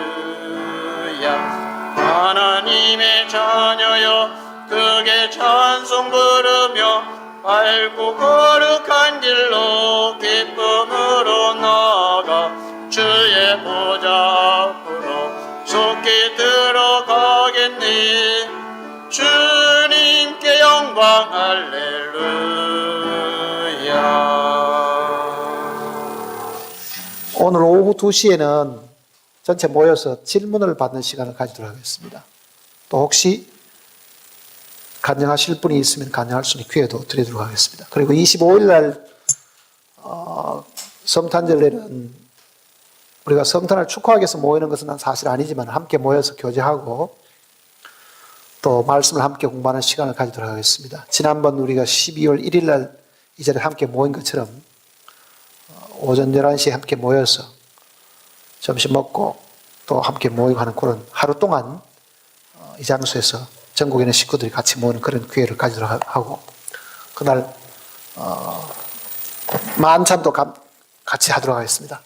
하나님의 자녀여 크게 찬송 부르며 밝고 거룩한 길로 기쁨으로 나아가 주의 보좌 앞으로 속히 들어가겠네. 주님께 영광 할렐루야. 오늘 오후 2시에는 전체 모여서 질문을 받는 시간을 가지도록 하겠습니다. 또 혹시 간증하실 분이 있으면 간증할 수 있는 기회도 드리도록 하겠습니다. 그리고 25일 날 성탄절에는 우리가 성탄을 축하하기 위해서 모이는 것은 사실 아니지만 함께 모여서 교제하고 또 말씀을 함께 공부하는 시간을 가지도록 하겠습니다. 지난번 우리가 12월 1일 날 이 자리에 함께 모인 것처럼 오전 11시에 함께 모여서 점심 먹고 또 함께 모이고 하는 그런 하루 동안 이 장소에서 전국에 있는 식구들이 같이 모이는 그런 기회를 가지도록 하고 그날 만찬도 같이 하도록 하겠습니다.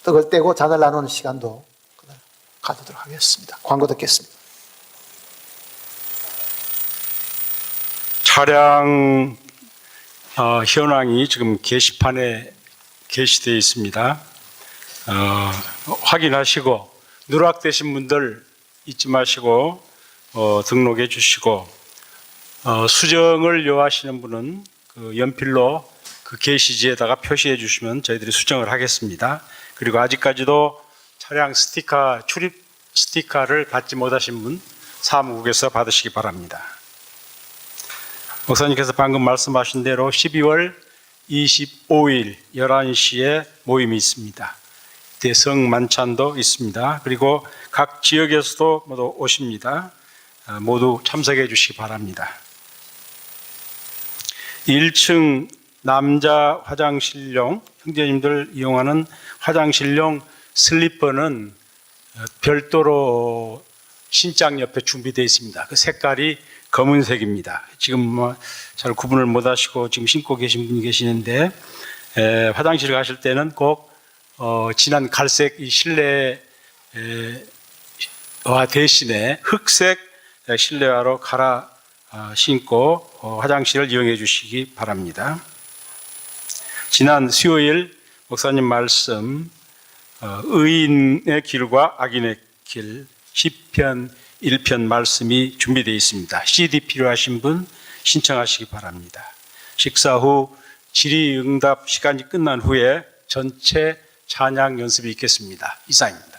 떡을 떼고 잔을 나누는 시간도 그날 가지도록 하겠습니다. 광고 듣겠습니다. 차량 현황이 지금 게시판에 게시되어 있습니다. 확인하시고 누락되신 분들 잊지 마시고 등록해 주시고 수정을 요하시는 분은 그 연필로 그 게시지에다가 표시해 주시면 저희들이 수정을 하겠습니다. 그리고 아직까지도 차량 스티커 출입 스티커를 받지 못하신 분 사무국에서 받으시기 바랍니다. 목사님께서 방금 말씀하신 대로 12월 25일 11시에 모임이 있습니다. 대성 만찬도 있습니다. 그리고 각 지역에서도 모두 오십니다. 모두 참석해 주시기 바랍니다. 1층 남자 화장실용 형제님들 이용하는 화장실용 슬리퍼는 별도로 신장 옆에 준비되어 있습니다. 그 색깔이 검은색입니다. 지금 잘 구분을 못 하시고 지금 신고 계신 분이 계시는데 화장실 가실 때는 꼭 진한 갈색 이 실내화 대신에 흑색 실내화로 갈아 신고 화장실을 이용해 주시기 바랍니다. 지난 수요일 목사님 말씀 의인의 길과 악인의 길 시편 1편 말씀이 준비되어 있습니다. CD 필요하신 분 신청하시기 바랍니다. 식사 후 질의응답 시간이 끝난 후에 전체 찬양 연습이 있겠습니다. 이상입니다.